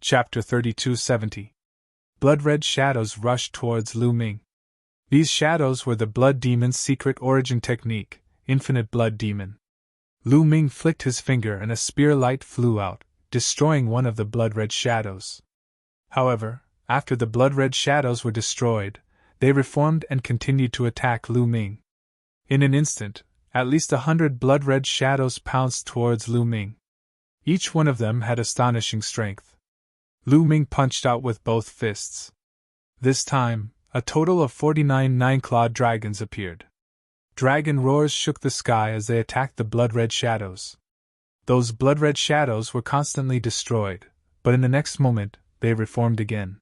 Chapter 3270. Blood-red shadows rushed towards Lu Ming. These shadows were the blood demon's secret origin technique, infinite blood demon. Lu Ming flicked his finger and a spear light flew out, destroying one of the blood-red shadows. However, after the blood-red shadows were destroyed, they reformed and continued to attack Lu Ming. In an instant, at least 100 blood-red shadows pounced towards Lu Ming. Each one of them had astonishing strength. Lu Ming punched out with both fists. This time, a total of 49 nine-clawed dragons appeared. Dragon roars shook the sky as they attacked the blood-red shadows. Those blood-red shadows were constantly destroyed, but in the next moment, they reformed again.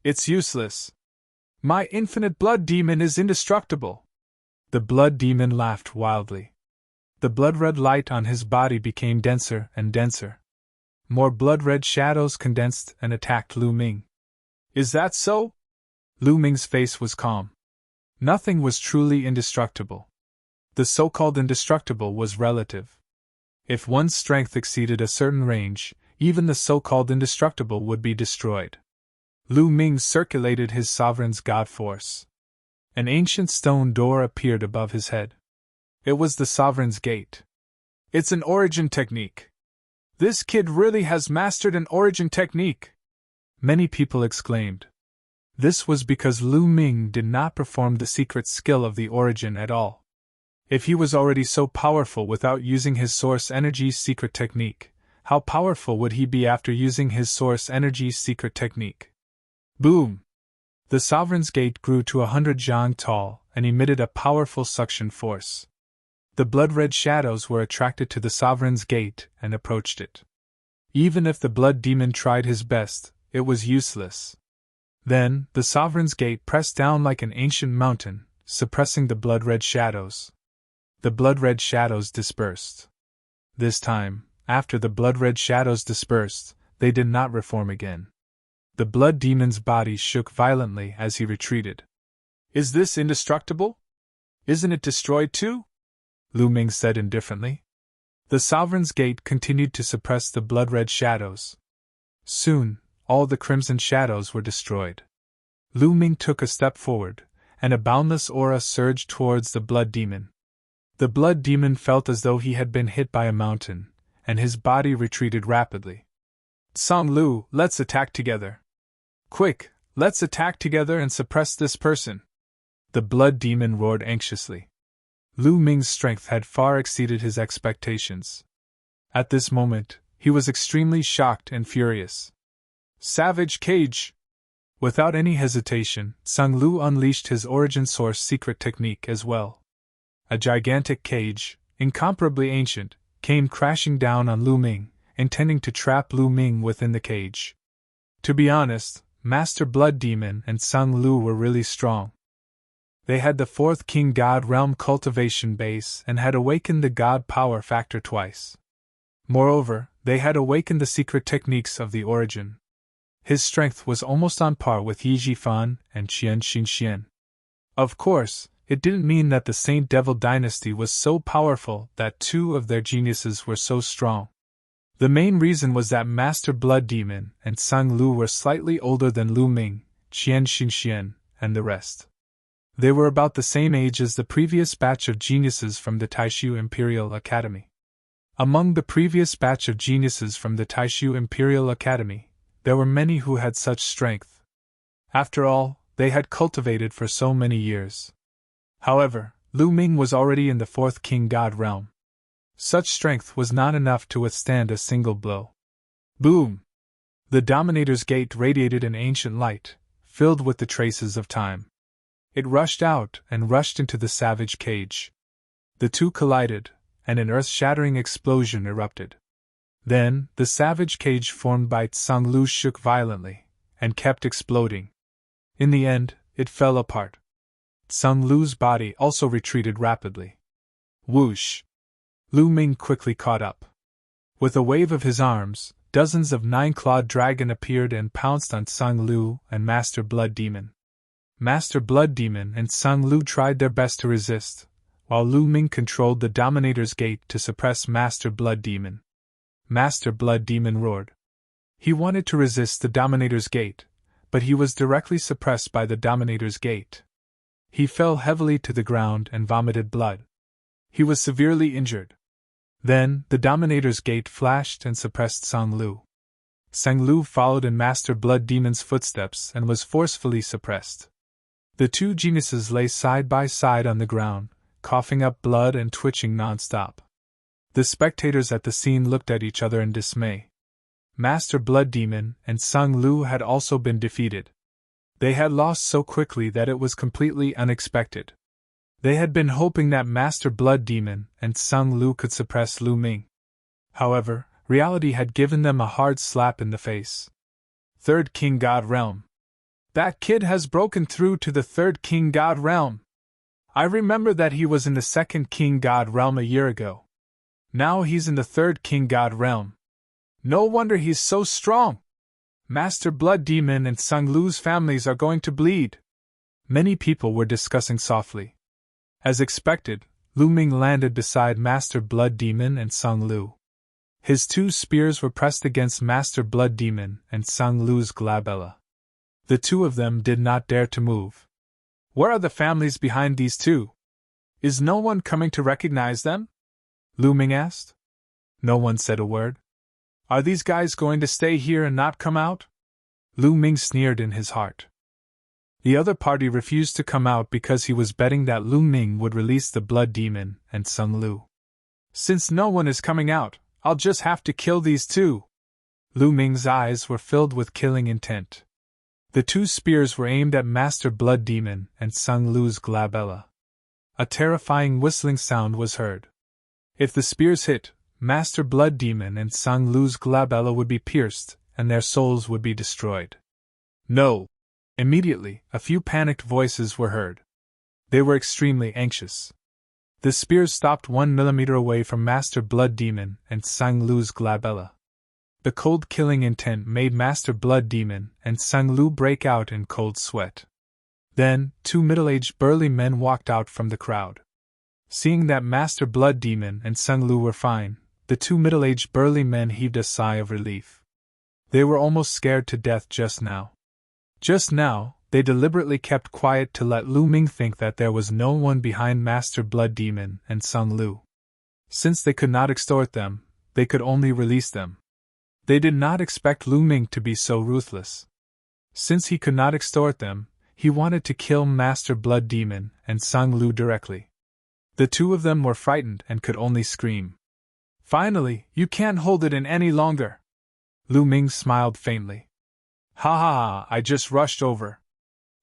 It's useless. My infinite blood demon is indestructible. The blood demon laughed wildly. The blood-red light on his body became denser and denser. More blood-red shadows condensed and attacked Lu Ming. Is that so? Lu Ming's face was calm. Nothing was truly indestructible. The so-called indestructible was relative. If one's strength exceeded a certain range, even the so-called indestructible would be destroyed. Lu Ming circulated his sovereign's god force. An ancient stone door appeared above his head. It was the sovereign's gate. It's an origin technique. This kid really has mastered an origin technique, many people exclaimed. This was because Lu Ming did not perform the secret skill of the origin at all. If he was already so powerful without using his source energy's secret technique, how powerful would he be after using his source energy's secret technique? Boom! The sovereign's gate grew to 100 zhang tall and emitted a powerful suction force. The blood-red shadows were attracted to the sovereign's gate and approached it. Even if the blood demon tried his best, it was useless. Then, the sovereign's gate pressed down like an ancient mountain, suppressing the blood-red shadows. The blood-red shadows dispersed. This time, after the blood-red shadows dispersed, they did not reform again. The blood demon's body shook violently as he retreated. Is this indestructible? Isn't it destroyed too? Lu Ming said indifferently. The sovereign's gate continued to suppress the blood-red shadows. Soon, all the crimson shadows were destroyed. Lu Ming took a step forward, and a boundless aura surged towards the blood demon. The blood demon felt as though he had been hit by a mountain, and his body retreated rapidly. Song Lu, let's attack together. Quick, let's attack together and suppress this person. The blood demon roared anxiously. Lu Ming's strength had far exceeded his expectations. At this moment, he was extremely shocked and furious. Savage Cage! Without any hesitation, Sung Lu unleashed his origin source secret technique as well. A gigantic cage, incomparably ancient, came crashing down on Lu Ming, intending to trap Lu Ming within the cage. To be honest, Master Blood Demon and Sung Lu were really strong. They had the fourth King God Realm cultivation base and had awakened the God power factor twice. Moreover, they had awakened the secret techniques of the origin. His strength was almost on par with Yi Jifan and Qian Xinxian. Of course, it didn't mean that the Saint Devil dynasty was so powerful that two of their geniuses were so strong. The main reason was that Master Blood Demon and Sung Lu were slightly older than Lu Ming, Qian Xinxian, and the rest. They were about the same age as the previous batch of geniuses from the Taishu Imperial Academy. Among the previous batch of geniuses from the Taishu Imperial Academy, there were many who had such strength. After all, they had cultivated for so many years. However, Lu Ming was already in the fourth King God realm. Such strength was not enough to withstand a single blow. Boom! The Dominator's gate radiated an ancient light, filled with the traces of time. It rushed out and rushed into the savage cage. The two collided, and an earth-shattering explosion erupted. Then, the savage cage formed by Tsang Lu shook violently, and kept exploding. In the end, it fell apart. Tsang Lu's body also retreated rapidly. Whoosh! Lu Ming quickly caught up. With a wave of his arms, dozens of nine-clawed dragon appeared and pounced on Tsang Lu and Master Blood Demon. Master Blood Demon and Tsang Lu tried their best to resist, while Lu Ming controlled the Dominator's gate to suppress Master Blood Demon. Master Blood Demon roared. He wanted to resist the Dominator's gate, but he was directly suppressed by the Dominator's gate. He fell heavily to the ground and vomited blood. He was severely injured. Then, the Dominator's gate flashed and suppressed Sang Lu. Sang Lu followed in Master Blood Demon's footsteps and was forcefully suppressed. The two geniuses lay side by side on the ground, coughing up blood and twitching non-stop. The spectators at the scene looked at each other in dismay. Master Blood Demon and Sang Lu had also been defeated. They had lost so quickly that it was completely unexpected. They had been hoping that Master Blood Demon and Sang Lu could suppress Lu Ming. However, reality had given them a hard slap in the face. Third King God Realm. That kid has broken through to the Third King God Realm. I remember that he was in the Second King God Realm a year ago. Now he's in the Third King God Realm. No wonder he's so strong. Master Blood Demon and Sang Lu's families are going to bleed. Many people were discussing softly. As expected, Lu Ming landed beside Master Blood Demon and Sang Lu. His two spears were pressed against Master Blood Demon and Sang Lu's glabella. The two of them did not dare to move. Where are the families behind these two? Is no one coming to recognize them? Lu Ming asked. No one said a word. Are these guys going to stay here and not come out? Lu Ming sneered in his heart. The other party refused to come out because he was betting that Lu Ming would release the Blood Demon and Sang Lu. Since no one is coming out, I'll just have to kill these two. Lu Ming's eyes were filled with killing intent. The two spears were aimed at Master Blood Demon and Sang Lu's glabella. A terrifying whistling sound was heard. If the spears hit, Master Blood Demon and Sang Lu's glabella would be pierced, and their souls would be destroyed. No! Immediately, a few panicked voices were heard. They were extremely anxious. The spears stopped 1 millimeter away from Master Blood Demon and Sang Lu's glabella. The cold killing intent made Master Blood Demon and Sang Lu break out in cold sweat. Then, two middle-aged burly men walked out from the crowd. Seeing that Master Blood Demon and Sang Lu were fine, the two middle-aged burly men heaved a sigh of relief. They were almost scared to death just now. Just now, they deliberately kept quiet to let Lu Ming think that there was no one behind Master Blood Demon and Sang Lu. Since they could not extort them, they could only release them. They did not expect Lu Ming to be so ruthless. Since he could not extort them, he wanted to kill Master Blood Demon and Sang Lu directly. The two of them were frightened and could only scream. Finally, you can't hold it in any longer. Lu Ming smiled faintly. Ha ha ha, I just rushed over.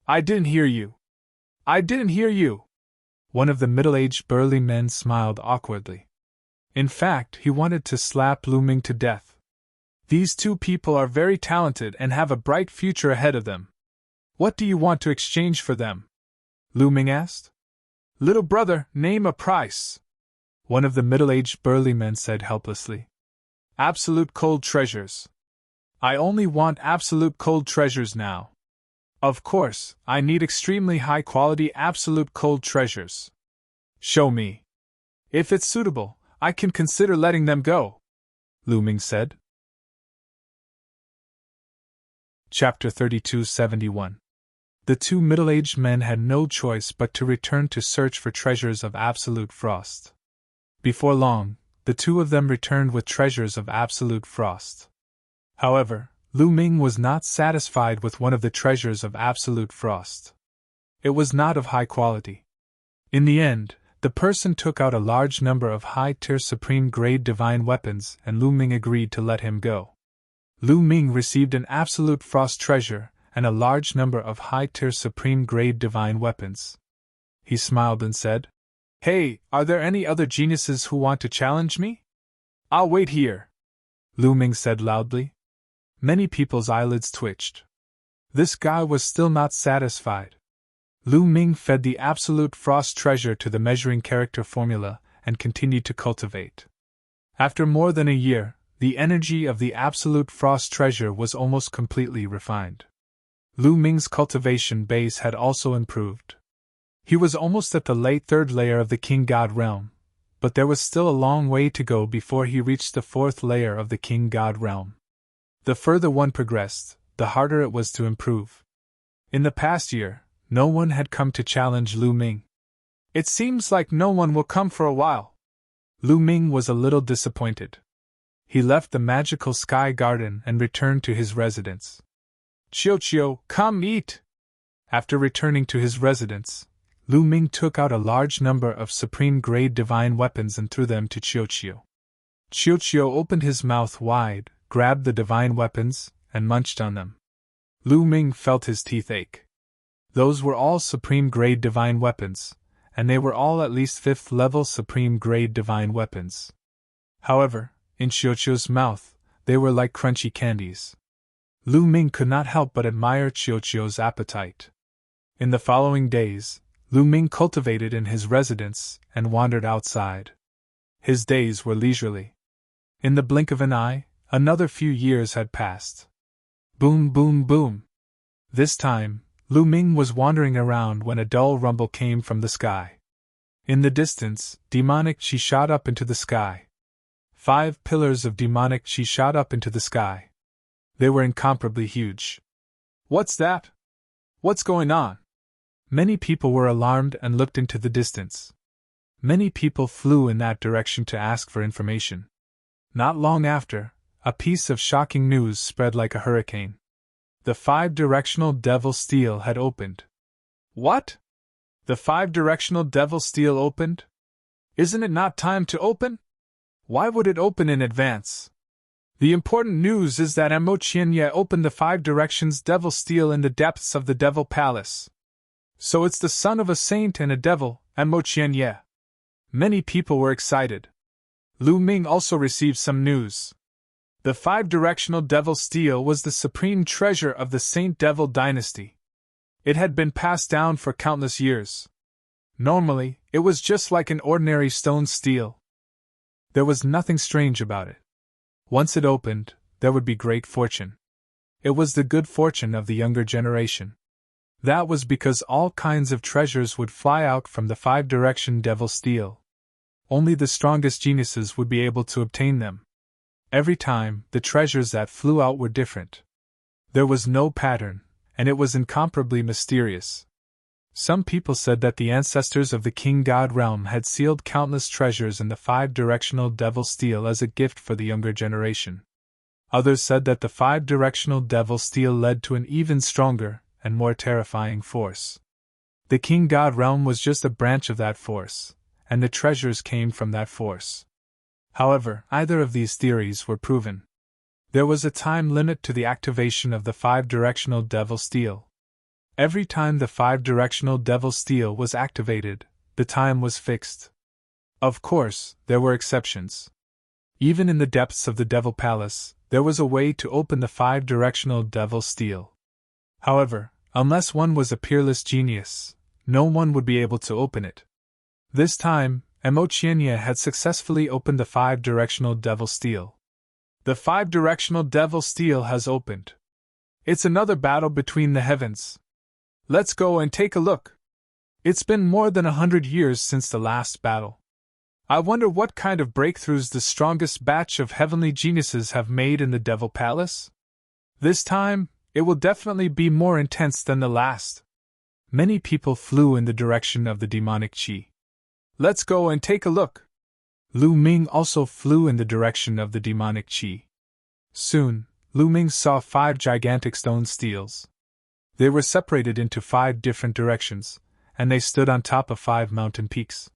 I didn't hear you. I didn't hear you. One of the middle-aged burly men smiled awkwardly. In fact, he wanted to slap Lu Ming to death. These two people are very talented and have a bright future ahead of them. What do you want to exchange for them? Lu Ming asked. Little brother, name a price. One of the middle-aged burly men said helplessly. Absolute cold treasures. I only want absolute cold treasures now. Of course, I need extremely high-quality absolute cold treasures. Show me. If it's suitable, I can consider letting them go, Lu Ming said. Chapter 3271. The two middle-aged men had no choice but to return to search for treasures of absolute frost. Before long, the two of them returned with treasures of absolute frost. However, Lu Ming was not satisfied with one of the treasures of absolute frost. It was not of high quality. In the end, the person took out a large number of high-tier supreme-grade divine weapons and Lu Ming agreed to let him go. Lu Ming received an absolute frost treasure and a large number of high-tier supreme-grade divine weapons. He smiled and said, Hey, are there any other geniuses who want to challenge me? I'll wait here, Lu Ming said loudly. Many people's eyelids twitched. This guy was still not satisfied. Lu Ming fed the absolute frost treasure to the measuring character formula and continued to cultivate. After more than a year, the energy of the absolute frost treasure was almost completely refined. Lu Ming's cultivation base had also improved. He was almost at the late third layer of the King God realm, but there was still a long way to go before he reached the fourth layer of the King God realm. The further one progressed, the harder it was to improve. In the past year, no one had come to challenge Lu Ming. It seems like no one will come for a while. Lu Ming was a little disappointed. He left the magical sky garden and returned to his residence. Qiu, come eat! After returning to his residence, Lu Ming took out a large number of supreme-grade divine weapons and threw them to Qiu. Qiu opened his mouth wide, grabbed the divine weapons, and munched on them. Lu Ming felt his teeth ache. Those were all supreme-grade divine weapons, and they were all at least 5th level supreme-grade divine weapons. However, in Qiu's mouth, they were like crunchy candies. Lu Ming could not help but admire Qiu's appetite. In the following days, Lu Ming cultivated in his residence and wandered outside. His days were leisurely. In the blink of an eye, another few years had passed. Boom, boom, boom. This time, Lu Ming was wandering around when a dull rumble came from the sky. In the distance, demonic qi shot up into the sky. 5 pillars of demonic qi shot up into the sky. They were incomparably huge. What's that? What's going on? Many people were alarmed and looked into the distance. Many people flew in that direction to ask for information. Not long after, a piece of shocking news spread like a hurricane. The 5-directional devil steel had opened. What? The 5-directional devil steel opened? Isn't it not time to open? Why would it open in advance? The important news is that Mo Qianye opened the 5 directions devil steel in the depths of the devil palace. So it's the son of a saint and a devil, Mo Qianye. Many people were excited. Lu Ming also received some news. The 5-directional devil steel was the supreme treasure of the Saint Devil dynasty. It had been passed down for countless years. Normally, it was just like an ordinary stone steel. There was nothing strange about it. Once it opened, there would be great fortune. It was the good fortune of the younger generation. That was because all kinds of treasures would fly out from the 5-direction devil steel. Only the strongest geniuses would be able to obtain them. Every time, the treasures that flew out were different. There was no pattern, and it was incomparably mysterious. Some people said that the ancestors of the King God realm had sealed countless treasures in the 5-directional devil steel as a gift for the younger generation. Others said that the 5-directional devil steel led to an even stronger and more terrifying force. The King God realm was just a branch of that force, and the treasures came from that force. However, either of these theories were proven. There was a time limit to the activation of the 5-directional devil steel. Every time the 5-directional devil steel was activated, the time was fixed. Of course, there were exceptions. Even in the depths of the Devil Palace, there was a way to open the 5-directional devil steel. However, unless one was a peerless genius, no one would be able to open it. This time, Mo Qianye had successfully opened the 5-directional devil steel. The 5-directional devil steel has opened. It's another battle between the heavens. Let's go and take a look. It's been more than 100 years since the last battle. I wonder what kind of breakthroughs the strongest batch of heavenly geniuses have made in the Devil Palace? This time, it will definitely be more intense than the last. Many people flew in the direction of the demonic qi. Let's go and take a look. Lu Ming also flew in the direction of the demonic qi. Soon, Lu Ming saw 5 gigantic stone steels. They were separated into 5 different directions, and they stood on top of 5 mountain peaks.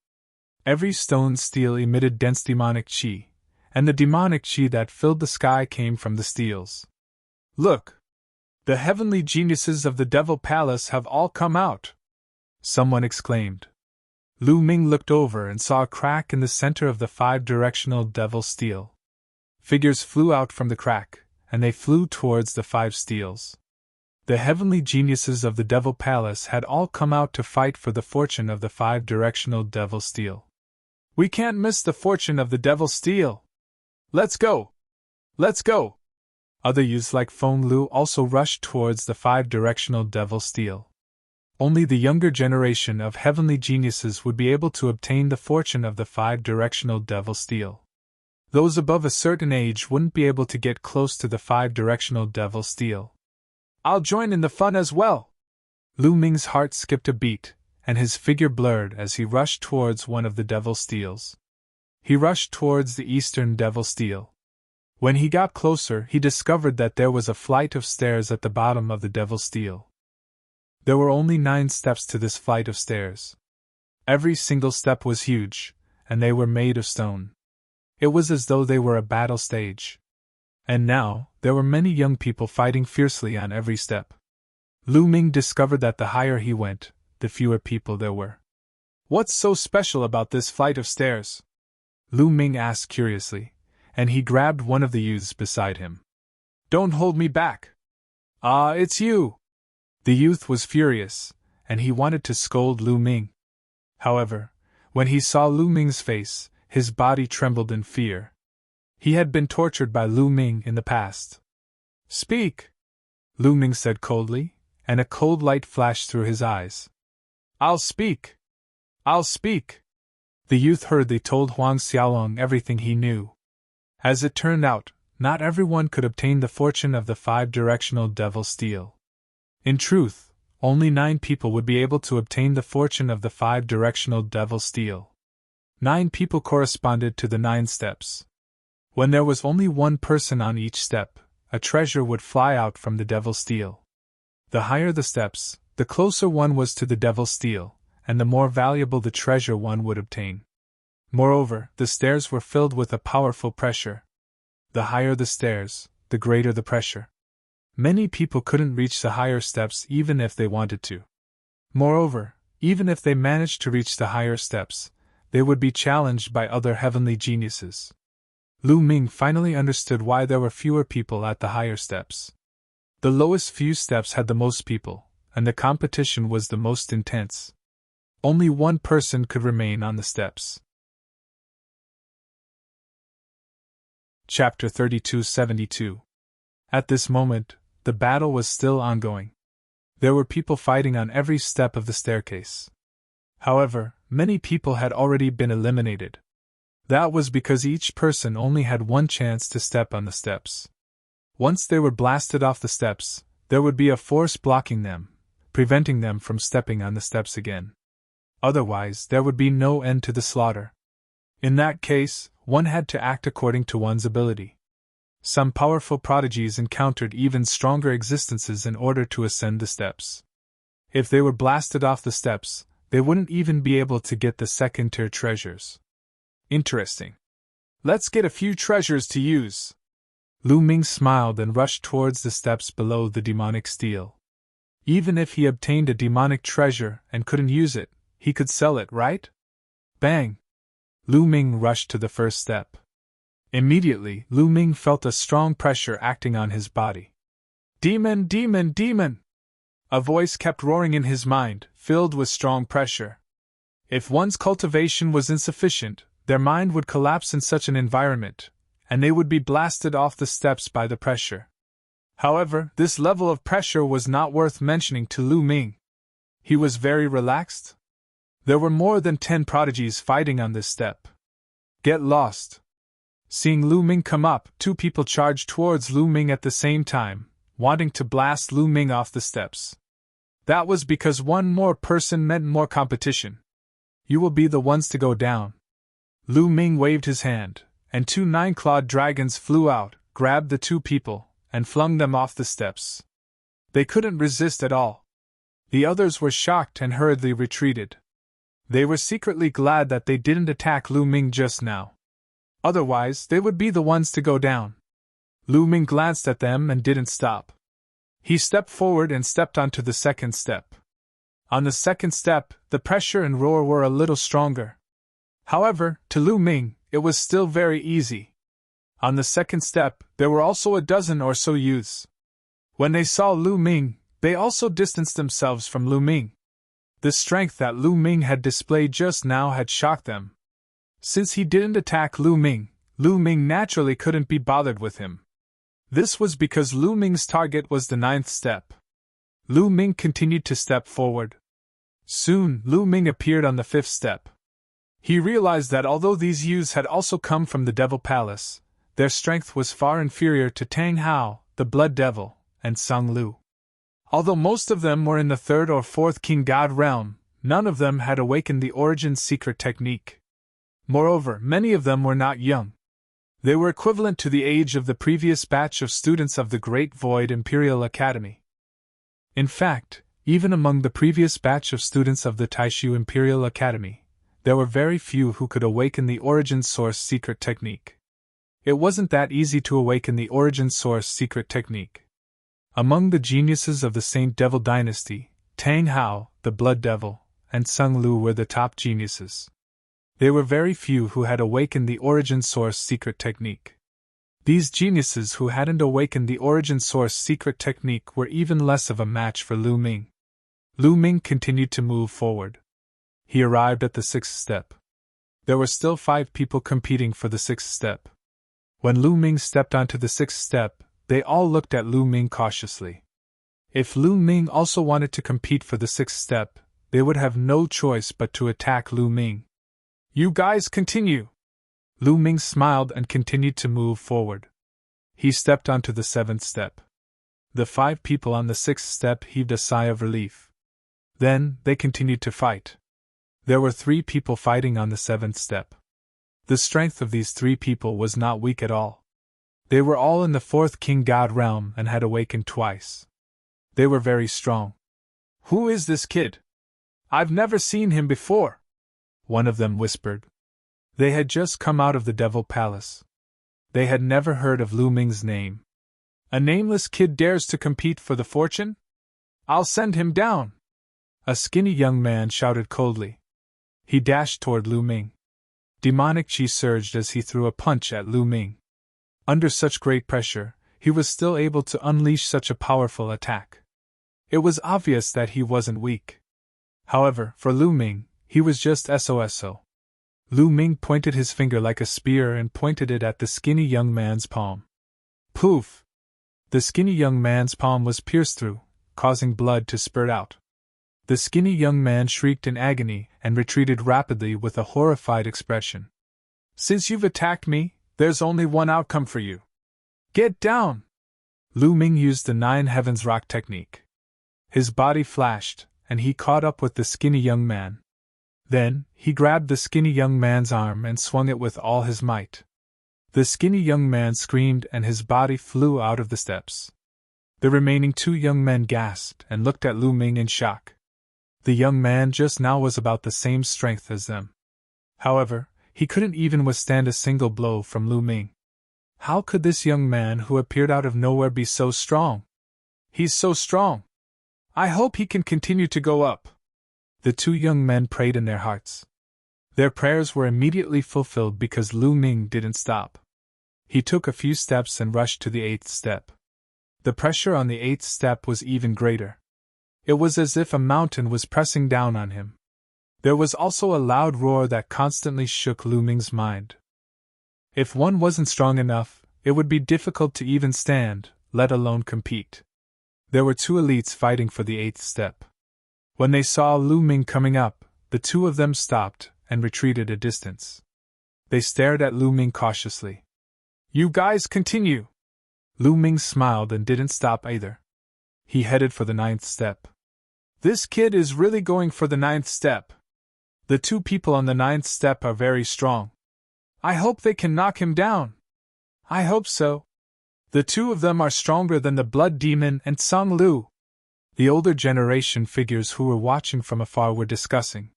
Every stone steel emitted dense demonic qi, and the demonic qi that filled the sky came from the steels. Look! The heavenly geniuses of the Devil Palace have all come out! Someone exclaimed. Lu Ming looked over and saw a crack in the center of the 5-directional devil steel. Figures flew out from the crack, and they flew towards the 5 steels. The heavenly geniuses of the Devil Palace had all come out to fight for the fortune of the 5-directional devil steel. We can't miss the fortune of the devil steel! Let's go! Let's go! Other youths like Feng Lu also rushed towards the 5-directional devil steel. Only the younger generation of heavenly geniuses would be able to obtain the fortune of the 5-directional devil steel. Those above a certain age wouldn't be able to get close to the 5-directional devil steel. I'll join in the fun as well! Lu Ming's heart skipped a beat, and his figure blurred as he rushed towards one of the devil steels. He rushed towards the eastern devil steel. When he got closer, he discovered that there was a flight of stairs at the bottom of the devil steel. There were only 9 steps to this flight of stairs. Every single step was huge, and they were made of stone. It was as though they were a battle stage. And now, there were many young people fighting fiercely on every step. Lu Ming discovered that the higher he went, the fewer people there were. What's so special about this flight of stairs? Lu Ming asked curiously, and he grabbed one of the youths beside him. Don't hold me back! Ah, it's you! The youth was furious, and he wanted to scold Lu Ming. However, when he saw Lu Ming's face, his body trembled in fear. He had been tortured by Lu Ming in the past. Speak! Lu Ming said coldly, and a cold light flashed through his eyes. I'll speak! I'll speak! The youth hurriedly told Huang Xiaolong everything he knew. As it turned out, not everyone could obtain the fortune of the 5-directional devil steel. In truth, only 9 people would be able to obtain the fortune of the 5-directional devil steel. 9 people corresponded to the 9 steps. When there was only one person on each step, a treasure would fly out from the devil steel. The higher the steps, the closer one was to the devil steel, and the more valuable the treasure one would obtain. Moreover, the stairs were filled with a powerful pressure. The higher the stairs, the greater the pressure. Many people couldn't reach the higher steps even if they wanted to. Moreover, even if they managed to reach the higher steps, they would be challenged by other heavenly geniuses. Lu Ming finally understood why there were fewer people at the higher steps. The lowest few steps had the most people, and the competition was the most intense. Only one person could remain on the steps. Chapter 3272. At this moment, the battle was still ongoing. There were people fighting on every step of the staircase. However, many people had already been eliminated. That was because each person only had one chance to step on the steps. Once they were blasted off the steps, there would be a force blocking them, preventing them from stepping on the steps again. Otherwise, there would be no end to the slaughter. In that case, one had to act according to one's ability. Some powerful prodigies encountered even stronger existences in order to ascend the steps. If they were blasted off the steps, they wouldn't even be able to get the second-tier treasures. Interesting. Let's get a few treasures to use. Lu Ming smiled and rushed towards the steps below the demonic steel. Even if he obtained a demonic treasure and couldn't use it, he could sell it, right? Bang! Lu Ming rushed to the first step. Immediately, Lu Ming felt a strong pressure acting on his body. Demon, demon, demon! A voice kept roaring in his mind, filled with strong pressure. If one's cultivation was insufficient, their mind would collapse in such an environment, and they would be blasted off the steps by the pressure. However, this level of pressure was not worth mentioning to Lu Ming. He was very relaxed. There were more than 10 prodigies fighting on this step. Get lost! Seeing Lu Ming come up, 2 people charged towards Lu Ming at the same time, wanting to blast Lu Ming off the steps. That was because one more person meant more competition. You will be the ones to go down. Lu Ming waved his hand, and 2 9-clawed dragons flew out, grabbed the 2 people, and flung them off the steps. They couldn't resist at all. The others were shocked and hurriedly retreated. They were secretly glad that they didn't attack Lu Ming just now. Otherwise, they would be the ones to go down. Lu Ming glanced at them and didn't stop. He stepped forward and stepped onto the second step. On the second step, the pressure and roar were a little stronger. However, to Lu Ming, it was still very easy. On the second step, there were also a dozen or so youths. When they saw Lu Ming, they also distanced themselves from Lu Ming. The strength that Lu Ming had displayed just now had shocked them. Since he didn't attack Lu Ming naturally couldn't be bothered with him. This was because Lu Ming's target was the 9th step. Lu Ming continued to step forward. Soon, Lu Ming appeared on the 5th step. He realized that although these youths had also come from the Devil Palace, their strength was far inferior to Tang Hao, the Blood Devil, and Sung Lu. Although most of them were in the third or fourth King God realm, none of them had awakened the Origin's secret technique. Moreover, many of them were not young. They were equivalent to the age of the previous batch of students of the Great Void Imperial Academy. In fact, even among the previous batch of students of the Taishu Imperial Academy, there were very few who could awaken the Origin Source secret technique. It wasn't that easy to awaken the Origin Source secret technique. Among the geniuses of the Saint Devil dynasty, Tang Hao, the Blood Devil, and Sung Lu were the top geniuses. There were very few who had awakened the Origin Source secret technique. These geniuses who hadn't awakened the Origin Source secret technique were even less of a match for Lu Ming. Lu Ming continued to move forward. He arrived at the sixth step. There were still 5 people competing for the sixth step. When Lu Ming stepped onto the sixth step, they all looked at Lu Ming cautiously. If Lu Ming also wanted to compete for the sixth step, they would have no choice but to attack Lu Ming. "You guys continue." Lu Ming smiled and continued to move forward. He stepped onto the seventh step. The 5 people on the sixth step heaved a sigh of relief. Then, they continued to fight. There were 3 people fighting on the seventh step. The strength of these 3 people was not weak at all. They were all in the 4th King God realm and had awakened twice. They were very strong. "Who is this kid? I've never seen him before," one of them whispered. They had just come out of the Devil Palace. They had never heard of Lu Ming's name. "A nameless kid dares to compete for the fortune? I'll send him down!" A skinny young man shouted coldly. He dashed toward Lu Ming. Demonic chi surged as he threw a punch at Lu Ming. Under such great pressure, he was still able to unleash such a powerful attack. It was obvious that he wasn't weak. However, for Lu Ming, he was just SOSO. Lu Ming pointed his finger like a spear and pointed it at the skinny young man's palm. Poof! The skinny young man's palm was pierced through, causing blood to spurt out. The skinny young man shrieked in agony and retreated rapidly with a horrified expression. "Since you've attacked me, there's only one outcome for you. Get down!" Lu Ming used the 9 Heavens Rock technique. His body flashed, and he caught up with the skinny young man. Then, he grabbed the skinny young man's arm and swung it with all his might. The skinny young man screamed and his body flew out of the steps. The remaining 2 young men gasped and looked at Lu Ming in shock. The young man just now was about the same strength as them. However, he couldn't even withstand a single blow from Lu Ming. How could this young man who appeared out of nowhere be so strong? "He's so strong. I hope he can continue to go up." The 2 young men prayed in their hearts. Their prayers were immediately fulfilled because Lu Ming didn't stop. He took a few steps and rushed to the 8th step. The pressure on the 8th step was even greater. It was as if a mountain was pressing down on him. There was also a loud roar that constantly shook Lu Ming's mind. If one wasn't strong enough, it would be difficult to even stand, let alone compete. There were 2 elites fighting for the 8th step. When they saw Lu Ming coming up, the 2 of them stopped and retreated a distance. They stared at Lu Ming cautiously. "You guys continue." Lu Ming smiled and didn't stop either. He headed for the 9th step. "This kid is really going for the 9th step. The 2 people on the 9th step are very strong. I hope they can knock him down." "I hope so. The 2 of them are stronger than the Blood Demon and Sung Lu." The older generation figures who were watching from afar were discussing.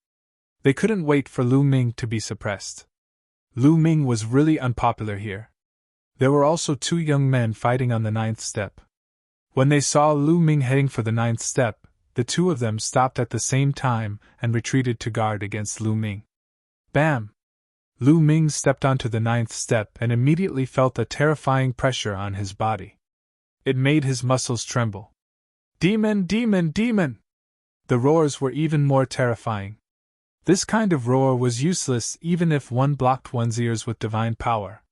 They couldn't wait for Lu Ming to be suppressed. Lu Ming was really unpopular here. There were also 2 young men fighting on the 9th step. When they saw Lu Ming heading for the 9th step, the 2 of them stopped at the same time and retreated to guard against Lu Ming. Bam! Lu Ming stepped onto the 9th step and immediately felt a terrifying pressure on his body. It made his muscles tremble. "Demon, demon, demon!" The roars were even more terrifying. This kind of roar was useless even if one blocked one's ears with divine power.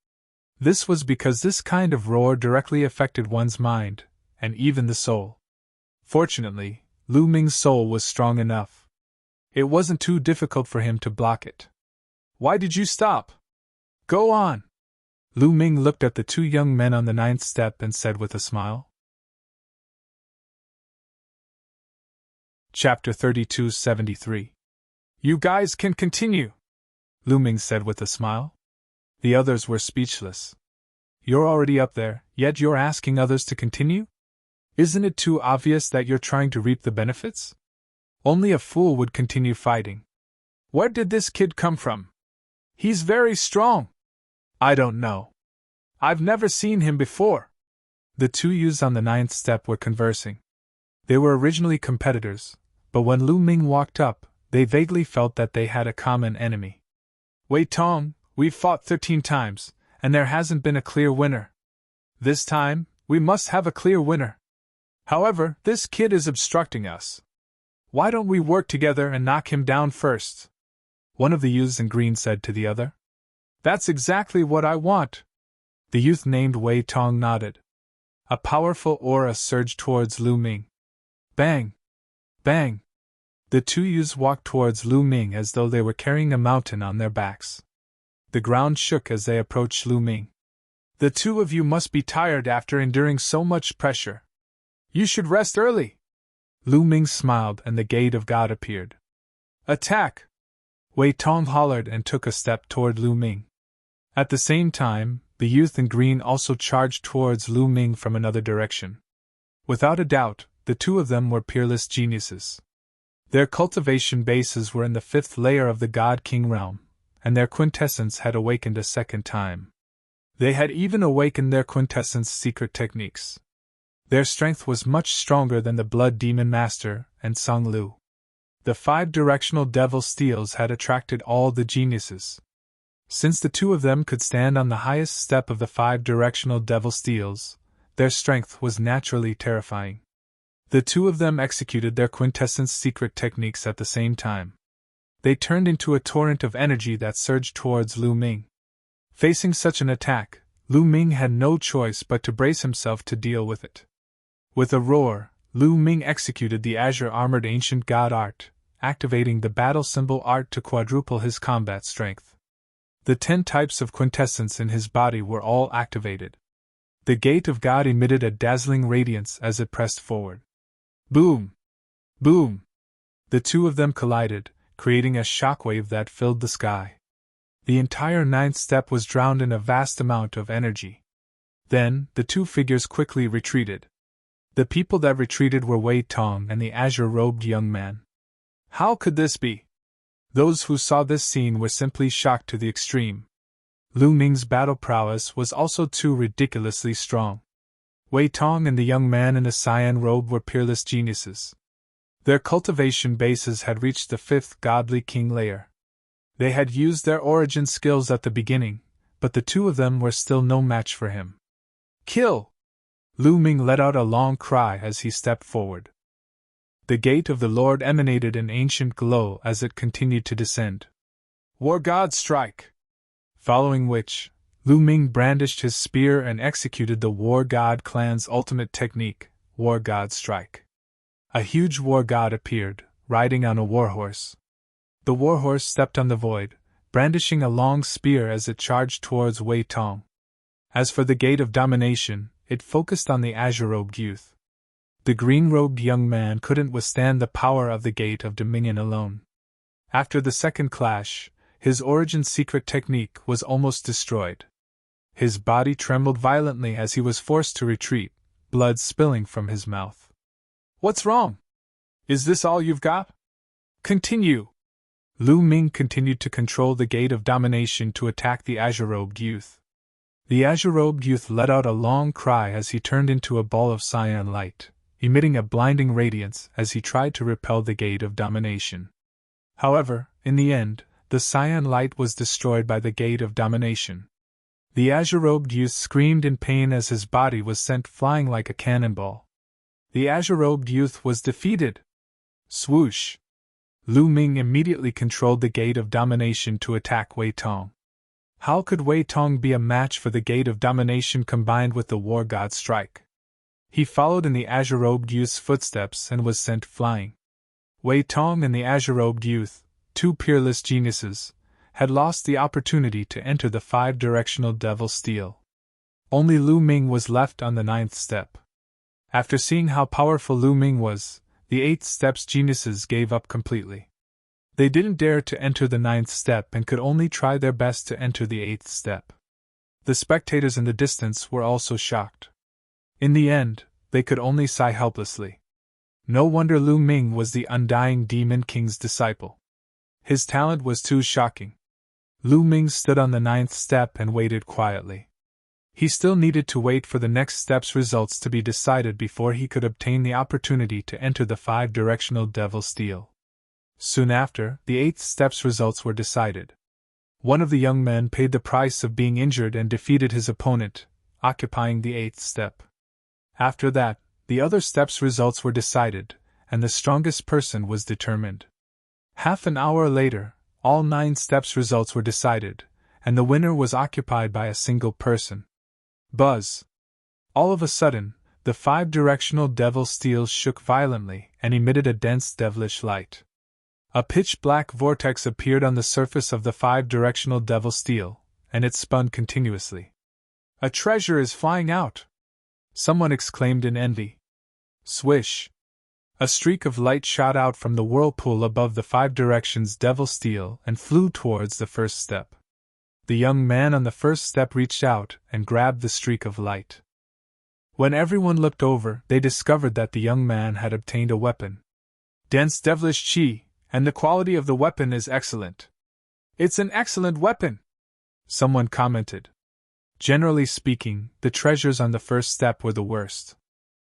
This was because this kind of roar directly affected one's mind, and even the soul. Fortunately, Lu Ming's soul was strong enough. It wasn't too difficult for him to block it. Why did you stop? Go on! Lu Ming looked at the two young men on the ninth step and said with a smile. Chapter 3273. You guys can continue, Lu Ming said with a smile. The others were speechless. You're already up there, yet you're asking others to continue? Isn't it too obvious that you're trying to reap the benefits? Only a fool would continue fighting. Where did this kid come from? He's very strong. I don't know. I've never seen him before. The two youths on the ninth step were conversing. They were originally competitors, but when Lu Ming walked up, they vaguely felt that they had a common enemy. Wei Tong, we've fought 13 times, and there hasn't been a clear winner. This time, we must have a clear winner. However, this kid is obstructing us. Why don't we work together and knock him down first? One of the youths in green said to the other. That's exactly what I want. The youth named Wei Tong nodded. A powerful aura surged towards Lu Ming. Bang! Bang! The two youths walked towards Lu Ming as though they were carrying a mountain on their backs. The ground shook as they approached Lu Ming. The two of you must be tired after enduring so much pressure. You should rest early. Lu Ming smiled and the gate of God appeared. Attack! Wei Tong hollered and took a step toward Lu Ming. At the same time, the youth in green also charged towards Lu Ming from another direction. Without a doubt, the two of them were peerless geniuses. Their cultivation bases were in the 5th layer of the God-King realm, and their quintessence had awakened a second time. They had even awakened their quintessence secret techniques. Their strength was much stronger than the Blood Demon Master and Song Lu. The 5-directional devil steels had attracted all the geniuses. Since the two of them could stand on the highest step of the 5-directional devil steels, their strength was naturally terrifying. The two of them executed their quintessence secret techniques at the same time. They turned into a torrent of energy that surged towards Lu Ming. Facing such an attack, Lu Ming had no choice but to brace himself to deal with it. With a roar, Lu Ming executed the azure-armored ancient god art, activating the battle symbol art to quadruple his combat strength. The 10 types of quintessence in his body were all activated. The gate of God emitted a dazzling radiance as it pressed forward. Boom! Boom! The two of them collided, creating a shockwave that filled the sky. The entire 9th step was drowned in a vast amount of energy. Then, the two figures quickly retreated. The people that retreated were Wei Tong and the azure-robed young man. How could this be? Those who saw this scene were simply shocked to the extreme. Lu Ming's battle prowess was also too ridiculously strong. Wei Tong and the young man in the cyan robe were peerless geniuses. Their cultivation bases had reached the 5th godly king layer. They had used their origin skills at the beginning, but the two of them were still no match for him. Kill! Lu Ming let out a long cry as he stepped forward. The gate of the Lord emanated an ancient glow as it continued to descend. War God Strike! Following which, Lu Ming brandished his spear and executed the War God clan's ultimate technique, War God Strike. A huge war god appeared, riding on a warhorse. The warhorse stepped on the void, brandishing a long spear as it charged towards Wei Tong. As for the gate of domination, it focused on the azure-robed youth. The green-robed young man couldn't withstand the power of the gate of dominion alone. After the second clash, his origin secret technique was almost destroyed. His body trembled violently as he was forced to retreat, blood spilling from his mouth. What's wrong? Is this all you've got? Continue! Lu Ming continued to control the gate of domination to attack the azure-robed youth. The azure-robed youth let out a long cry as he turned into a ball of cyan light, emitting a blinding radiance as he tried to repel the gate of domination. However, in the end, the cyan light was destroyed by the gate of domination. The azure-robed youth screamed in pain as his body was sent flying like a cannonball. The azure-robed youth was defeated. Swoosh! Lu Ming immediately controlled the gate of domination to attack Wei Tong. How could Wei Tong be a match for the gate of domination combined with the War God Strike? He followed in the azure-robed youth's footsteps and was sent flying. Wei Tong and the azure-robed youth, two peerless geniuses, had lost the opportunity to enter the 5-directional devil steel. Only Lu Ming was left on the 9th step. After seeing how powerful Lu Ming was, the 8th step's geniuses gave up completely. They didn't dare to enter the 9th step and could only try their best to enter the 8th step. The spectators in the distance were also shocked. In the end, they could only sigh helplessly. No wonder Lu Ming was the undying Demon King's disciple. His talent was too shocking. Lu Ming stood on the 9th step and waited quietly. He still needed to wait for the next step's results to be decided before he could obtain the opportunity to enter the 5-directional devil steel. Soon after, the 8th step's results were decided. One of the young men paid the price of being injured and defeated his opponent, occupying the 8th step. After that, the other steps' results were decided, and the strongest person was determined. Half an hour later, all 9 steps' results were decided, and the winner was occupied by a single person. Buzz! All of a sudden, the 5-directional devil steel shook violently and emitted a dense devilish light. A pitch-black vortex appeared on the surface of the 5-directional devil steel, and it spun continuously. "A treasure is flying out!" someone exclaimed in envy. Swish! A streak of light shot out from the whirlpool above the 5 directions devil steel and flew towards the first step. The young man on the first step reached out and grabbed the streak of light. When everyone looked over, they discovered that the young man had obtained a weapon. "Dense devilish chi, and the quality of the weapon is excellent." "It's an excellent weapon," someone commented. Generally speaking, the treasures on the first step were the worst.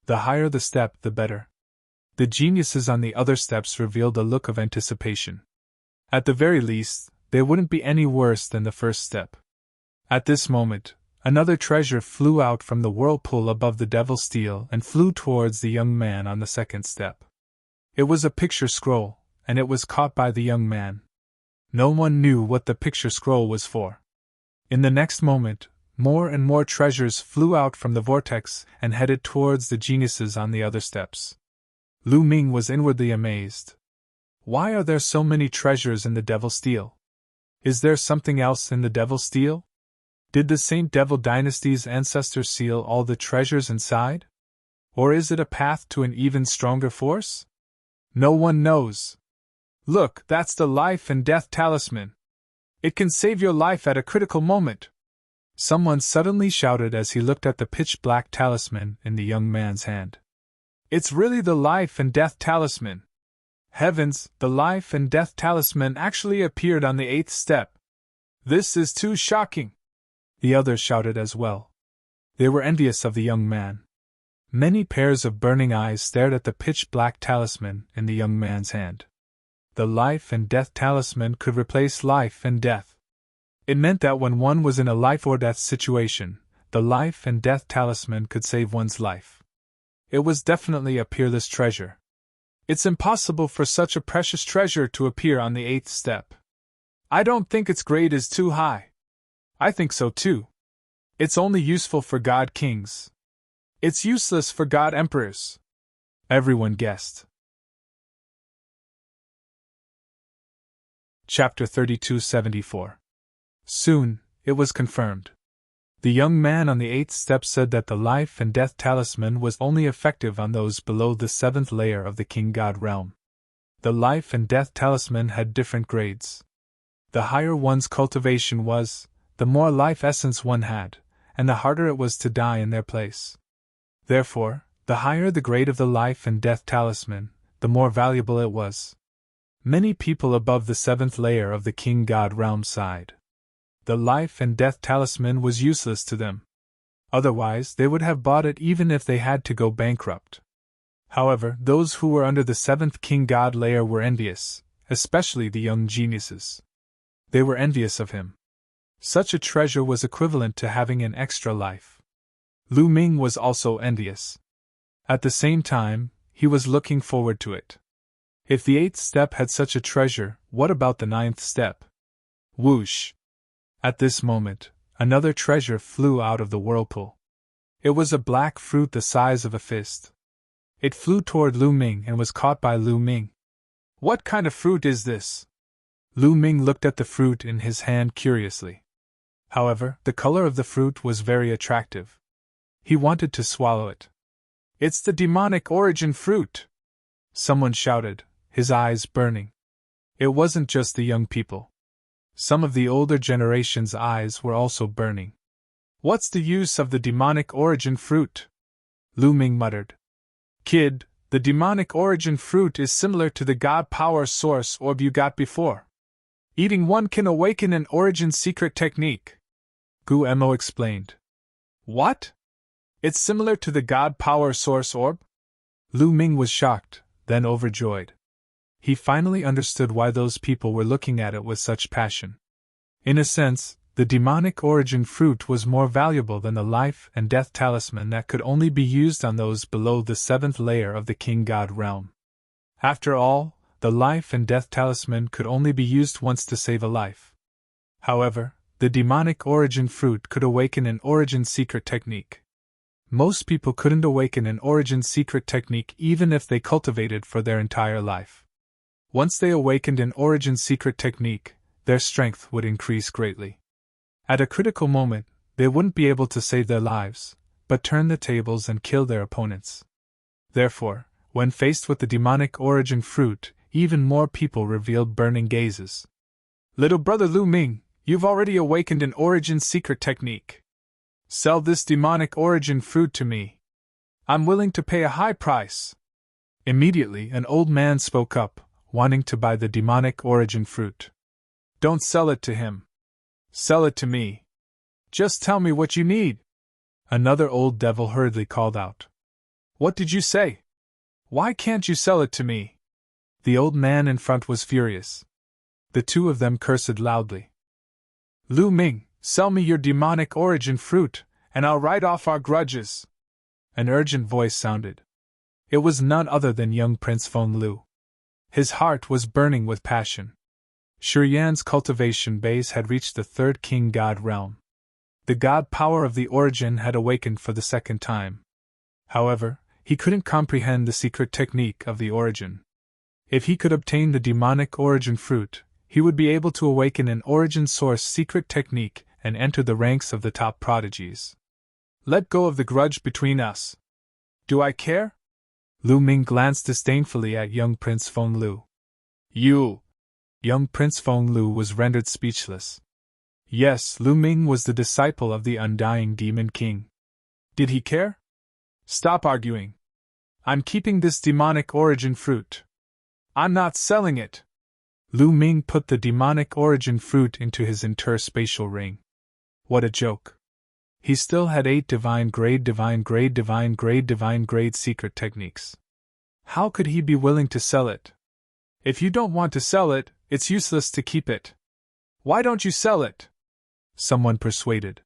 The higher the step, the better. The geniuses on the other steps revealed a look of anticipation. At the very least, they wouldn't be any worse than the first step. At this moment, another treasure flew out from the whirlpool above the devil steel and flew towards the young man on the second step. It was a picture scroll, and it was caught by the young man. No one knew what the picture scroll was for. In the next moment, more and more treasures flew out from the vortex and headed towards the geniuses on the other steps. Lu Ming was inwardly amazed. Why are there so many treasures in the devil steel? Is there something else in the devil steel? Did the Saint Devil Dynasty's ancestors seal all the treasures inside? Or is it a path to an even stronger force? No one knows. "Look, that's the life and death talisman. It can save your life at a critical moment," someone suddenly shouted as he looked at the pitch-black talisman in the young man's hand. "It's really the life and death talisman." Heavens, the life and death talisman actually appeared on the 8th step. "This is too shocking!" The others shouted as well. They were envious of the young man. Many pairs of burning eyes stared at the pitch-black talisman in the young man's hand. The life and death talisman could replace life and death. It meant that when one was in a life-or-death situation, the life and death talisman could save one's life. It was definitely a peerless treasure. It's impossible for such a precious treasure to appear on the 8th step. I don't think its grade is too high. I think so too. It's only useful for god kings. It's useless for god emperors. Everyone guessed. Chapter 3274. Soon, it was confirmed. The young man on the 8th step said that the life and death talisman was only effective on those below the 7th layer of the king god realm. The life and death talisman had different grades. The higher one's cultivation was, the more life essence one had, and the harder it was to die in their place. Therefore, the higher the grade of the life and death talisman, the more valuable it was. Many people above the 7th layer of the king god realm sighed. The life and death talisman was useless to them. Otherwise, they would have bought it even if they had to go bankrupt. However, those who were under the 7th king god layer were envious, especially the young geniuses. They were envious of him. Such a treasure was equivalent to having an extra life. Lu Ming was also envious. At the same time, he was looking forward to it. If the 8th step had such a treasure, what about the 9th step? Whoosh! At this moment, another treasure flew out of the whirlpool. It was a black fruit the size of a fist. It flew toward Lu Ming and was caught by Lu Ming. "What kind of fruit is this?" Lu Ming looked at the fruit in his hand curiously. However, the color of the fruit was very attractive. He wanted to swallow it. "It's the demonic origin fruit!" someone shouted, his eyes burning. It wasn't just the young people. Some of the older generation's eyes were also burning. "What's the use of the demonic origin fruit?" Lu Ming muttered. "Kid, the demonic origin fruit is similar to the god power source orb you got before. Eating one can awaken an origin secret technique," Gu Mo explained. "What? It's similar to the god power source orb?" Lu Ming was shocked, then overjoyed. He finally understood why those people were looking at it with such passion. In a sense, the demonic origin fruit was more valuable than the life and death talisman that could only be used on those below the 7th layer of the king god realm. After all, the life and death talisman could only be used once to save a life. However, the demonic origin fruit could awaken an origin secret technique. Most people couldn't awaken an origin secret technique even if they cultivated for their entire life. Once they awakened an origin secret technique, their strength would increase greatly. At a critical moment, they wouldn't be able to save their lives, but turn the tables and kill their opponents. Therefore, when faced with the demonic origin fruit, even more people revealed burning gazes. "Little brother Lu Ming, you've already awakened an origin secret technique. Sell this demonic origin fruit to me. I'm willing to pay a high price." Immediately, an old man spoke up, wanting to buy the demonic origin fruit. "Don't sell it to him. Sell it to me. Just tell me what you need," another old devil hurriedly called out. "What did you say? Why can't you sell it to me?" The old man in front was furious. The two of them cursed loudly. "Lu Ming, sell me your demonic origin fruit, and I'll write off our grudges," an urgent voice sounded. It was none other than young Prince Feng Lu. His heart was burning with passion. Shurian's cultivation base had reached the 3rd king god realm. The god power of the origin had awakened for the 2nd time. However, he couldn't comprehend the secret technique of the origin. If he could obtain the demonic origin fruit, he would be able to awaken an origin source secret technique and enter the ranks of the top prodigies. "Let go of the grudge between us. Do I care?" Lu Ming glanced disdainfully at young Prince Feng Lu. "You!" Young Prince Feng Lu was rendered speechless. Yes, Lu Ming was the disciple of the undying Demon King. Did he care? "Stop arguing. I'm keeping this demonic origin fruit. I'm not selling it." Lu Ming put the demonic origin fruit into his interspatial ring. What a joke. He still had 8 divine grade secret techniques. How could he be willing to sell it? "If you don't want to sell it, it's useless to keep it. Why don't you sell it?" someone persuaded.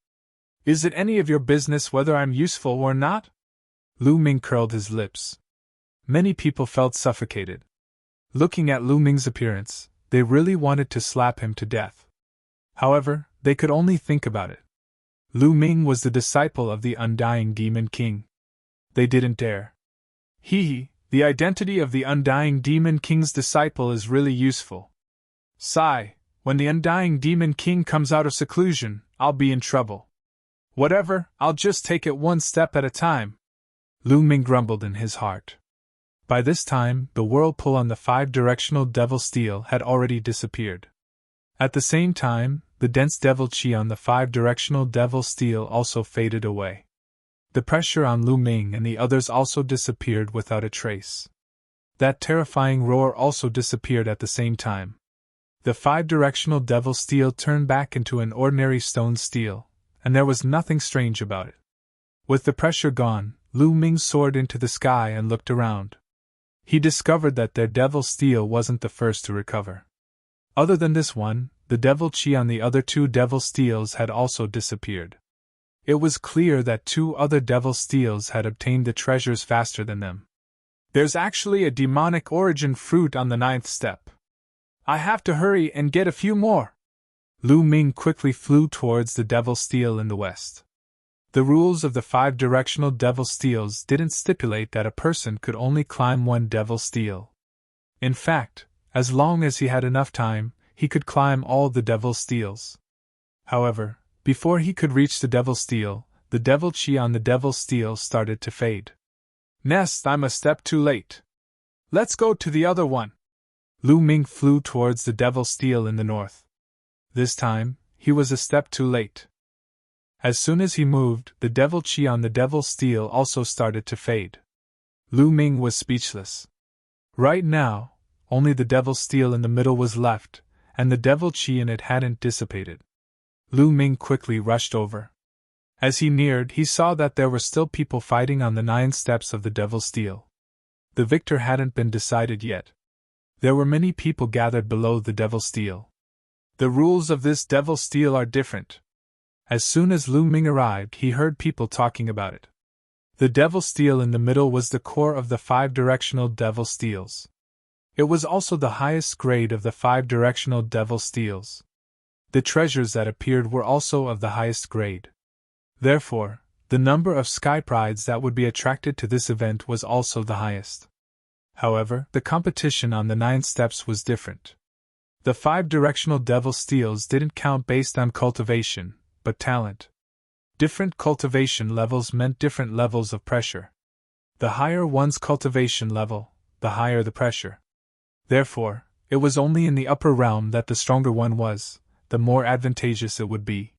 "Is it any of your business whether I'm useful or not?" Lu Ming curled his lips. Many people felt suffocated. Looking at Lu Ming's appearance, they really wanted to slap him to death. However, they could only think about it. Lu Ming was the disciple of the undying Demon King. They didn't dare. The identity of the undying Demon King's disciple is really useful. Sigh, when the undying Demon King comes out of seclusion, I'll be in trouble. Whatever, I'll just take it one step at a time. Lu Ming grumbled in his heart. By this time, the whirlpool on the 5-directional devil steel had already disappeared. At the same time, the dense devil chi on the 5-directional devil steel also faded away. The pressure on Lu Ming and the others also disappeared without a trace. That terrifying roar also disappeared at the same time. The 5-directional devil steel turned back into an ordinary stone steel, and there was nothing strange about it. With the pressure gone, Lu Ming soared into the sky and looked around. He discovered that their devil steel wasn't the first to recover. Other than this one, the devil chi on the other 2 devil steels had also disappeared. It was clear that 2 other devil steels had obtained the treasures faster than them. "There's actually a demonic origin fruit on the 9th step. I have to hurry and get a few more." Lu Ming quickly flew towards the devil steel in the west. The rules of the 5-directional devil steels didn't stipulate that a person could only climb one devil steel. In fact, as long as he had enough time, he could climb all the Devil Steels. However, before he could reach the Devil Steel, the Devil Chi on the Devil Steel started to fade. Nest, I'm a step too late. Let's go to the other one. Lu Ming flew towards the Devil Steel in the north. This time, he was a step too late. As soon as he moved, the Devil Chi on the Devil Steel also started to fade. Lu Ming was speechless. Right now, only the Devil Steel in the middle was left, and the Devil Chi in it hadn't dissipated. Lu Ming quickly rushed over. As he neared, he saw that there were still people fighting on the 9 steps of the Devil Steel. The victor hadn't been decided yet. There were many people gathered below the Devil Steel. The rules of this Devil Steel are different. As soon as Lu Ming arrived, he heard people talking about it. The Devil Steel in the middle was the core of the 5-directional Devil Steels. It was also the highest grade of the 5-directional Devil Steels. The treasures that appeared were also of the highest grade. Therefore, the number of sky prides that would be attracted to this event was also the highest. However, the competition on the 9 steps was different. The 5-directional Devil Steels didn't count based on cultivation, but talent. Different cultivation levels meant different levels of pressure. The higher one's cultivation level, the higher the pressure. Therefore, it was only in the upper realm that the stronger one was, the more advantageous it would be.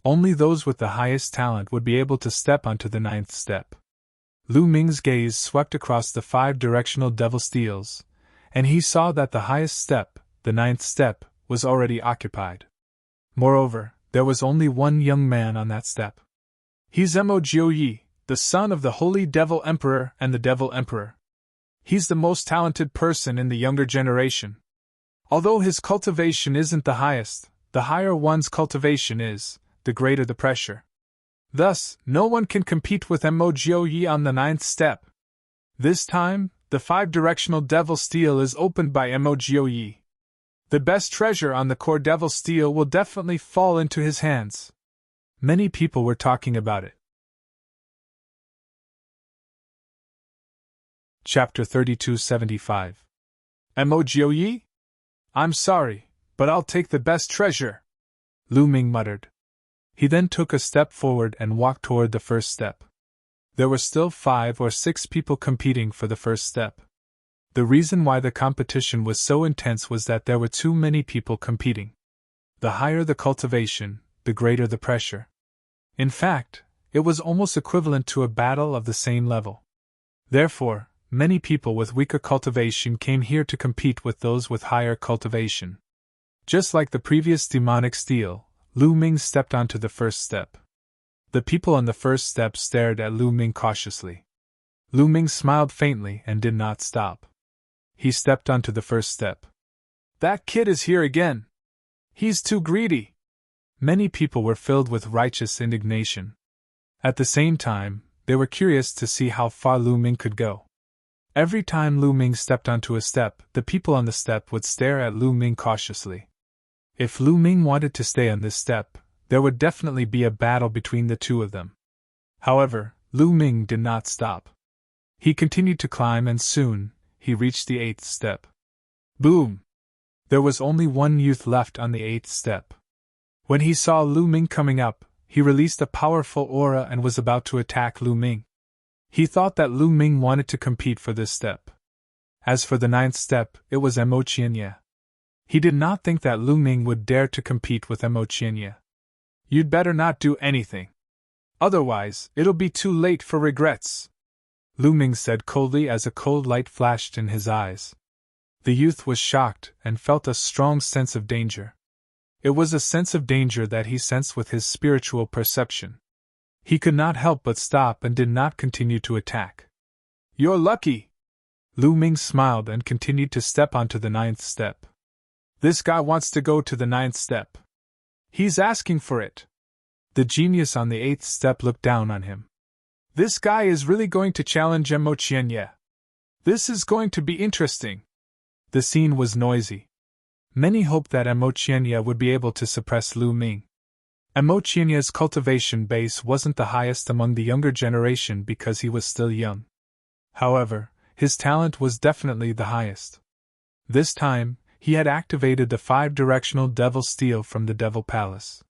Only those with the highest talent would be able to step onto the 9th step. Lu Ming's gaze swept across the 5-directional Devil Steels, and he saw that the highest step, the 9th step, was already occupied. Moreover, there was only one young man on that step. He's Mo Jiuyi, the son of the Holy Devil Emperor and the Devil Emperor. He's the most talented person in the younger generation. Although his cultivation isn't the highest, the higher one's cultivation is, the greater the pressure. Thus, no one can compete with Mo Jiuyi on the 9th step. This time, the 5-directional Devil Steel is opened by Mo Jiuyi. The best treasure on the core Devil Steel will definitely fall into his hands. Many people were talking about it. Chapter 3275. Mo Jiuyi? I'm sorry, but I'll take the best treasure, Lu Ming muttered. He then took a step forward and walked toward the first step. There were still 5 or 6 people competing for the first step. The reason why the competition was so intense was that there were too many people competing. The higher the cultivation, the greater the pressure. In fact, it was almost equivalent to a battle of the same level. Therefore, many people with weaker cultivation came here to compete with those with higher cultivation. Just like the previous demonic steel, Lu Ming stepped onto the first step. The people on the first step stared at Lu Ming cautiously. Lu Ming smiled faintly and did not stop. He stepped onto the first step. That kid is here again. He's too greedy. Many people were filled with righteous indignation. At the same time, they were curious to see how far Lu Ming could go. Every time Lu Ming stepped onto a step, the people on the step would stare at Lu Ming cautiously. If Lu Ming wanted to stay on this step, there would definitely be a battle between the two of them. However, Lu Ming did not stop. He continued to climb and soon, he reached the 8th step. Boom! There was only one youth left on the 8th step. When he saw Lu Ming coming up, he released a powerful aura and was about to attack Lu Ming. He thought that Lu Ming wanted to compete for this step. As for the 9th step, it was Mo Qianye. He did not think that Lu Ming would dare to compete with Mo Qianye. You'd better not do anything. Otherwise, it'll be too late for regrets, Lu Ming said coldly as a cold light flashed in his eyes. The youth was shocked and felt a strong sense of danger. It was a sense of danger that he sensed with his spiritual perception. He could not help but stop and did not continue to attack. You're lucky! Lu Ming smiled and continued to step onto the 9th step. This guy wants to go to the 9th step. He's asking for it. The genius on the 8th step looked down on him. This guy is really going to challenge Mo Qianye. This is going to be interesting. The scene was noisy. Many hoped that Mo Qianye would be able to suppress Lu Ming. Mo Qianye's cultivation base wasn't the highest among the younger generation because he was still young. However, his talent was definitely the highest. This time, he had activated the 5-directional Devil Steel from the Devil Palace.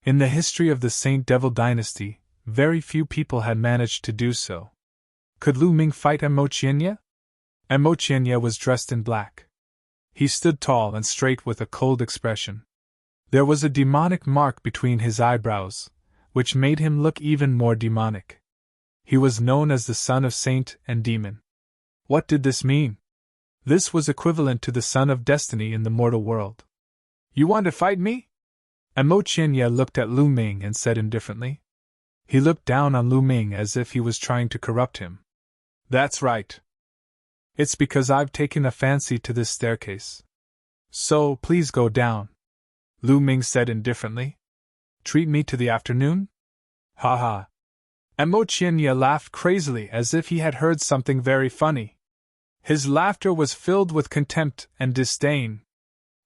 In the history of the Saint Devil dynasty, very few people had managed to do so. Could Lu Ming fight Emotienia? Emotienia was dressed in black. He stood tall and straight with a cold expression. There was a demonic mark between his eyebrows, which made him look even more demonic. He was known as the son of saint and demon. What did this mean? This was equivalent to the son of destiny in the mortal world. You want to fight me? Emotienia looked at Lu Ming and said indifferently. He looked down on Lu Ming as if he was trying to corrupt him. That's right. It's because I've taken a fancy to this staircase. So, please go down. Lu Ming said indifferently. Treat me to the afternoon? Ha ha. Emotienia laughed crazily as if he had heard something very funny. His laughter was filled with contempt and disdain.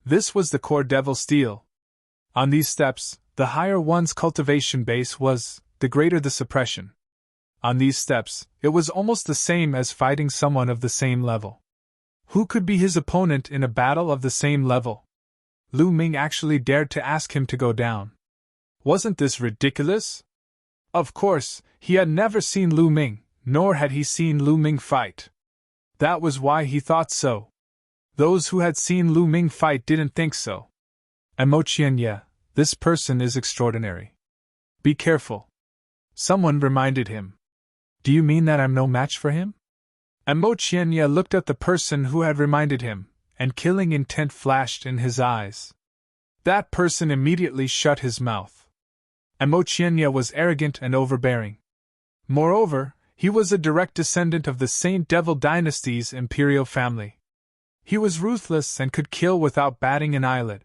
This was the core Devil Steel. On these steps, the higher one's cultivation base was, the greater the suppression. On these steps, it was almost the same as fighting someone of the same level. Who could be his opponent in a battle of the same level? Lu Ming actually dared to ask him to go down. Wasn't this ridiculous? Of course, he had never seen Lu Ming, nor had he seen Lu Ming fight. That was why he thought so. Those who had seen Lu Ming fight didn't think so. Emotienia, this person is extraordinary. Be careful. Someone reminded him. Do you mean that I'm no match for him? Emotienia looked at the person who had reminded him, and killing intent flashed in his eyes. That person immediately shut his mouth. Emotienia was arrogant and overbearing. Moreover, he was a direct descendant of the Saint Devil dynasty's imperial family. He was ruthless and could kill without batting an eyelid.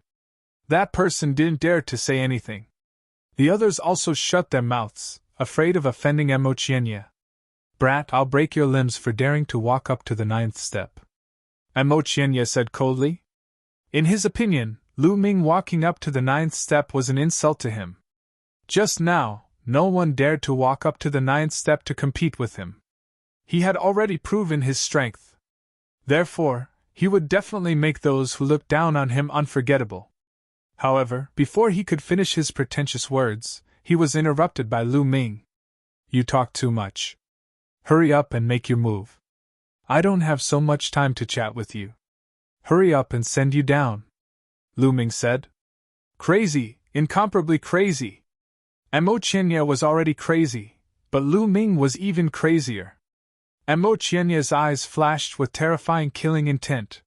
That person didn't dare to say anything. The others also shut their mouths, afraid of offending Emotienia. Brat, I'll break your limbs for daring to walk up to the 9th step. Emotienia said coldly. In his opinion, Lu Ming walking up to the 9th step was an insult to him. Just now, no one dared to walk up to the 9th step to compete with him. He had already proven his strength. Therefore, he would definitely make those who looked down on him unforgettable. However, before he could finish his pretentious words, he was interrupted by Lu Ming. You talk too much. Hurry up and make your move. I don't have so much time to chat with you. Hurry up and send you down. Lu Ming said. Crazy, incomparably crazy. Emotienia was already crazy, but Lu Ming was even crazier. Emotienia's eyes flashed with terrifying killing intent.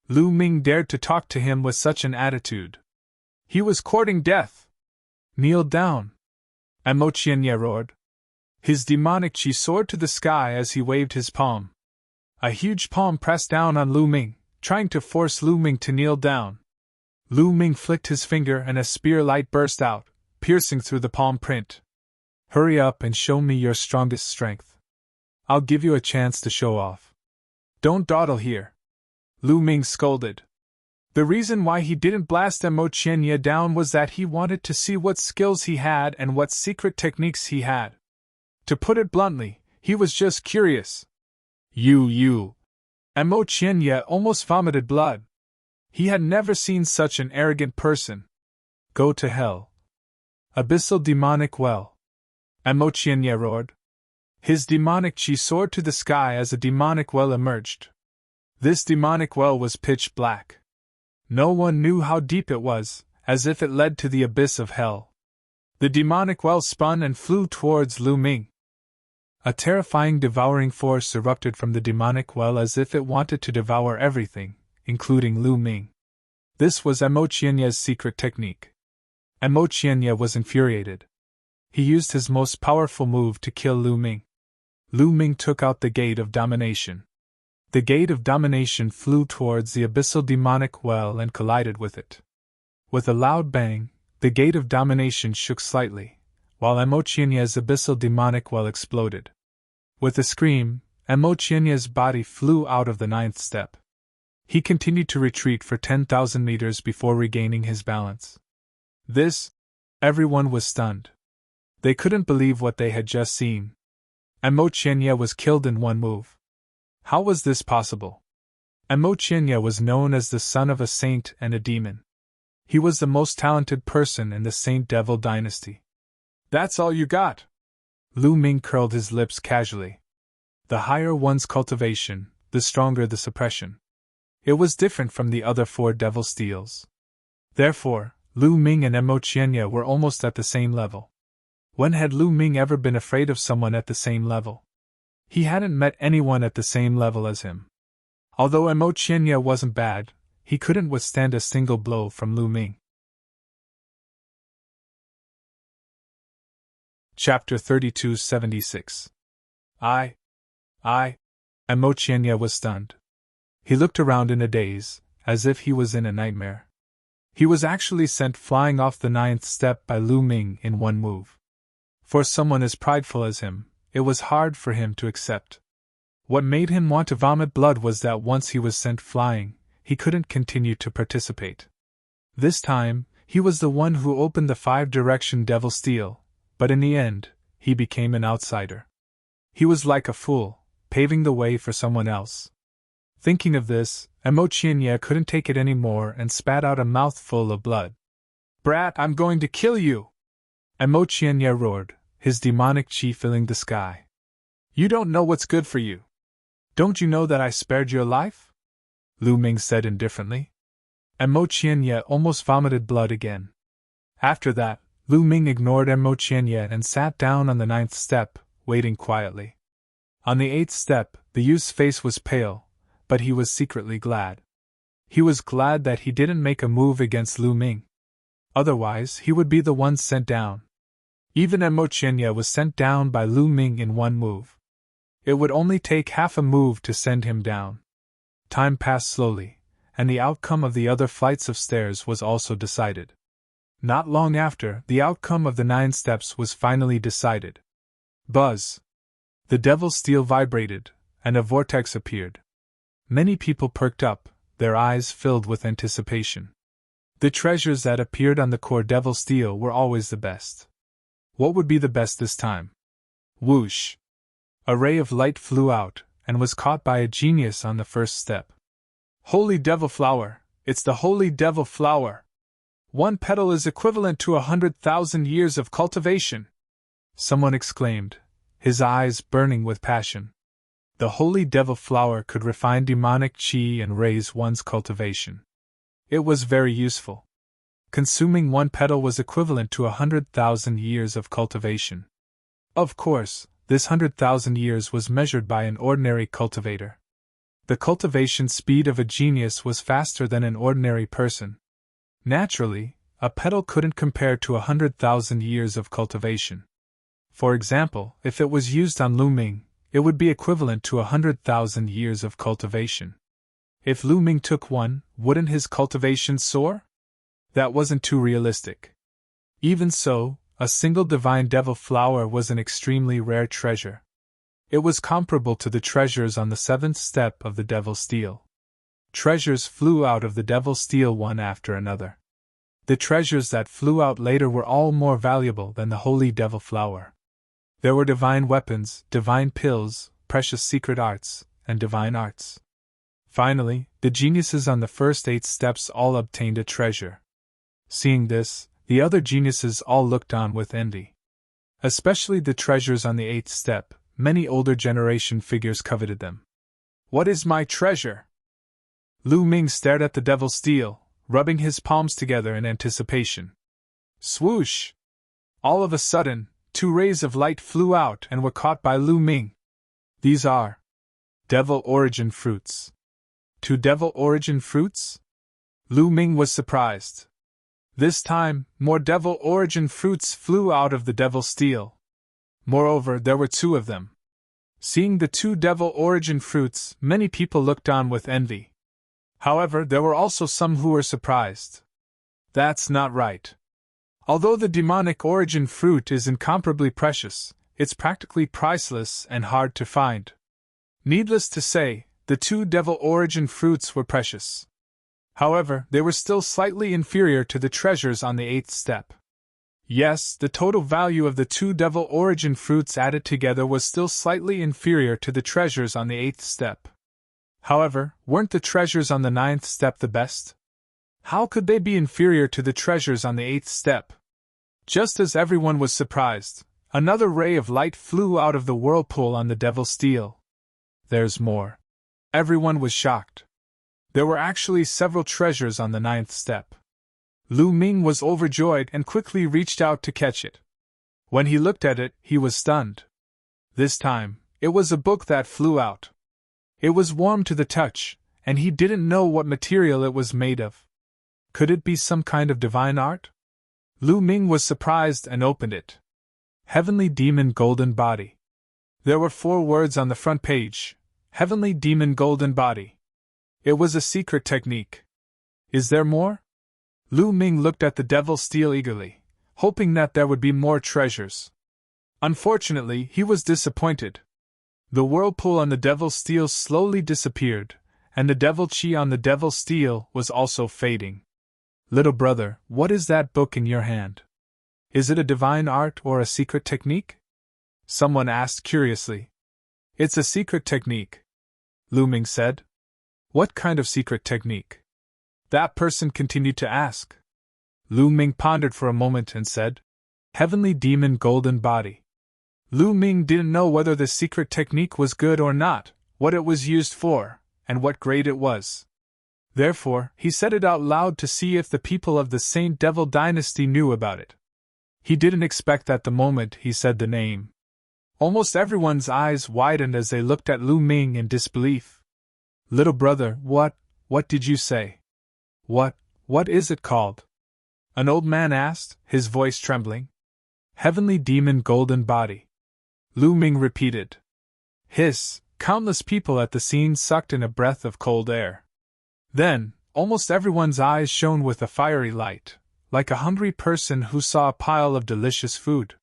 Lu Ming dared to talk to him with such an attitude. He was courting death. Kneel down. Emotienia roared. His demonic chi soared to the sky as he waved his palm. A huge palm pressed down on Lu Ming, trying to force Lu Ming to kneel down. Lu Ming flicked his finger and a spear light burst out, piercing through the palm print. Hurry up and show me your strongest strength. I'll give you a chance to show off. Don't dawdle here. Lu Ming scolded. The reason why he didn't blast Emotienia down was that he wanted to see what skills he had and what secret techniques he had. To put it bluntly, he was just curious. You. Emotienia almost vomited blood. He had never seen such an arrogant person. Go to hell. Abyssal demonic well. Emotienia roared. His demonic chi soared to the sky as a demonic well emerged. This demonic well was pitch black. No one knew how deep it was, as if it led to the abyss of hell. The demonic well spun and flew towards Lu Ming. A terrifying devouring force erupted from the demonic well as if it wanted to devour everything, including Lu Ming. This was Emotienia's secret technique. Emotienia was infuriated. He used his most powerful move to kill Lu Ming. Lu Ming took out the Gate of Domination. The Gate of Domination flew towards the abyssal demonic well and collided with it. With a loud bang, the Gate of Domination shook slightly, while Emotienia's abyssal demonic well exploded. With a scream, Emotienia's body flew out of the 9th step. He continued to retreat for 10,000 meters before regaining his balance. Everyone was stunned. They couldn't believe what they had just seen. Emotienia was killed in one move. How was this possible? Emochenja was known as the son of a saint and a demon. He was the most talented person in the Saint Devil dynasty. That's all you got? Lu Ming curled his lips casually. The higher one's cultivation, the stronger the suppression. It was different from the other 4 devil steels. Therefore, Lu Ming and Emochenja were almost at the same level. When had Lu Ming ever been afraid of someone at the same level? He hadn't met anyone at the same level as him. Although Emochenja wasn't bad, he couldn't withstand a single blow from Lu Ming. Chapter 3276. Emochenja was stunned. He looked around in a daze, as if he was in a nightmare. He was actually sent flying off the 9th step by Lu Ming in one move. For someone as prideful as him, it was hard for him to accept. What made him want to vomit blood was that once he was sent flying, he couldn't continue to participate. This time, he was the one who opened the 5-direction devil steel, but in the end, he became an outsider. He was like a fool, paving the way for someone else. Thinking of this, Emochenja couldn't take it anymore and spat out a mouthful of blood. "Brat, I'm going to kill you!" Emochenja roared, his demonic chi filling the sky. "You don't know what's good for you. Don't you know that I spared your life?" Lu Ming said indifferently. Emochenja almost vomited blood again. After that, Lu Ming ignored Emochenja and sat down on the 9th step, waiting quietly. On the 8th step, the youth's face was pale, but he was secretly glad. He was glad that he didn't make a move against Lu Ming. Otherwise, he would be the one sent down. Even Emochenja was sent down by Lu Ming in one move. It would only take half a move to send him down. Time passed slowly, and the outcome of the other flights of stairs was also decided. Not long after, the outcome of the 9 steps was finally decided. Buzz! The devil's steel vibrated, and a vortex appeared. Many people perked up, their eyes filled with anticipation. The treasures that appeared on the core devil steel were always the best. What would be the best this time? Whoosh! A ray of light flew out, and was caught by a genius on the 1st step. "Holy devil flower! It's the holy devil flower! 1 petal is equivalent to 100,000 years of cultivation!" Someone exclaimed, his eyes burning with passion. The holy devil flower could refine demonic chi and raise one's cultivation. It was very useful. Consuming 1 petal was equivalent to 100,000 years of cultivation. Of course, this 100,000 years was measured by an ordinary cultivator. The cultivation speed of a genius was faster than an ordinary person. Naturally, a petal couldn't compare to 100,000 years of cultivation. For example, if it was used on Lu Ming, it would be equivalent to 100,000 years of cultivation. If Lu Ming took one, wouldn't his cultivation soar? That wasn't too realistic. Even so, a single divine devil flower was an extremely rare treasure. It was comparable to the treasures on the 7th step of the devil steel. Treasures flew out of the devil steel one after another. The treasures that flew out later were all more valuable than the holy devil flower. There were divine weapons, divine pills, precious secret arts, and divine arts. Finally, the geniuses on the first 8 steps all obtained a treasure. Seeing this, the other geniuses all looked on with envy. Especially the treasures on the 8th step, many older generation figures coveted them. "What is my treasure?" Lu Ming stared at the devil steel, rubbing his palms together in anticipation. Swoosh! All of a sudden, 2 rays of light flew out and were caught by Lu Ming. "These are devil origin fruits." 2 devil origin fruits? Lu Ming was surprised. This time, more devil origin fruits flew out of the devil steel. Moreover, there were 2 of them. Seeing the 2 devil origin fruits, many people looked on with envy. However, there were also some who were surprised. That's not right. Although the demonic origin fruit is incomparably precious, it's practically priceless and hard to find. Needless to say, the 2 devil origin fruits were precious. However, they were still slightly inferior to the treasures on the 8th step. Yes, the total value of the 2 devil origin fruits added together was still slightly inferior to the treasures on the 8th step. However, weren't the treasures on the 9th step the best? How could they be inferior to the treasures on the 8th step? Just as everyone was surprised, another ray of light flew out of the whirlpool on the devil's steel. There's more. Everyone was shocked. There were actually several treasures on the 9th step. Lu Ming was overjoyed and quickly reached out to catch it. When he looked at it, he was stunned. This time, it was a book that flew out. It was warm to the touch, and he didn't know what material it was made of. Could it be some kind of divine art? Lu Ming was surprised and opened it. Heavenly Demon Golden Body. There were 4 words on the front page. Heavenly Demon Golden Body. It was a secret technique. Is there more? Lu Ming looked at the devil's steel eagerly, hoping that there would be more treasures. Unfortunately, he was disappointed. The whirlpool on the devil's steel slowly disappeared, and the devil chi on the devil's steel was also fading. Little brother, what is that book in your hand? Is it a divine art or a secret technique? Someone asked curiously. It's a secret technique, Lu Ming said. What kind of secret technique? That person continued to ask. Lu Ming pondered for a moment and said, Heavenly Demon Golden Body. Lu Ming didn't know whether the secret technique was good or not, what it was used for, and what grade it was. Therefore, he said it out loud to see if the people of the Saint Devil dynasty knew about it. He didn't expect that the moment he said the name. Almost everyone's eyes widened as they looked at Lu Ming in disbelief. Little brother, what did you say? What is it called? An old man asked, his voice trembling. Heavenly Demon Golden Body. Lu Ming repeated. Hiss, countless people at the scene sucked in a breath of cold air. Then, almost everyone's eyes shone with a fiery light, like a hungry person who saw a pile of delicious food.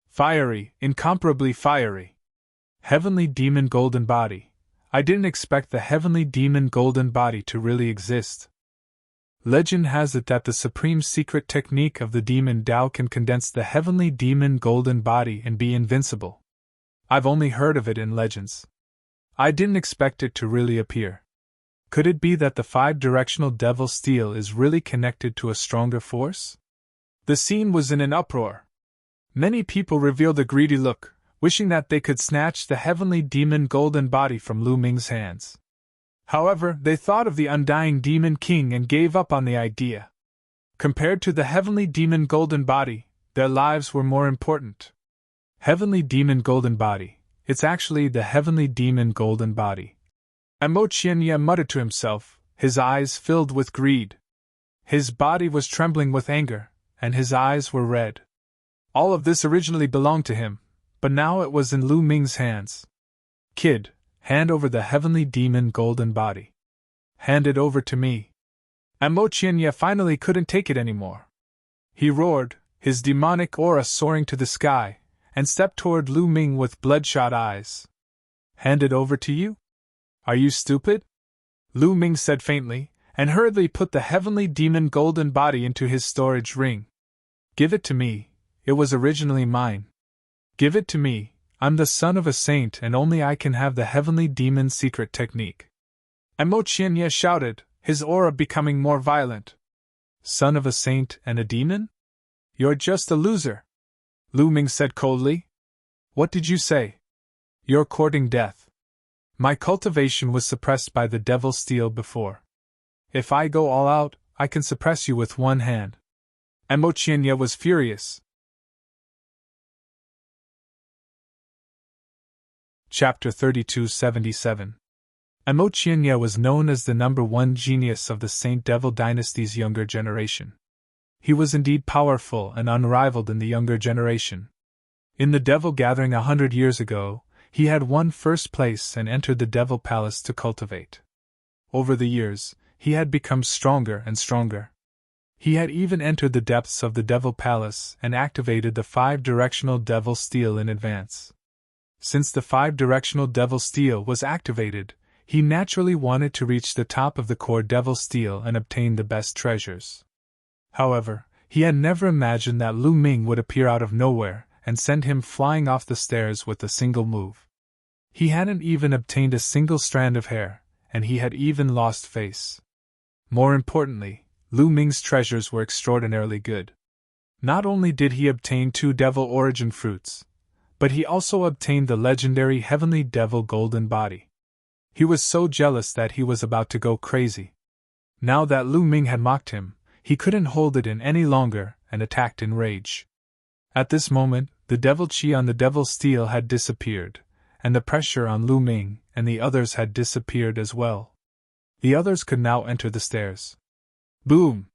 Fiery, incomparably fiery. Heavenly Demon Golden Body. I didn't expect the Heavenly Demon Golden Body to really exist. Legend has it that the supreme secret technique of the Demon Tao can condense the Heavenly Demon Golden Body and be invincible. I've only heard of it in legends. I didn't expect it to really appear. Could it be that the 5-directional devil steel is really connected to a stronger force? The scene was in an uproar. Many people revealed a greedy look, wishing that they could snatch the Heavenly Demon Golden Body from Lu Ming's hands. However, they thought of the undying Demon King and gave up on the idea. Compared to the Heavenly Demon Golden Body, their lives were more important. Heavenly Demon Golden Body. It's actually the Heavenly Demon Golden Body. Amo Qianye muttered to himself, his eyes filled with greed. His body was trembling with anger, and his eyes were red. All of this originally belonged to him, but now it was in Lu Ming's hands. Kid, hand over the Heavenly Demon Golden Body. Hand it over to me. Amo Qianye finally couldn't take it anymore. He roared, his demonic aura soaring to the sky, and stepped toward Lu Ming with bloodshot eyes. Hand it over to you? Are you stupid? Lu Ming said faintly, and hurriedly put the Heavenly Demon Golden Body into his storage ring. Give it to me, it was originally mine. Give it to me, I'm the son of a saint and only I can have the Heavenly Demon secret technique. Amo Qianye shouted, his aura becoming more violent. Son of a saint and a demon? You're just a loser. Lu Ming said coldly. What did you say? You're courting death. My cultivation was suppressed by the devil steel before. If I go all out, I can suppress you with one hand. Amo Qianye was furious. Chapter 3277. Amo Qianye was known as the #1 genius of the Saint Devil dynasty's younger generation. He was indeed powerful and unrivaled in the younger generation. In the Devil Gathering 100 years ago, he had won first place and entered the Devil Palace to cultivate. Over the years, he had become stronger and stronger. He had even entered the depths of the Devil Palace and activated the 5-directional Devil Steel in advance. Since the 5-directional Devil Steel was activated, he naturally wanted to reach the top of the core Devil Steel and obtain the best treasures. However, he had never imagined that Lu Ming would appear out of nowhere and send him flying off the stairs with a single move. He hadn't even obtained a single strand of hair, and he had even lost face. More importantly, Lu Ming's treasures were extraordinarily good. Not only did he obtain 2 devil origin fruits, but he also obtained the legendary heavenly devil golden body. He was so jealous that he was about to go crazy. Now that Lu Ming had mocked him, he couldn't hold it in any longer and attacked in rage. At this moment, the devil chi on the devil steel had disappeared, and the pressure on Lu Ming and the others had disappeared as well. The others could now enter the stairs. Boom!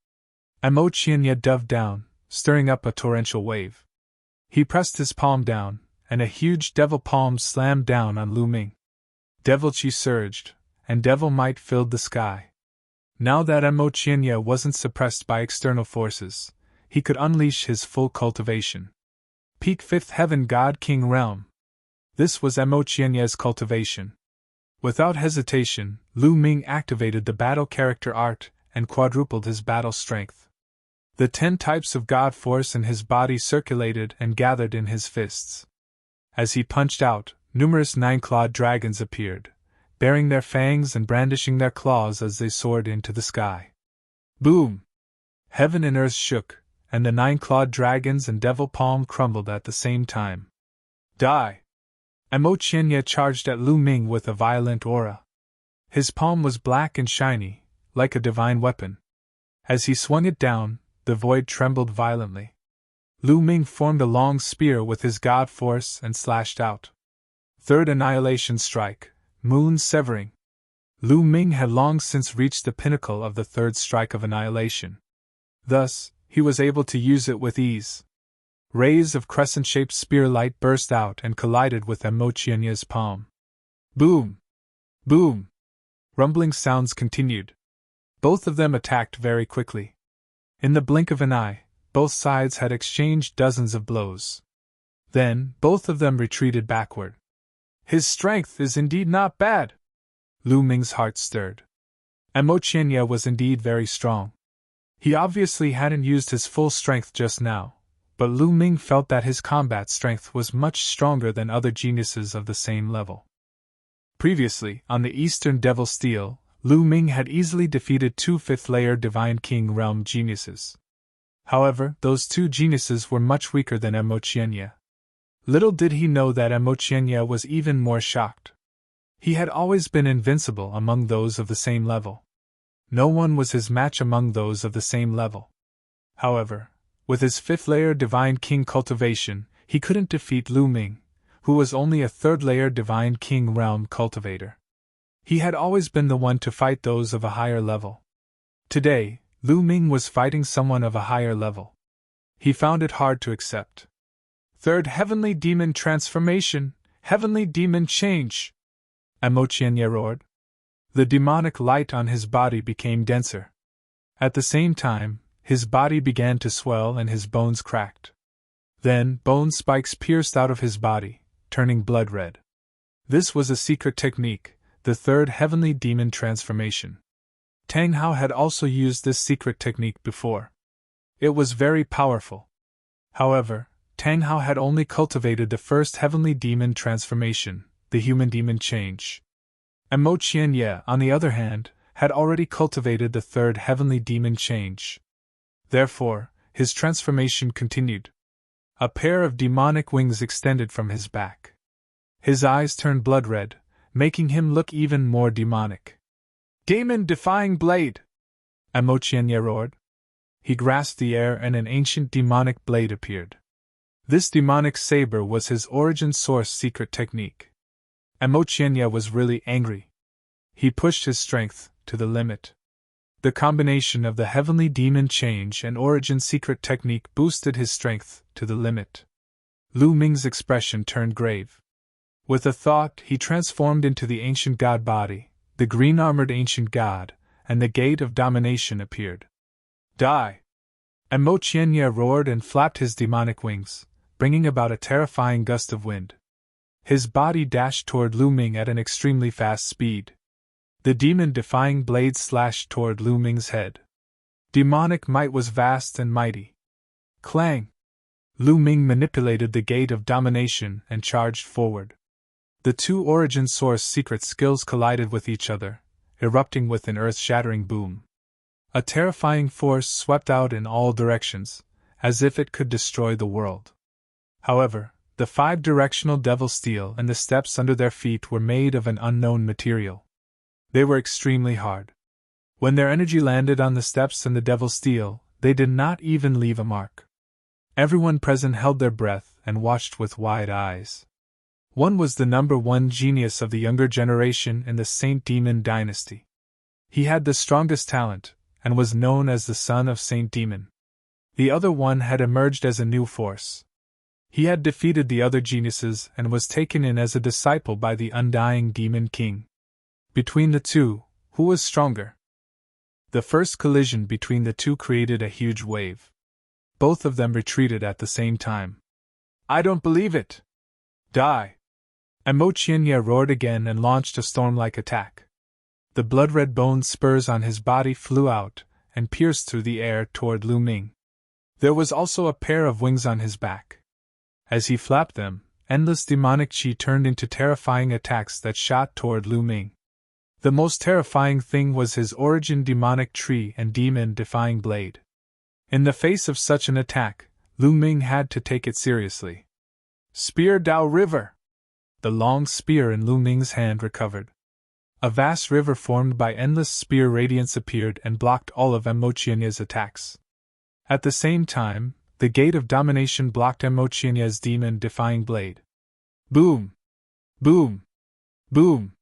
Mo Qianye dove down, stirring up a torrential wave. He pressed his palm down, and a huge devil palm slammed down on Lu Ming. Devil chi surged, and devil might filled the sky. Now that Mo Qianye wasn't suppressed by external forces, he could unleash his full cultivation. Peak 5th Heaven God King Realm. This was Mo Qianye's cultivation. Without hesitation, Lu Ming activated the battle character art and quadrupled his battle strength. The 10 types of God force in his body circulated and gathered in his fists. As he punched out, numerous 9-clawed dragons appeared, baring their fangs and brandishing their claws as they soared into the sky. Boom! Heaven and earth shook, and the 9-clawed dragons and devil palm crumbled at the same time. Die! Mo Qianye charged at Lu Ming with a violent aura. His palm was black and shiny, like a divine weapon. As he swung it down, the void trembled violently. Lu Ming formed a long spear with his god force and slashed out. Third Annihilation Strike, Moon Severing. Lu Ming had long since reached the pinnacle of the third strike of annihilation. Thus, he was able to use it with ease. Rays of crescent-shaped spear light burst out and collided with Mo Qianye's palm. Boom! Boom! Rumbling sounds continued. Both of them attacked very quickly. In the blink of an eye, both sides had exchanged dozens of blows. Then, both of them retreated backward. His strength is indeed not bad. Lu Ming's heart stirred. Mo Qianye was indeed very strong. He obviously hadn't used his full strength just now, but Lu Ming felt that his combat strength was much stronger than other geniuses of the same level. Previously, on the Eastern Devil Steel, Lu Ming had easily defeated 2 5th-layer Divine King Realm geniuses. However, those 2 geniuses were much weaker than Mo Qianye. Little did he know that Mo Qianye was even more shocked. He had always been invincible among those of the same level. No one was his match among those of the same level. However, with his 5th-layer Divine King cultivation, he couldn't defeat Lu Ming, who was only a 3rd-layer Divine King Realm cultivator. He had always been the one to fight those of a higher level. Today, Lu Ming was fighting someone of a higher level. He found it hard to accept. Third Heavenly Demon Transformation, Heavenly Demon Change! Mo Qianye roared. The demonic light on his body became denser. At the same time, his body began to swell and his bones cracked. Then, bone spikes pierced out of his body, turning blood red. This was a secret technique, the third Heavenly Demon Transformation. Tang Hao had also used this secret technique before. It was very powerful. However, Tang Hao had only cultivated the first Heavenly Demon Transformation, the Human Demon Change. Mo Qianye, on the other hand, had already cultivated the third Heavenly Demon Change. Therefore, his transformation continued. A pair of demonic wings extended from his back. His eyes turned blood red, making him look even more demonic. Demon-defying blade! Mo Qianye roared. He grasped the air and an ancient demonic blade appeared. This demonic saber was his origin source secret technique. Mo Qianye was really angry. He pushed his strength to the limit. The combination of the Heavenly Demon Change and Origin Secret Technique boosted his strength to the limit. Lu Ming's expression turned grave. With a thought, he transformed into the Ancient God body, the green-armored Ancient God, and the Gate of Domination appeared. Die! Mo Qianye roared and flapped his demonic wings, bringing about a terrifying gust of wind. His body dashed toward Lu Ming at an extremely fast speed. The demon-defying blade slashed toward Lu Ming's head. Demonic might was vast and mighty. Clang! Lu Ming manipulated the Gate of Domination and charged forward. The 2 origin source secret skills collided with each other, erupting with an earth-shattering boom. A terrifying force swept out in all directions, as if it could destroy the world. However, the 5-directional devil steel and the steps under their feet were made of an unknown material. They were extremely hard. When their energy landed on the steps and the devil steel, they did not even leave a mark. Everyone present held their breath and watched with wide eyes. One was the number 1 genius of the younger generation in the Saint Demon dynasty. He had the strongest talent, and was known as the son of Saint Demon. The other one had emerged as a new force. He had defeated the other geniuses and was taken in as a disciple by the undying Demon King. Between the two, who was stronger? The first collision between the two created a huge wave. Both of them retreated at the same time. "I don't believe it! Die!" Emotienya roared again and launched a storm-like attack. The blood-red bone spurs on his body flew out and pierced through the air toward Lu Ming. There was also a pair of wings on his back. As he flapped them, endless demonic chi turned into terrifying attacks that shot toward Lu Ming. The most terrifying thing was his origin demonic tree and demon-defying blade. In the face of such an attack, Lu Ming had to take it seriously. "Spear Dao River!" The long spear in Lu Ming's hand recovered. A vast river formed by endless spear radiance appeared and blocked all of Emotienya's attacks. At the same time, the gate of domination blocked Emotienya's demon-defying blade. Boom! Boom! Boom!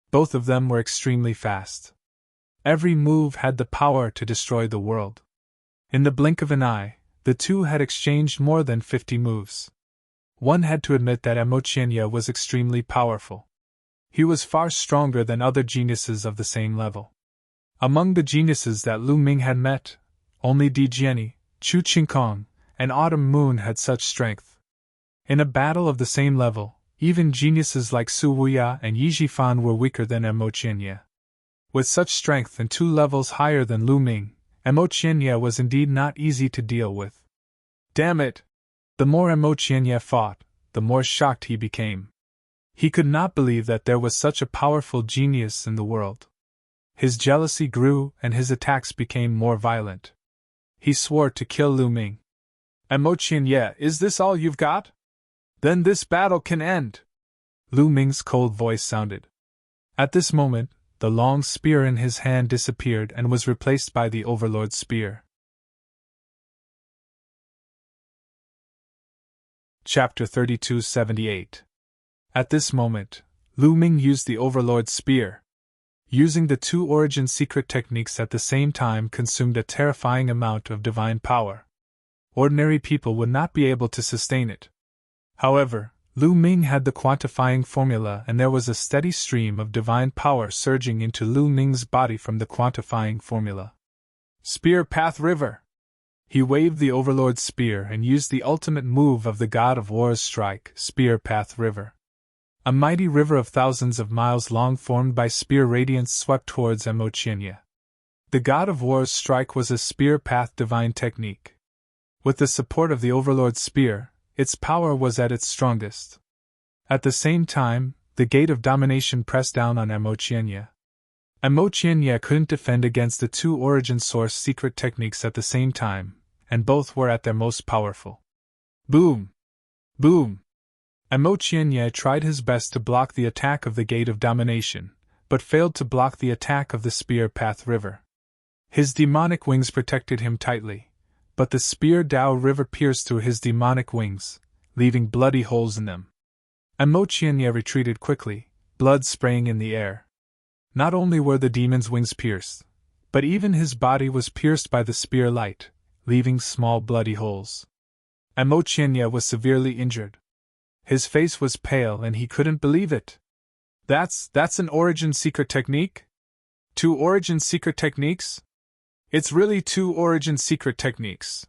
Both of them were extremely fast. Every move had the power to destroy the world. In the blink of an eye, the two had exchanged more than 50 moves. One had to admit that Emotienya was extremely powerful. He was far stronger than other geniuses of the same level. Among the geniuses that Lu Ming had met, only Di Jiani, Chu Qingkong, and Autumn Moon had such strength. In a battle of the same level, even geniuses like Su Wuya and Yi Jifan were weaker than Emotienya. With such strength and 2 levels higher than Lu Ming, Emotienya was indeed not easy to deal with. Damn it! The more Emotienya fought, the more shocked he became. He could not believe that there was such a powerful genius in the world. His jealousy grew and his attacks became more violent. He swore to kill Lu Ming. "Emotienya, is this all you've got? Then this battle can end!" Lu Ming's cold voice sounded. At this moment, the long spear in his hand disappeared and was replaced by the Overlord's spear. Chapter 3278. At this moment, Lu Ming used the Overlord's spear. Using the 2 origin secret techniques at the same time consumed a terrifying amount of divine power. Ordinary people would not be able to sustain it. However, Lu Ming had the quantifying formula and there was a steady stream of divine power surging into Lu Ming's body from the quantifying formula. "Spear Path River!" He waved the Overlord's spear and used the ultimate move of the God of War's strike, Spear Path River. A mighty river of thousands of miles long formed by spear radiance swept towards Emotienya. The God of War's strike was a spear path divine technique. With the support of the Overlord's spear, its power was at its strongest. At the same time, the gate of domination pressed down on Emotienya. Emotienya couldn't defend against the 2 origin source secret techniques at the same time, and both were at their most powerful. Boom! Boom! Emotienya tried his best to block the attack of the Gate of Domination, but failed to block the attack of the Spear Path River. His demonic wings protected him tightly, but the Spear Dao River pierced through his demonic wings, leaving bloody holes in them. Emotienya retreated quickly, blood spraying in the air. Not only were the demon's wings pierced, but even his body was pierced by the spear light, leaving small bloody holes. Emotienya was severely injured. His face was pale and he couldn't believe it. That's an origin secret technique? 2 origin secret techniques? It's really 2 origin secret techniques.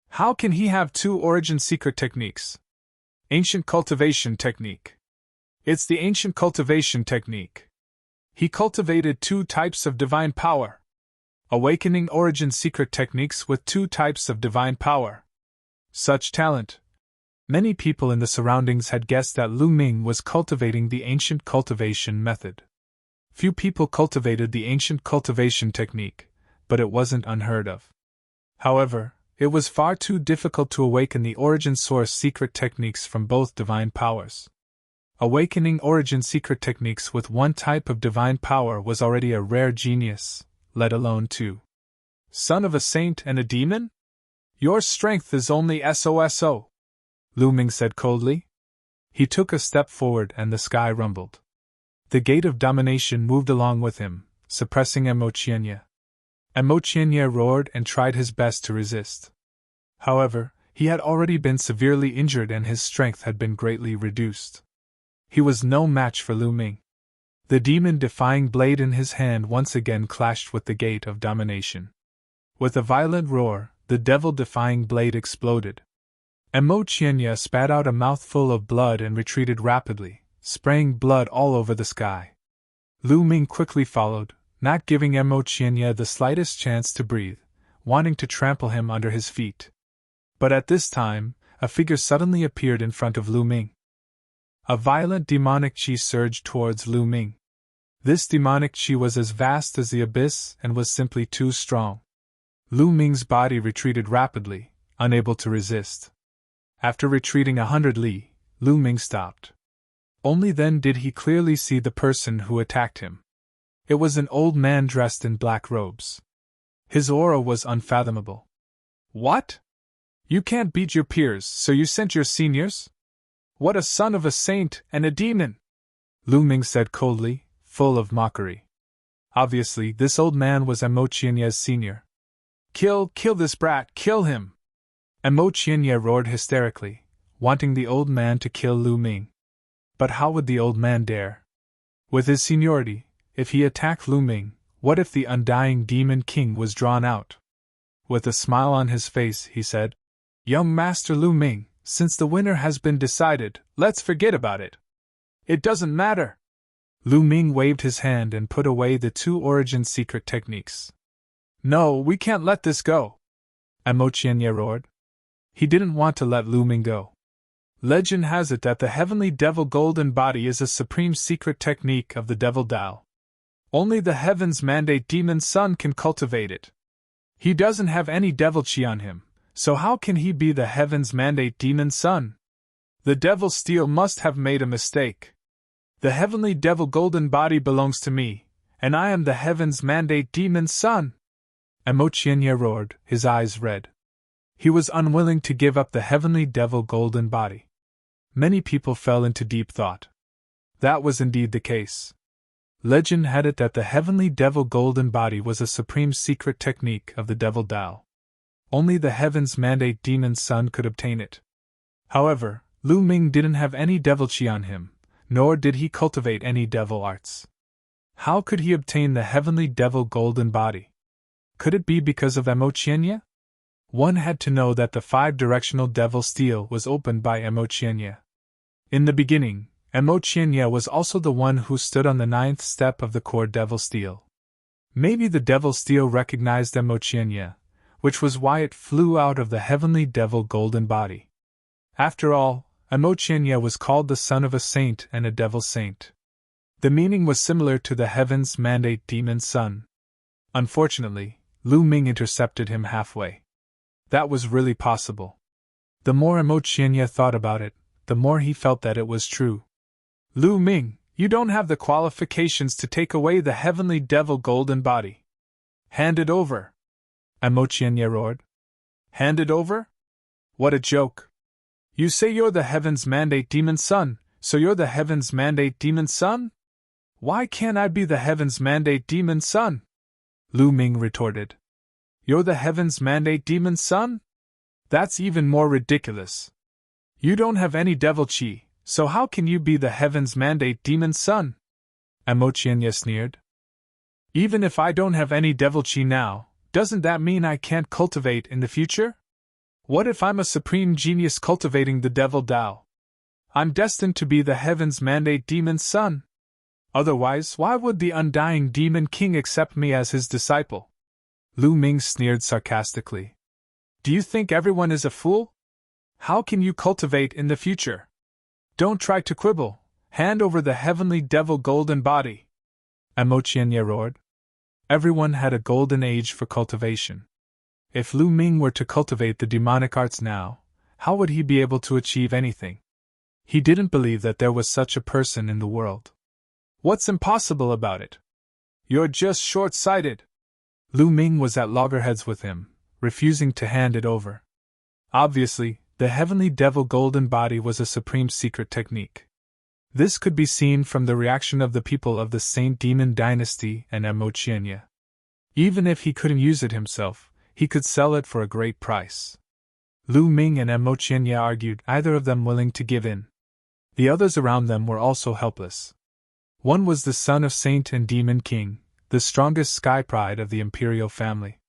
How can he have 2 origin secret techniques? Ancient cultivation technique. It's the ancient cultivation technique. He cultivated 2 types of divine power. Awakening origin secret techniques with 2 types of divine power. Such talent. Many people in the surroundings had guessed that Lu Ming was cultivating the ancient cultivation method. Few people cultivated the ancient cultivation technique, but it wasn't unheard of. However, it was far too difficult to awaken the origin source secret techniques from both divine powers. Awakening origin secret techniques with one type of divine power was already a rare genius, let alone two. Son of a saint and a demon? Your strength is only SOSO, Lu Ming said coldly. He took a step forward and the sky rumbled. The gate of domination moved along with him, suppressing Emotienya. Emotienya roared and tried his best to resist. However, he had already been severely injured and his strength had been greatly reduced. He was no match for Lu Ming. The demon-defying blade in his hand once again clashed with the gate of domination. With a violent roar, the devil-defying blade exploded. Emotienya spat out a mouthful of blood and retreated rapidly, spraying blood all over the sky. Lu Ming quickly followed, not giving Emotienya the slightest chance to breathe, wanting to trample him under his feet. But at this time, a figure suddenly appeared in front of Lu Ming. A violent demonic chi surged towards Lu Ming. This demonic chi was as vast as the abyss and was simply too strong. Lu Ming's body retreated rapidly, unable to resist. After retreating 100 li, Lu Ming stopped. Only then did he clearly see the person who attacked him. It was an old man dressed in black robes. His aura was unfathomable. What? You can't beat your peers, so you sent your seniors? What a son of a saint and a demon! Lu Ming said coldly, full of mockery. Obviously, this old man was Emotienya's senior. Kill this brat, kill him! Emotienya roared hysterically, wanting the old man to kill Lu Ming. But how would the old man dare? With his seniority, if he attacked Lu Ming, what if the undying demon king was drawn out? With a smile on his face, he said, Young Master Lu Ming, since the winner has been decided, let's forget about it. It doesn't matter. Lu Ming waved his hand and put away the two origin secret techniques. No, we can't let this go, Emotienya roared. He didn't want to let Lu Ming go. Legend has it that the heavenly devil golden body is a supreme secret technique of the devil Tao. Only the heavens mandate demon son can cultivate it. He doesn't have any devil chi on him, so how can he be the heavens mandate demon son? The devil steel must have made a mistake. The heavenly devil golden body belongs to me, and I am the heavens mandate demon son. Emotienya roared, his eyes red. He was unwilling to give up the heavenly devil golden body. Many people fell into deep thought. That was indeed the case. Legend had it that the heavenly devil golden body was a supreme secret technique of the devil Tao. Only the heavens mandate demon son could obtain it. However, Lu Ming didn't have any devil chi on him, nor did he cultivate any devil arts. How could he obtain the heavenly devil golden body? Could it be because of Emotienya? One had to know that the five-directional devil steel was opened by Emotienya. In the beginning, Emotienya was also the one who stood on the 9th step of the core devil steel. Maybe the devil steel recognized Emotienya, which was why it flew out of the heavenly devil golden body. After all, Emotienya was called the son of a saint and a devil saint. The meaning was similar to the heavens mandate demon son. Unfortunately, Lu Ming intercepted him halfway. That was really possible. The more Emotienya thought about it, the more he felt that it was true. Lu Ming, you don't have the qualifications to take away the heavenly devil golden body. Hand it over. Emotienya roared. Hand it over? What a joke. You say you're the heavens mandate demon son, so you're the heavens mandate demon son? Why can't I be the heavens mandate demon son? Lu Ming retorted. You're the heavens mandate demon son? That's even more ridiculous. You don't have any devil chi, so how can you be the heavens mandate demon son? Emotienya sneered. Even if I don't have any devil chi now, doesn't that mean I can't cultivate in the future? What if I'm a supreme genius cultivating the devil Tao? I'm destined to be the heavens mandate demon son. Otherwise, why would the undying demon king accept me as his disciple? Lu Ming sneered sarcastically. Do you think everyone is a fool? How can you cultivate in the future? Don't try to quibble. Hand over the heavenly devil golden body. Emotienya roared. Everyone had a golden age for cultivation. If Lu Ming were to cultivate the demonic arts now, how would he be able to achieve anything? He didn't believe that there was such a person in the world. What's impossible about it? You're just short-sighted. Lu Ming was at loggerheads with him, refusing to hand it over. Obviously, the heavenly devil golden body was a supreme secret technique. This could be seen from the reaction of the people of the Saint Demon dynasty and Emotienya. Even if he couldn't use it himself, he could sell it for a great price. Lu Ming and Emotienya argued, either of them willing to give in. The others around them were also helpless. One was the son of Saint and Demon King, the strongest sky pride of the imperial family.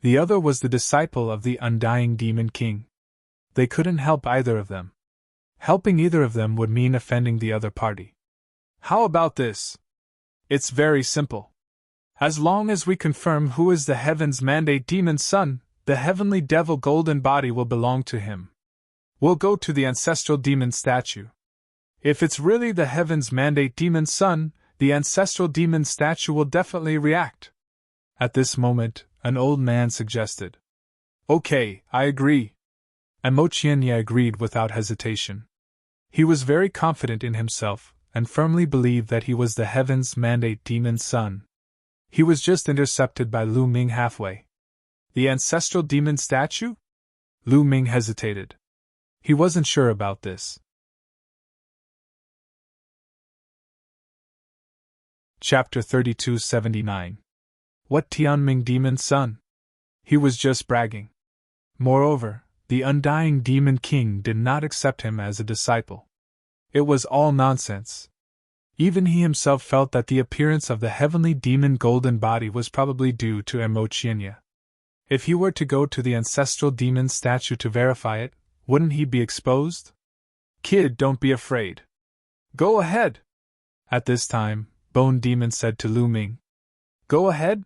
The other was the disciple of the undying Demon King. They couldn't help either of them. Helping either of them would mean offending the other party. How about this? It's very simple. As long as we confirm who is the Heaven's Mandate Demon's son, the heavenly devil golden body will belong to him. We'll go to the ancestral demon statue. If it's really the Heaven's Mandate Demon's son, the ancestral demon statue will definitely react. At this moment, an old man suggested. Okay, I agree. Emotienya agreed without hesitation. He was very confident in himself, and firmly believed that he was the Heaven's Mandate Demon's son. He was just intercepted by Lu Ming halfway. The ancestral demon statue? Lu Ming hesitated. He wasn't sure about this. Chapter 3279. What Tianming Demon's son? He was just bragging. Moreover, the undying Demon King did not accept him as a disciple. It was all nonsense. Even he himself felt that the appearance of the heavenly demon golden body was probably due to Emotienya. If he were to go to the ancestral demon statue to verify it, wouldn't he be exposed? Kid, don't be afraid. Go ahead. At this time, Bone Demon said to Lu Ming. Go ahead?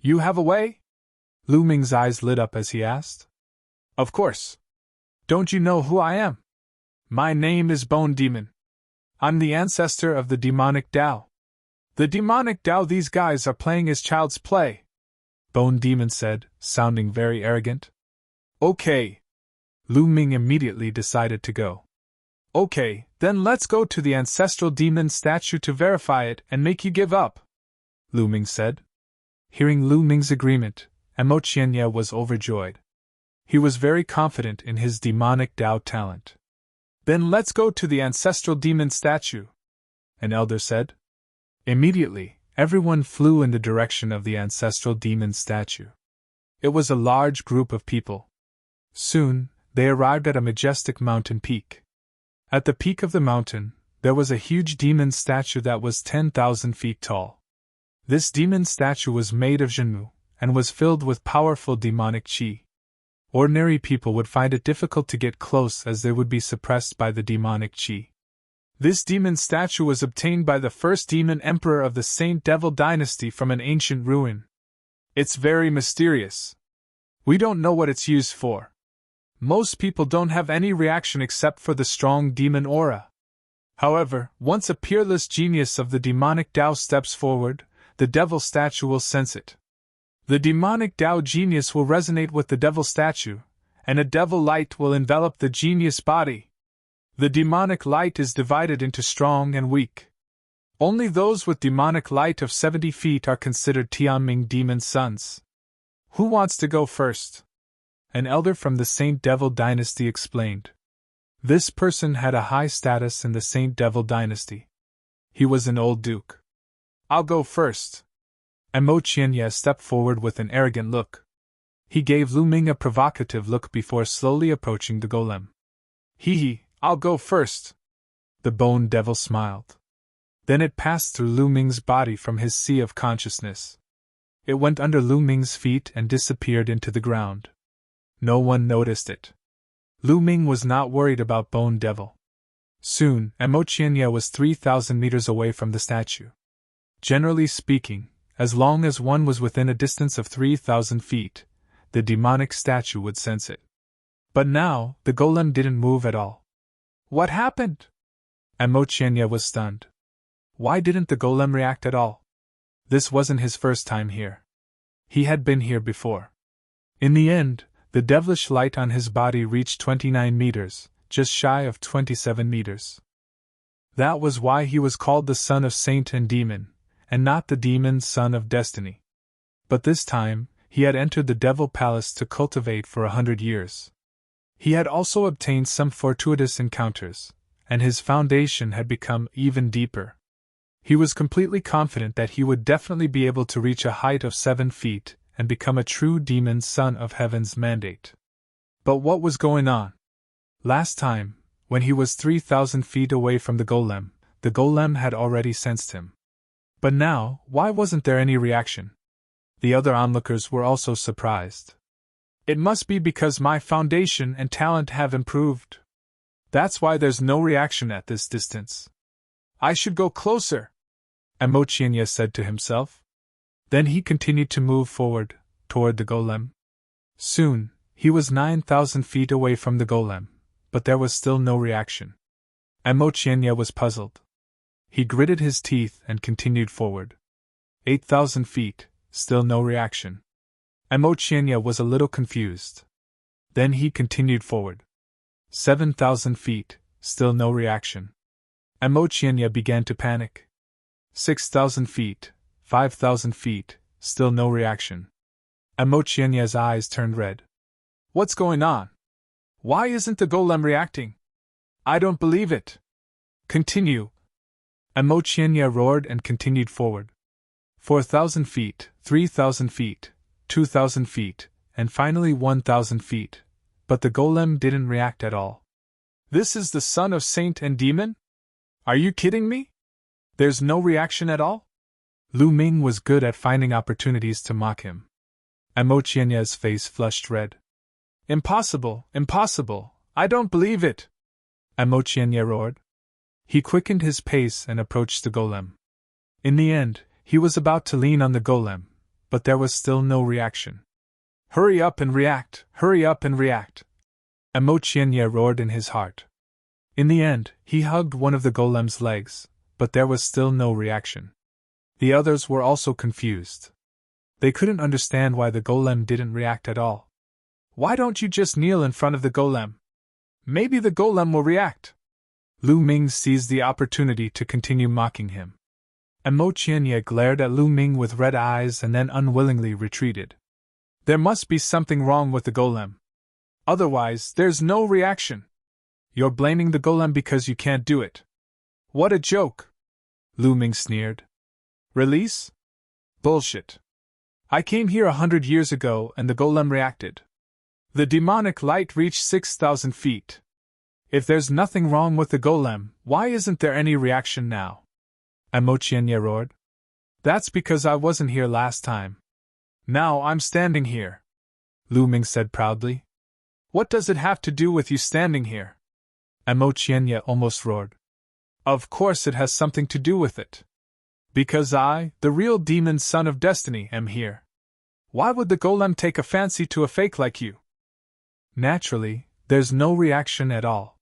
You have a way? Lu Ming's eyes lit up as he asked. Of course. Don't you know who I am? My name is Bone Demon. I'm the ancestor of the demonic Tao. The demonic Tao these guys are playing is child's play, Bone Demon said, sounding very arrogant. Okay. Lu Ming immediately decided to go. Okay, then let's go to the ancestral demon statue to verify it and make you give up, Lu Ming said. Hearing Lu Ming's agreement, Emotienya was overjoyed. He was very confident in his demonic Tao talent. Then let's go to the ancestral demon statue, an elder said. Immediately, everyone flew in the direction of the ancestral demon statue. It was a large group of people. Soon, they arrived at a majestic mountain peak. At the peak of the mountain, there was a huge demon statue that was 10,000 feet tall. This demon statue was made of Zhenmu, and was filled with powerful demonic qi. Ordinary people would find it difficult to get close as they would be suppressed by the demonic qi. This demon statue was obtained by the first demon emperor of the Saint Devil dynasty from an ancient ruin. It's very mysterious. We don't know what it's used for. Most people don't have any reaction except for the strong demon aura. However, once a peerless genius of the demonic Tao steps forward, the devil statue will sense it. The demonic Tao genius will resonate with the devil statue, and a devil light will envelop the genius body. The demonic light is divided into strong and weak. Only those with demonic light of 70 feet are considered Tianming demon sons. Who wants to go first? An elder from the Saint Devil dynasty explained. This person had a high status in the Saint Devil dynasty. He was an old duke. I'll go first. Emotienya stepped forward with an arrogant look. He gave Lu Ming a provocative look before slowly approaching the golem. Hee, I'll go first. The bone devil smiled. Then it passed through Lu Ming's body from his sea of consciousness. It went under Lu Ming's feet and disappeared into the ground. No one noticed it. Lu Ming was not worried about Bone Devil. Soon, Emotienya was 3,000 meters away from the statue. Generally speaking, as long as one was within a distance of 3,000 feet, the demonic statue would sense it. But now, the golem didn't move at all. What happened? Emotienya was stunned. Why didn't the golem react at all? This wasn't his first time here. He had been here before. In the end, the devilish light on his body reached 29 meters, just shy of 27 meters. That was why he was called the son of saint and demon, and not the demon son of destiny. But this time, he had entered the devil palace to cultivate for 100 years. He had also obtained some fortuitous encounters, and his foundation had become even deeper. He was completely confident that he would definitely be able to reach a height of 7 feet and become a true demon son of heaven's mandate. But what was going on? Last time, when he was 3,000 feet away from the golem had already sensed him. But now, why wasn't there any reaction? The other onlookers were also surprised. It must be because my foundation and talent have improved. That's why there's no reaction at this distance. I should go closer, Amochinya said to himself. Then he continued to move forward, toward the golem. Soon, he was 9,000 feet away from the golem, but there was still no reaction. Amochinya was puzzled. He gritted his teeth and continued forward. 8,000 feet, still no reaction. Amochinya was a little confused. Then he continued forward. 7,000 feet, still no reaction. Amochinya began to panic. 6,000 feet, 5,000 feet, still no reaction. Amochinya's eyes turned red. What's going on? Why isn't the golem reacting? I don't believe it. Continue. Amochinya roared and continued forward. 4,000 feet, 3,000 feet, 2,000 feet, and finally 1,000 feet, but the golem didn't react at all. This is the son of saint and demon? Are you kidding me? There's no reaction at all? Lu Ming was good at finding opportunities to mock him. Amochinya's face flushed red. Impossible, impossible, I don't believe it! Amochinya roared. He quickened his pace and approached the golem. In the end, he was about to lean on the golem, but there was still no reaction. Hurry up and react, hurry up and react! Amochinya roared in his heart. In the end, he hugged one of the golem's legs, but there was still no reaction. The others were also confused. They couldn't understand why the golem didn't react at all. Why don't you just kneel in front of the golem? Maybe the golem will react. Lu Ming seized the opportunity to continue mocking him. Amochinya glared at Lu Ming with red eyes and then unwillingly retreated. There must be something wrong with the golem. Otherwise, there's no reaction. You're blaming the golem because you can't do it. What a joke! Lu Ming sneered. Release? Bullshit. I came here 100 years ago and the golem reacted. The demonic light reached 6,000 feet. If there's nothing wrong with the golem, why isn't there any reaction now? Amochinya roared. That's because I wasn't here last time. Now I'm standing here, Lu Ming said proudly. What does it have to do with you standing here? Amochinya almost roared. Of course it has something to do with it. Because I, the real demon son of destiny, am here. Why would the golem take a fancy to a fake like you? Naturally, there's no reaction at all,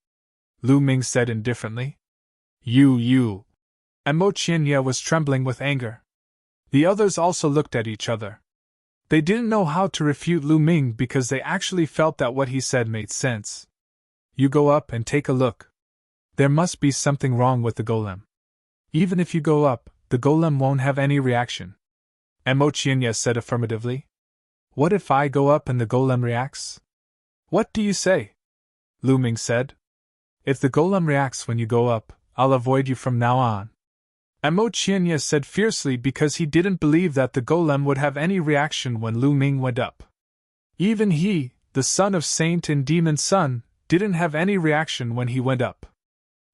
Lu Ming said indifferently. You. Amochinya was trembling with anger. The others also looked at each other. They didn't know how to refute Lu Ming because they actually felt that what he said made sense. You go up and take a look. There must be something wrong with the golem. Even if you go up, the golem won't have any reaction. Amochinya said affirmatively. What if I go up and the golem reacts? What do you say? Lu Ming said. If the golem reacts when you go up, I'll avoid you from now on. Amochinya said fiercely because he didn't believe that the golem would have any reaction when Lu Ming went up. Even he, the son of saint and demon son, didn't have any reaction when he went up.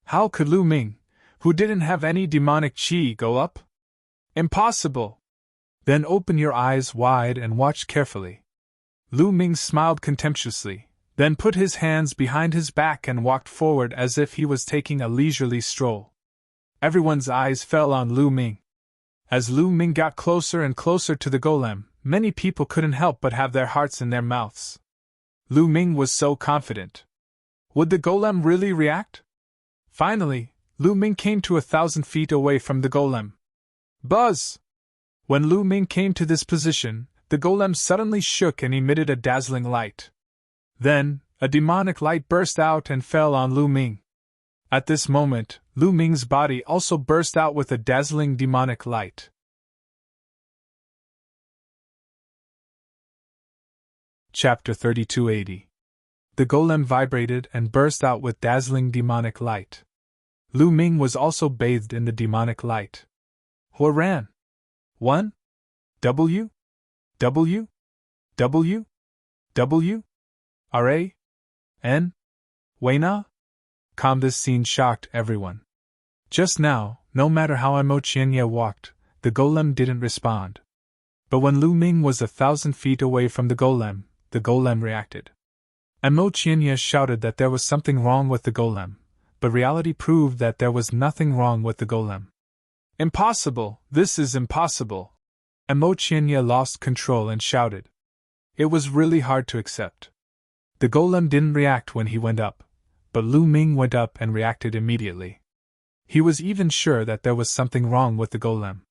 How could Lu Ming, who didn't have any demonic chi, go up? Impossible! Then open your eyes wide and watch carefully. Lu Ming smiled contemptuously, then put his hands behind his back and walked forward as if he was taking a leisurely stroll. Everyone's eyes fell on Lu Ming. As Lu Ming got closer and closer to the golem, many people couldn't help but have their hearts in their mouths. Lu Ming was so confident. Would the golem really react? Finally, Lu Ming came to 1,000 feet away from the golem. Buzz! When Lu Ming came to this position, the golem suddenly shook and emitted a dazzling light. Then, a demonic light burst out and fell on Lu Ming. At this moment, Lu Ming's body also burst out with a dazzling demonic light. Chapter 3280. The golem vibrated and burst out with dazzling demonic light. Lu Ming was also bathed in the demonic light. Horan. 1. W. W. W. W. R.A. N. Weina. Calm. This scene shocked everyone. Just now, no matter how Imochinya walked, the golem didn't respond. But when Lu Ming was 1,000 feet away from the golem reacted. Imochinya shouted that there was something wrong with the golem, but reality proved that there was nothing wrong with the golem. Impossible! This is impossible! Imochinya lost control and shouted. It was really hard to accept. The golem didn't react when he went up, but Lu Ming went up and reacted immediately. He was even sure that there was something wrong with the golem.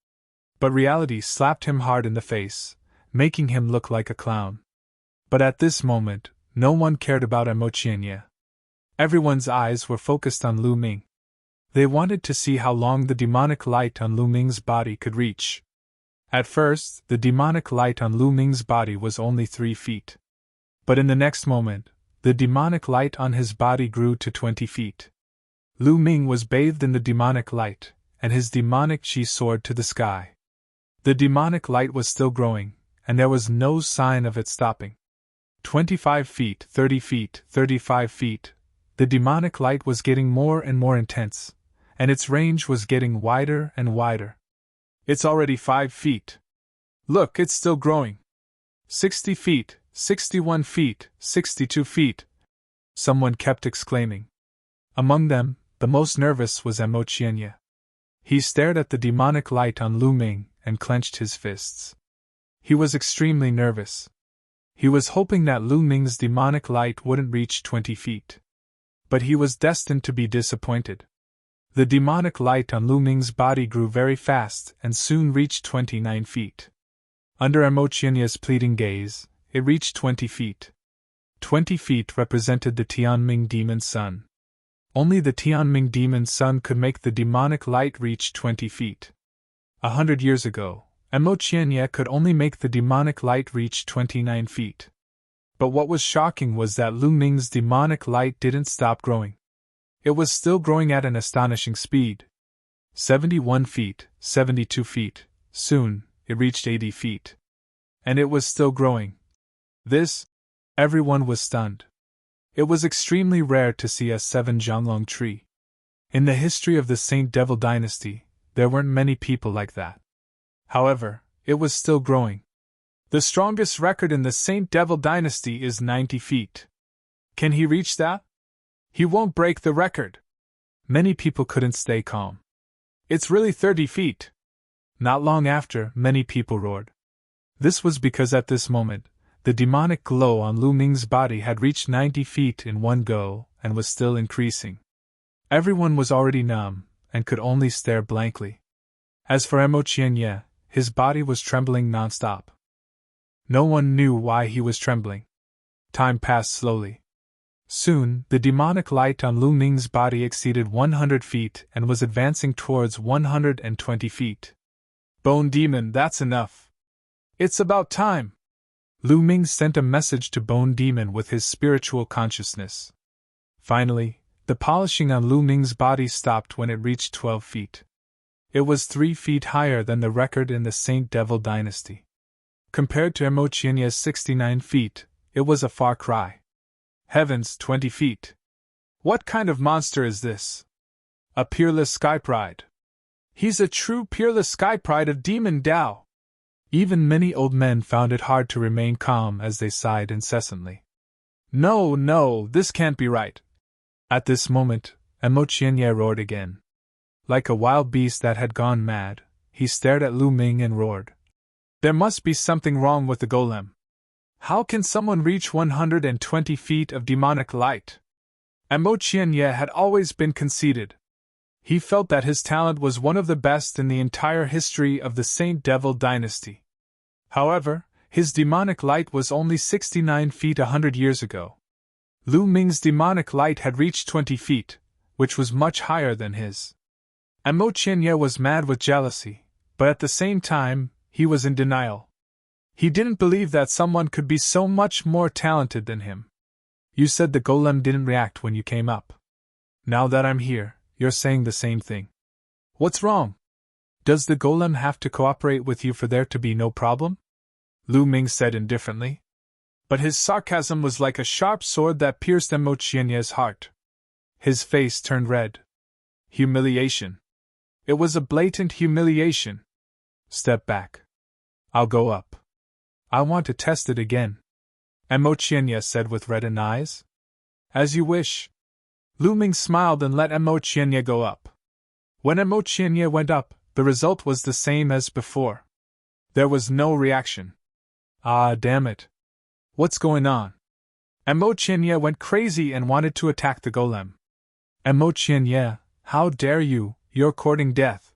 But reality slapped him hard in the face, making him look like a clown. But at this moment, no one cared about Imochinya. Everyone's eyes were focused on Lu Ming. They wanted to see how long the demonic light on Lu Ming's body could reach. At first, the demonic light on Lu Ming's body was only 3 feet. But in the next moment, the demonic light on his body grew to 20 feet. Lu Ming was bathed in the demonic light, and his demonic chi soared to the sky. The demonic light was still growing, and there was no sign of it stopping. 25 feet, 30 feet, 35 feet. The demonic light was getting more and more intense, and its range was getting wider and wider. It's already 5 feet. Look, it's still growing. 60 feet, 61 feet, 62 feet. Someone kept exclaiming. Among them, the most nervous was Imochinya. He stared at the demonic light on Lu Ming and clenched his fists. He was extremely nervous. He was hoping that Lu Ming's demonic light wouldn't reach 20 feet. But he was destined to be disappointed. The demonic light on Lu Ming's body grew very fast and soon reached 29 feet. Under Imochinya's pleading gaze, it reached 20 feet. 20 feet represented the Tianming demon sun. Only the Tianming demon sun could make the demonic light reach 20 feet. 100 years ago, Imochinya could only make the demonic light reach 29 feet. But what was shocking was that Lu Ming's demonic light didn't stop growing. It was still growing at an astonishing speed. 71 feet, 72 feet, soon, it reached 80 feet. And it was still growing. Everyone was stunned. It was extremely rare to see a 7-Zhonglong tree. In the history of the Saint Devil dynasty, there weren't many people like that. However, it was still growing. The strongest record in the Saint Devil dynasty is 90 feet. Can he reach that? He won't break the record. Many people couldn't stay calm. It's really 30 feet. Not long after, many people roared. This was because at this moment, the demonic glow on Lu Ming's body had reached 90 feet in one go and was still increasing. Everyone was already numb and could only stare blankly. As for Imochinya, his body was trembling nonstop. No one knew why he was trembling. Time passed slowly. Soon, the demonic light on Lu Ming's body exceeded 100 feet and was advancing towards 120 feet. Bone Demon, that's enough. It's about time. Lu Ming sent a message to Bone Demon with his spiritual consciousness. Finally, the polishing on Lu Ming's body stopped when it reached 12 feet. It was 3 feet higher than the record in the Saint Devil dynasty. Compared to Imochinya's 69 feet, it was a far cry. Heavens, 20 feet! What kind of monster is this? A peerless sky pride. He's a true peerless sky pride of Demon Dao. Even many old men found it hard to remain calm as they sighed incessantly. No, this can't be right. At this moment, Imochinya roared again. Like a wild beast that had gone mad, he stared at Lu Ming and roared. There must be something wrong with the golem. How can someone reach 120 feet of demonic light? Imochinya had always been conceited. He felt that his talent was one of the best in the entire history of the Saint Devil dynasty. However, his demonic light was only 69 feet 100 years ago. Lu Ming's demonic light had reached 20 feet, which was much higher than his. And Mo Qianye was mad with jealousy, but at the same time, he was in denial. He didn't believe that someone could be so much more talented than him. You said the golem didn't react when you came up. Now that I'm here, you're saying the same thing. What's wrong? Does the golem have to cooperate with you for there to be no problem? Lu Ming said indifferently. But his sarcasm was like a sharp sword that pierced Mo Qianye's heart. His face turned red. Humiliation. It was a blatant humiliation. Step back. I'll go up. I want to test it again. And Mo Qianye said with reddened eyes. As you wish. Lu Ming smiled and let Mo Qianye go up. When Mo Qianye went up, the result was the same as before. There was no reaction. Ah, damn it. What's going on? Mo Qianye went crazy and wanted to attack the golem. Mo Qianye, how dare you, you're courting death.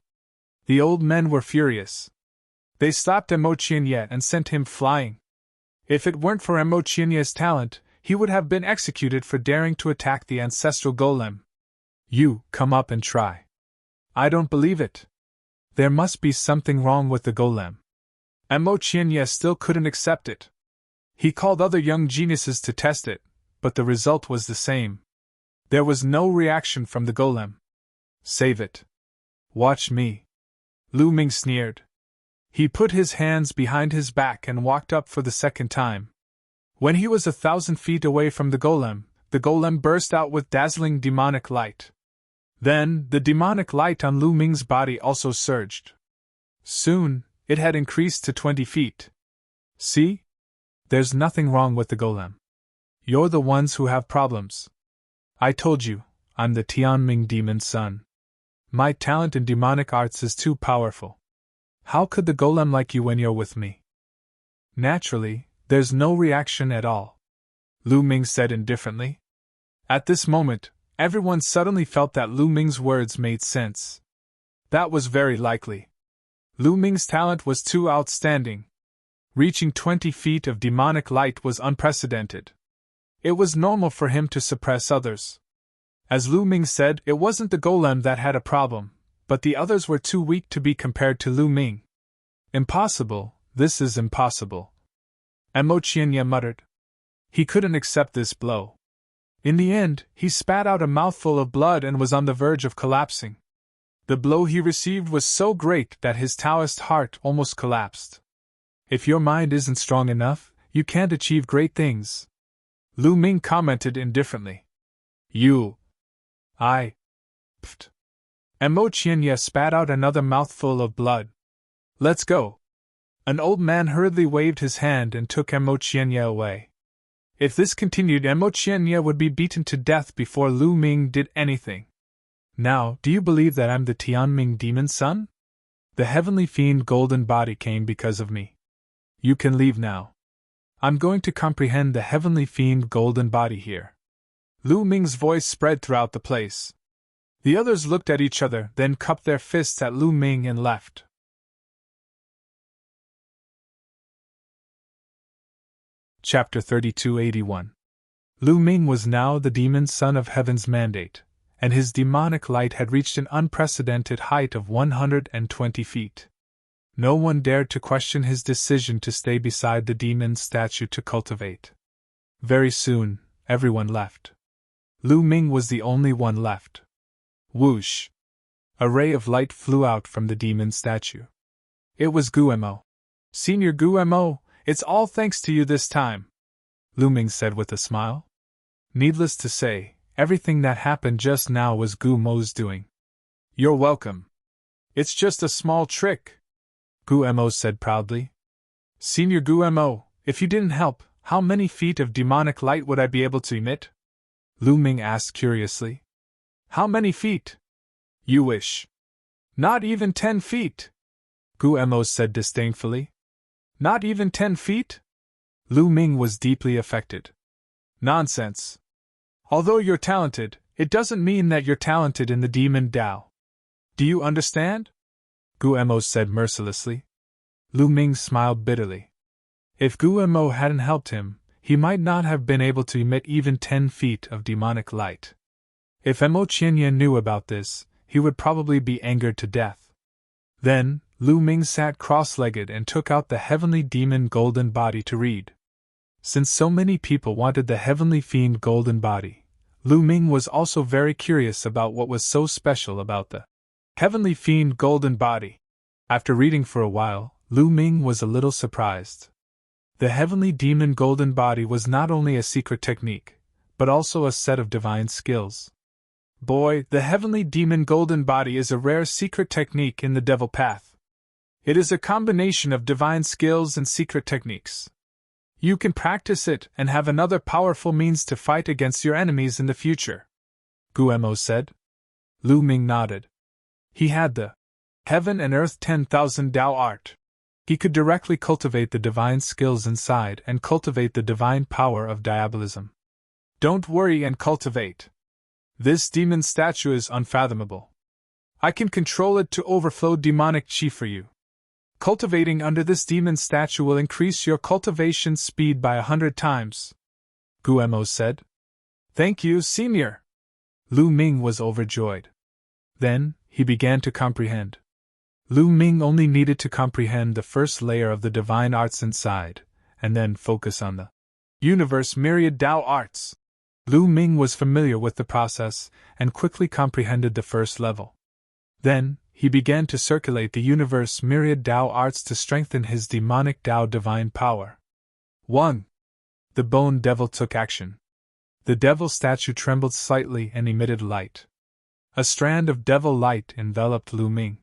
The old men were furious. They slapped Mo Qianye and sent him flying. If it weren't for Mo Qianye's talent, he would have been executed for daring to attack the ancestral golem. You, come up and try. I don't believe it. There must be something wrong with the golem. Mo Qianye still couldn't accept it. He called other young geniuses to test it, but the result was the same. There was no reaction from the golem. Save it. Watch me. Lu Ming sneered. He put his hands behind his back and walked up for the second time. When he was 1,000 feet away from the golem burst out with dazzling demonic light. Then, the demonic light on Lu Ming's body also surged. Soon, it had increased to 20 feet. See? There's nothing wrong with the golem. You're the ones who have problems. I told you, I'm the Tianming demon's son. My talent in demonic arts is too powerful. How could the golem like you when you're with me? Naturally, there's no reaction at all. Lu Ming said indifferently. At this moment, everyone suddenly felt that Lu Ming's words made sense. That was very likely. Lu Ming's talent was too outstanding. Reaching 20 feet of demonic light was unprecedented. It was normal for him to suppress others. As Lu Ming said, it wasn't the golem that had a problem, but the others were too weak to be compared to Lu Ming. Impossible, this is impossible. Mo Qianye muttered. He couldn't accept this blow. In the end, he spat out a mouthful of blood and was on the verge of collapsing. The blow he received was so great that his Taoist heart almost collapsed. If your mind isn't strong enough, you can't achieve great things. Lu Ming commented indifferently. Pfft. Mo Qianye spat out another mouthful of blood. Let's go. An old man hurriedly waved his hand and took Mo Qianye away. If this continued, Mo Qianye would be beaten to death before Lu Ming did anything. Now, do you believe that I'm the Tianming demon's son? The heavenly fiend golden body came because of me. You can leave now. I'm going to comprehend the heavenly fiend golden body here. Lu Ming's voice spread throughout the place. The others looked at each other, then cupped their fists at Lu Ming and left. Chapter 3281. Lu Ming was now the demon's son of heaven's mandate, and his demonic light had reached an unprecedented height of 120 feet. No one dared to question his decision to stay beside the demon's statue to cultivate. Very soon, everyone left. Lu Ming was the only one left. Whoosh! A ray of light flew out from the demon's statue. It was Guemo. Senior Guemo, it's all thanks to you this time, Lu Ming said with a smile. Needless to say, everything that happened just now was Guemo's doing. You're welcome. It's just a small trick, Guemo said proudly. Senior Guemo, if you didn't help, how many feet of demonic light would I be able to emit? Lu Ming asked curiously. How many feet? You wish. Not even 10 feet, Guemo said disdainfully. Not even 10 feet? Lu Ming was deeply affected. Nonsense. Although you're talented, it doesn't mean that you're talented in the demon Tao. Do you understand? Guemo said mercilessly. Lu Ming smiled bitterly. If Guemo hadn't helped him, he might not have been able to emit even 10 feet of demonic light. If Mo Qianyan knew about this, he would probably be angered to death. Then, Lu Ming sat cross-legged and took out the heavenly demon golden body to read. Since so many people wanted the heavenly fiend golden body, Lu Ming was also very curious about what was so special about the heavenly fiend golden body. After reading for a while, Lu Ming was a little surprised. The heavenly demon golden body was not only a secret technique, but also a set of divine skills. Boy, the heavenly demon golden body is a rare secret technique in the devil path. It is a combination of divine skills and secret techniques. You can practice it and have another powerful means to fight against your enemies in the future, Guemo said. Lu Ming nodded. He had the Heaven and Earth 10,000 Dao art. He could directly cultivate the divine skills inside and cultivate the divine power of diabolism. Don't worry and cultivate. This demon statue is unfathomable. I can control it to overflow demonic chi for you. Cultivating under this demon statue will increase your cultivation speed by 100 times, Guemo said. Thank you, Senior. Lu Ming was overjoyed. Then, he began to comprehend. Lu Ming only needed to comprehend the first layer of the divine arts inside, and then focus on the universe myriad Dao arts. Lu Ming was familiar with the process, and quickly comprehended the first level. Then, he began to circulate the universe myriad Dao arts to strengthen his demonic Dao divine power. 1. The bone devil took action. The devil statue trembled slightly and emitted light. A strand of devil light enveloped Lu Ming.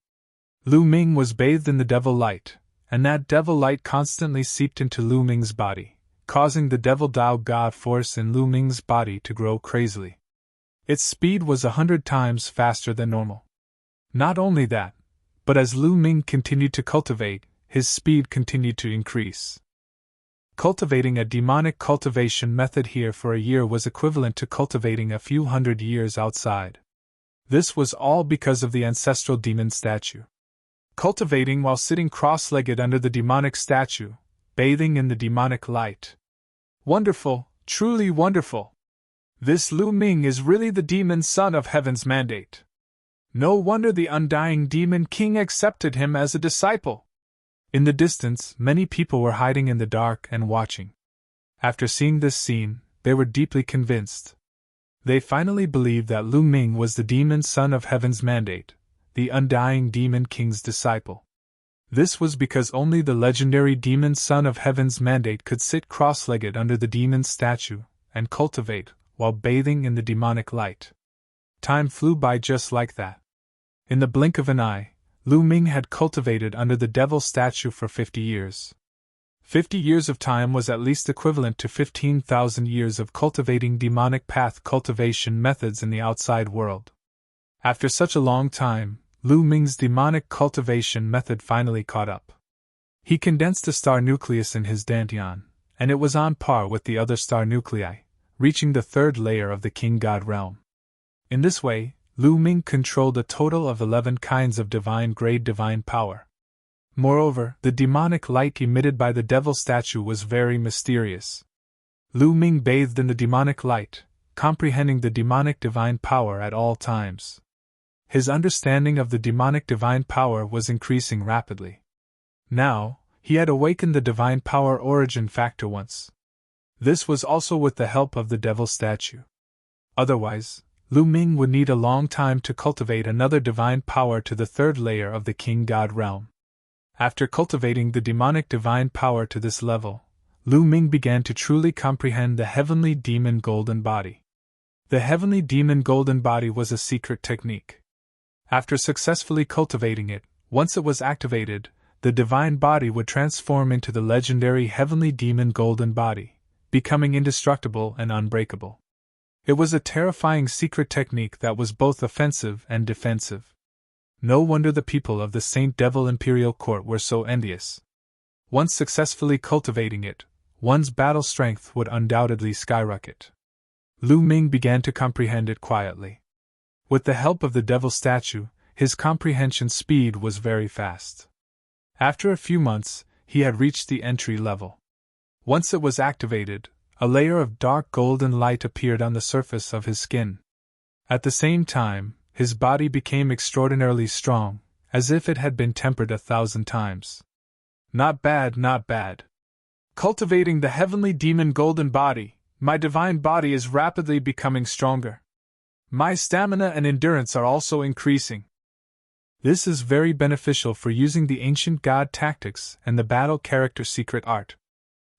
Lu Ming was bathed in the devil light, and that devil light constantly seeped into Lu Ming's body, causing the devil Dao God force in Lu Ming's body to grow crazily. Its speed was 100 times faster than normal. Not only that, but as Lu Ming continued to cultivate, his speed continued to increase. Cultivating a demonic cultivation method here for a year was equivalent to cultivating a few hundred years outside. This was all because of the ancestral demon statue. Cultivating while sitting cross-legged under the demonic statue, bathing in the demonic light. Wonderful, truly wonderful. This Lu Ming is really the demon son of heaven's mandate. No wonder the undying demon king accepted him as a disciple. In the distance, many people were hiding in the dark and watching. After seeing this scene, they were deeply convinced. They finally believed that Lu Ming was the demon son of heaven's mandate, the undying demon king's disciple. This was because only the legendary demon son of heaven's mandate could sit cross-legged under the demon statue and cultivate while bathing in the demonic light. Time flew by just like that. In the blink of an eye, Lu Ming had cultivated under the devil statue for 50 years. 50 years of time was at least equivalent to 15,000 years of cultivating demonic path cultivation methods in the outside world. After such a long time, Lu Ming's demonic cultivation method finally caught up. He condensed a star nucleus in his dantian, and it was on par with the other star nuclei, reaching the third layer of the King God realm. In this way, Lu Ming controlled a total of 11 kinds of divine-grade divine power. Moreover, the demonic light emitted by the devil statue was very mysterious. Lu Ming bathed in the demonic light, comprehending the demonic divine power at all times. His understanding of the demonic divine power was increasing rapidly. Now, he had awakened the divine power origin factor once. This was also with the help of the devil statue. Otherwise, Lu Ming would need a long time to cultivate another divine power to the third layer of the King God realm. After cultivating the demonic divine power to this level, Lu Ming began to truly comprehend the heavenly demon golden body. The heavenly demon golden body was a secret technique. After successfully cultivating it, once it was activated, the divine body would transform into the legendary heavenly demon golden body, becoming indestructible and unbreakable. It was a terrifying secret technique that was both offensive and defensive. No wonder the people of the Saint Devil Imperial Court were so envious. Once successfully cultivating it, one's battle strength would undoubtedly skyrocket. Lu Ming began to comprehend it quietly. With the help of the devil statue, his comprehension speed was very fast. After a few months, he had reached the entry level. Once it was activated, a layer of dark golden light appeared on the surface of his skin. At the same time, his body became extraordinarily strong, as if it had been tempered 1,000 times. Not bad, not bad. Cultivating the heavenly demon golden body, my divine body is rapidly becoming stronger. My stamina and endurance are also increasing. This is very beneficial for using the ancient god tactics and the battle character secret art.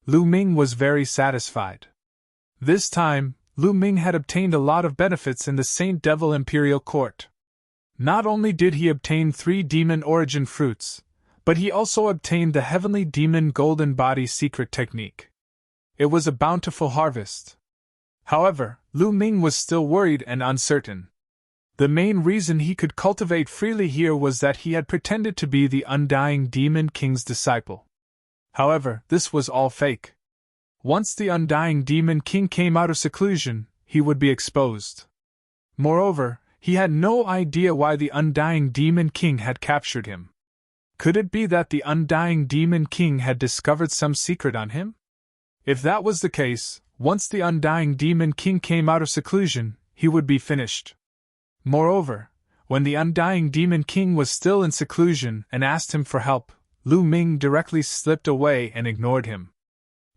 Lu Ming was very satisfied. This time, Lu Ming had obtained a lot of benefits in the Saint Devil Imperial Court. Not only did he obtain 3 demon origin fruits, but he also obtained the heavenly demon golden body secret technique. It was a bountiful harvest. However, Lu Ming was still worried and uncertain. The main reason he could cultivate freely here was that he had pretended to be the Undying Demon King's disciple. However, this was all fake. Once the Undying Demon King came out of seclusion, he would be exposed. Moreover, he had no idea why the Undying Demon King had captured him. Could it be that the Undying Demon King had discovered some secret on him? If that was the case, once the Undying Demon King came out of seclusion, he would be finished. Moreover, when the Undying Demon King was still in seclusion and asked him for help, Lu Ming directly slipped away and ignored him.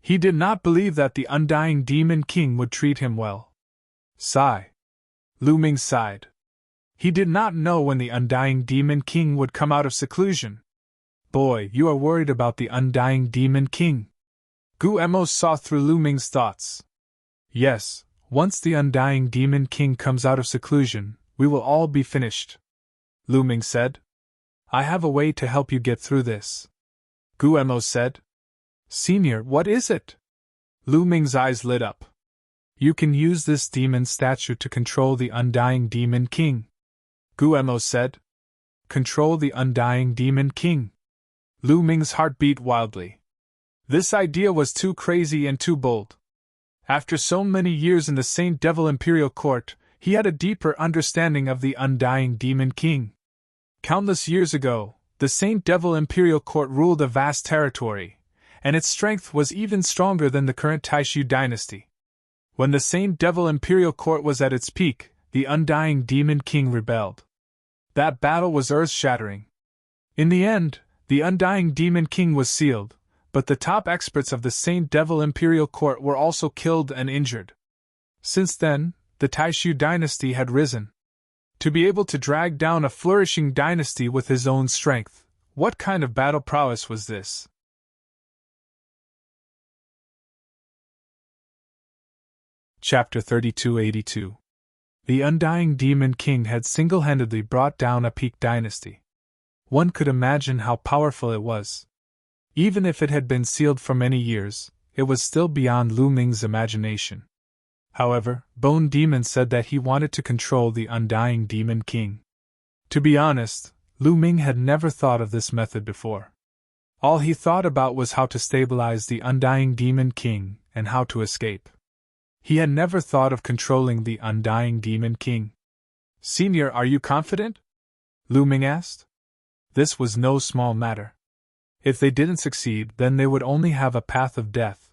He did not believe that the Undying Demon King would treat him well. Sigh. Lu Ming sighed. He did not know when the Undying Demon King would come out of seclusion. Boy, you are worried about the Undying Demon King. Gu Emo saw through Lu Ming's thoughts. Yes, once the Undying Demon King comes out of seclusion, we will all be finished. Lu Ming said. I have a way to help you get through this. Gu Emo said. Senior, what is it? Lu Ming's eyes lit up. You can use this demon statue to control the Undying Demon King. Gu Emo said. Control the Undying Demon King. Lu Ming's heart beat wildly. This idea was too crazy and too bold. After so many years in the Saint Devil Imperial Court, he had a deeper understanding of the Undying Demon King. Countless years ago, the Saint Devil Imperial Court ruled a vast territory, and its strength was even stronger than the current Taishu dynasty. When the Saint Devil Imperial Court was at its peak, the Undying Demon King rebelled. That battle was earth-shattering. In the end, the Undying Demon King was sealed, but the top experts of the Saint Devil Imperial Court were also killed and injured. Since then, the Taishu dynasty had risen. To be able to drag down a flourishing dynasty with his own strength, what kind of battle prowess was this? Chapter 3282. The Undying Demon King had single-handedly brought down a peak dynasty. One could imagine how powerful it was. Even if it had been sealed for many years, it was still beyond Lu Ming's imagination. However, Bone Demon said that he wanted to control the Undying Demon King. To be honest, Lu Ming had never thought of this method before. All he thought about was how to stabilize the Undying Demon King and how to escape. He had never thought of controlling the Undying Demon King. Senior, are you confident? Lu Ming asked. This was no small matter. If they didn't succeed, then they would only have a path of death.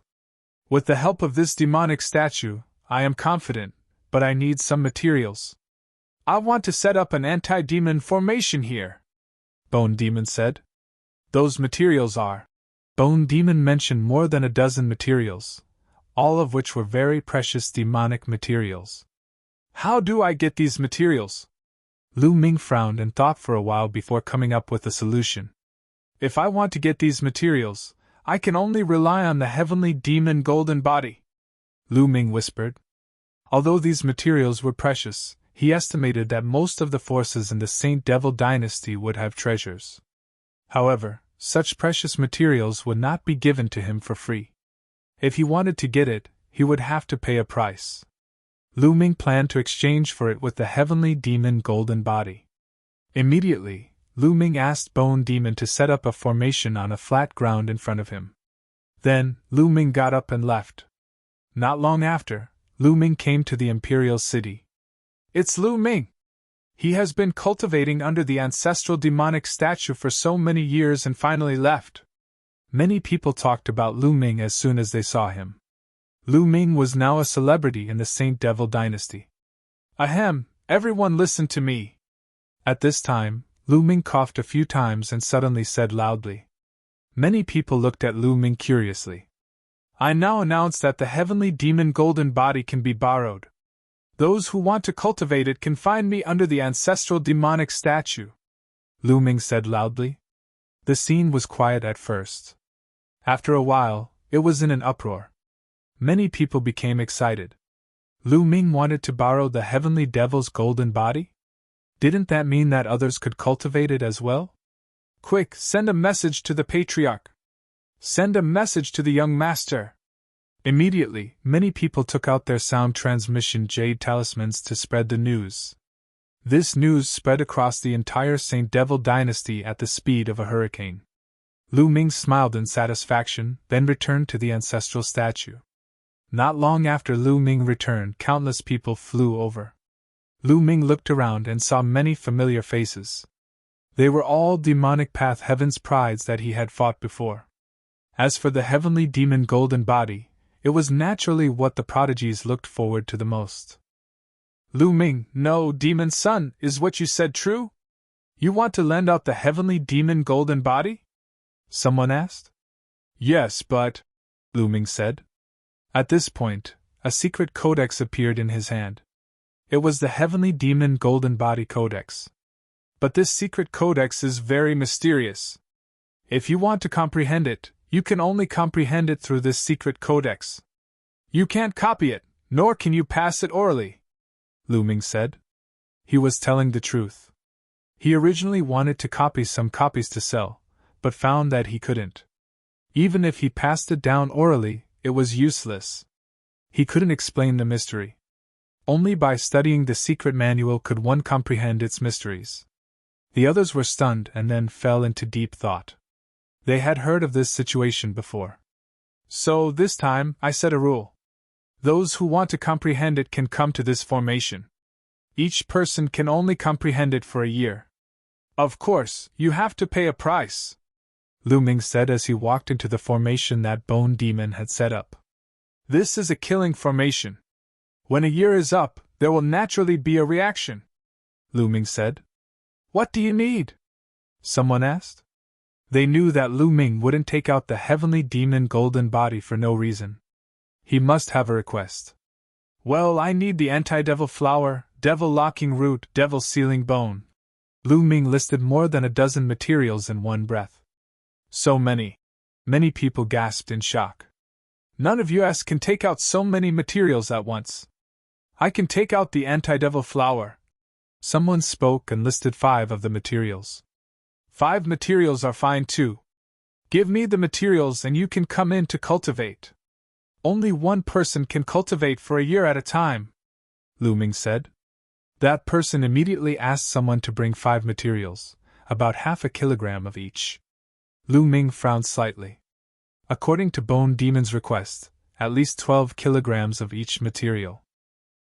With the help of this demonic statue, I am confident, but I need some materials. I want to set up an anti-demon formation here, Bone Demon said. Those materials are... Bone Demon mentioned more than a dozen materials, all of which were very precious demonic materials. How do I get these materials? Lu Ming frowned and thought for a while before coming up with a solution. If I want to get these materials, I can only rely on the heavenly demon golden body, Lu Ming whispered. Although these materials were precious, he estimated that most of the forces in the Saint Devil dynasty would have treasures. However, such precious materials would not be given to him for free. If he wanted to get it, he would have to pay a price. Lu Ming planned to exchange for it with the heavenly demon golden body. Immediately, Lu Ming asked Bone Demon to set up a formation on a flat ground in front of him. Then, Lu Ming got up and left. Not long after, Lu Ming came to the Imperial City. It's Lu Ming! He has been cultivating under the ancestral demonic statue for so many years and finally left. Many people talked about Lu Ming as soon as they saw him. Lu Ming was now a celebrity in the Saint Devil dynasty. Ahem, everyone listen to me. At this time, Lu Ming coughed a few times and suddenly said loudly. Many people looked at Lu Ming curiously. I now announce that the heavenly demon golden body can be borrowed. Those who want to cultivate it can find me under the ancestral demonic statue, Lu Ming said loudly. The scene was quiet at first. After a while, it was in an uproar. Many people became excited. Lu Ming wanted to borrow the heavenly devil's golden body? Didn't that mean that others could cultivate it as well? Quick, send a message to the patriarch. Send a message to the young master. Immediately, many people took out their sound transmission jade talismans to spread the news. This news spread across the entire Saint Devil dynasty at the speed of a hurricane. Lu Ming smiled in satisfaction, then returned to the ancestral statue. Not long after Lu Ming returned, countless people flew over. Lu Ming looked around and saw many familiar faces. They were all demonic path heaven's prides that he had fought before. As for the heavenly demon golden body, it was naturally what the prodigies looked forward to the most. Lu Ming, no, demon son, is what you said true? You want to lend out the heavenly demon golden body? Someone asked. Yes, but, Lu Ming said. At this point, a secret codex appeared in his hand. It was the heavenly demon golden body codex. But this secret codex is very mysterious. If you want to comprehend it, you can only comprehend it through this secret codex. You can't copy it, nor can you pass it orally, Lu Ming said. He was telling the truth. He originally wanted to copy some copies to sell, but found that he couldn't. Even if he passed it down orally, it was useless. He couldn't explain the mystery. Only by studying the secret manual could one comprehend its mysteries. The others were stunned and then fell into deep thought. They had heard of this situation before. So, this time, I set a rule. Those who want to comprehend it can come to this formation. Each person can only comprehend it for a year. Of course, you have to pay a price, Lu Ming said as he walked into the formation that Bone Demon had set up. This is a killing formation. When a year is up, there will naturally be a reaction, Lu Ming said. What do you need? Someone asked. They knew that Lu Ming wouldn't take out the heavenly demon golden body for no reason. He must have a request. Well, I need the anti-devil flower, devil locking root, devil sealing bone. Lu Ming listed more than a dozen materials in one breath. So many. Many people gasped in shock. None of us can take out so many materials at once. I can take out the anti-devil flower. Someone spoke and listed 5 of the materials. 5 materials are fine too. Give me the materials and you can come in to cultivate. Only one person can cultivate for a year at a time, Lu Ming said. That person immediately asked someone to bring 5 materials, about half a kilogram of each. Lu Ming frowned slightly. According to Bone Demon's request, at least 12 kilograms of each material.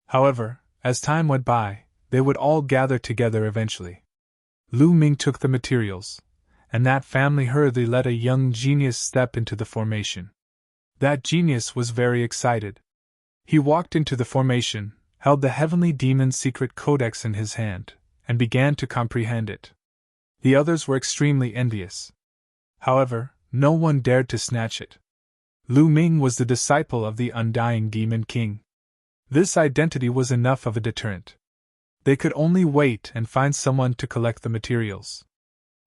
However, as time went by, they would all gather together eventually. Lu Ming took the materials, and that family hurriedly let a young genius step into the formation. That genius was very excited. He walked into the formation, held the heavenly demon's secret codex in his hand, and began to comprehend it. The others were extremely envious. However, no one dared to snatch it. Lu Ming was the disciple of the undying Demon King. This identity was enough of a deterrent. They could only wait and find someone to collect the materials.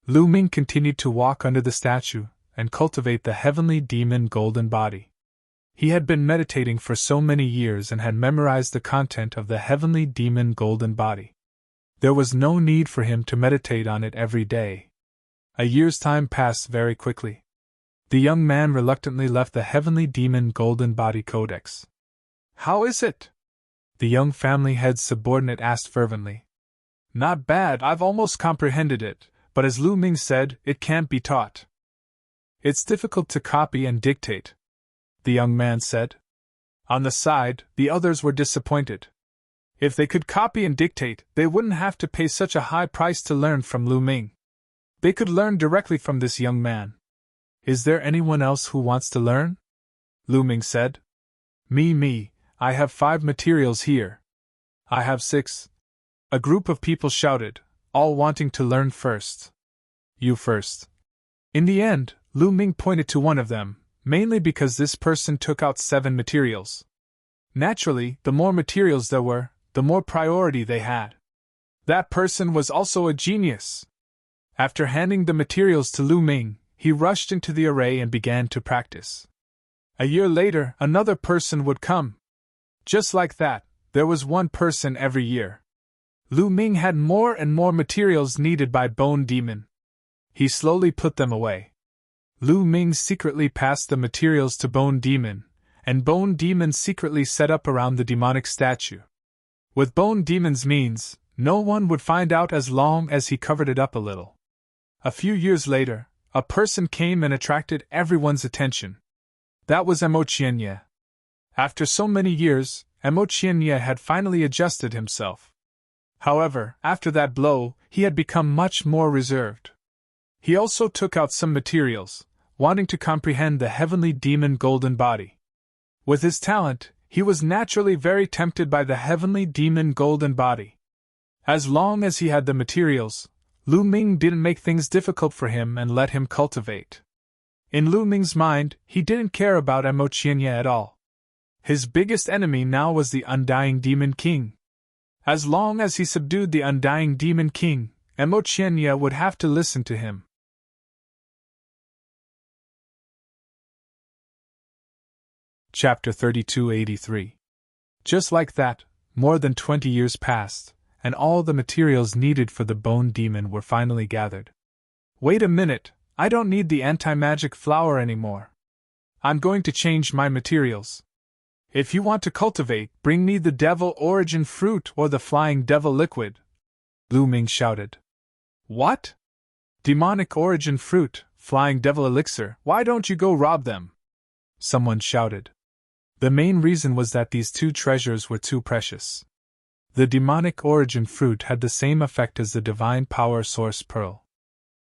Lu Ming continued to walk under the statue and cultivate the heavenly demon golden body. He had been meditating for so many years and had memorized the content of the heavenly demon golden body. There was no need for him to meditate on it every day. A year's time passed very quickly. The young man reluctantly left the heavenly demon golden body codex. How is it? The young family head's subordinate asked fervently. Not bad, I've almost comprehended it, but as Lu Ming said, it can't be taught. It's difficult to copy and dictate, the young man said. On the side, the others were disappointed. If they could copy and dictate, they wouldn't have to pay such a high price to learn from Lu Ming. They could learn directly from this young man. Is there anyone else who wants to learn? Lu Ming said. Me, I have 5 materials here. I have 6. A group of people shouted, all wanting to learn first. You first. In the end, Lu Ming pointed to one of them, mainly because this person took out 7 materials. Naturally, the more materials there were, the more priority they had. That person was also a genius. After handing the materials to Lu Ming, he rushed into the array and began to practice. A year later, another person would come. Just like that, there was one person every year. Lu Ming had more and more materials needed by Bone Demon. He slowly put them away. Lu Ming secretly passed the materials to Bone Demon, and Bone Demon secretly set up around the demonic statue. With Bone Demon's means, no one would find out as long as he covered it up a little. A few years later, a person came and attracted everyone's attention. That was Emotienye. After so many years, Emotienye had finally adjusted himself. However, after that blow, he had become much more reserved. He also took out some materials, wanting to comprehend the heavenly demon golden body. With his talent, he was naturally very tempted by the heavenly demon golden body. As long as he had the materials, Lu Ming didn't make things difficult for him and let him cultivate. In Lu Ming's mind, he didn't care about Emotienye at all. His biggest enemy now was the Undying Demon King. As long as he subdued the Undying Demon King, Emotienye would have to listen to him. Chapter 3283. Just like that, more than 20 years passed, and all the materials needed for the Bone Demon were finally gathered. Wait a minute, I don't need the anti-magic flower anymore. I'm going to change my materials. If you want to cultivate, bring me the Devil Origin Fruit or the Flying Devil Liquid, Lu Ming shouted. What? Demonic Origin Fruit, Flying Devil Elixir, why don't you go rob them? Someone shouted. The main reason was that these 2 treasures were too precious. The demonic origin fruit had the same effect as the divine power source pearl.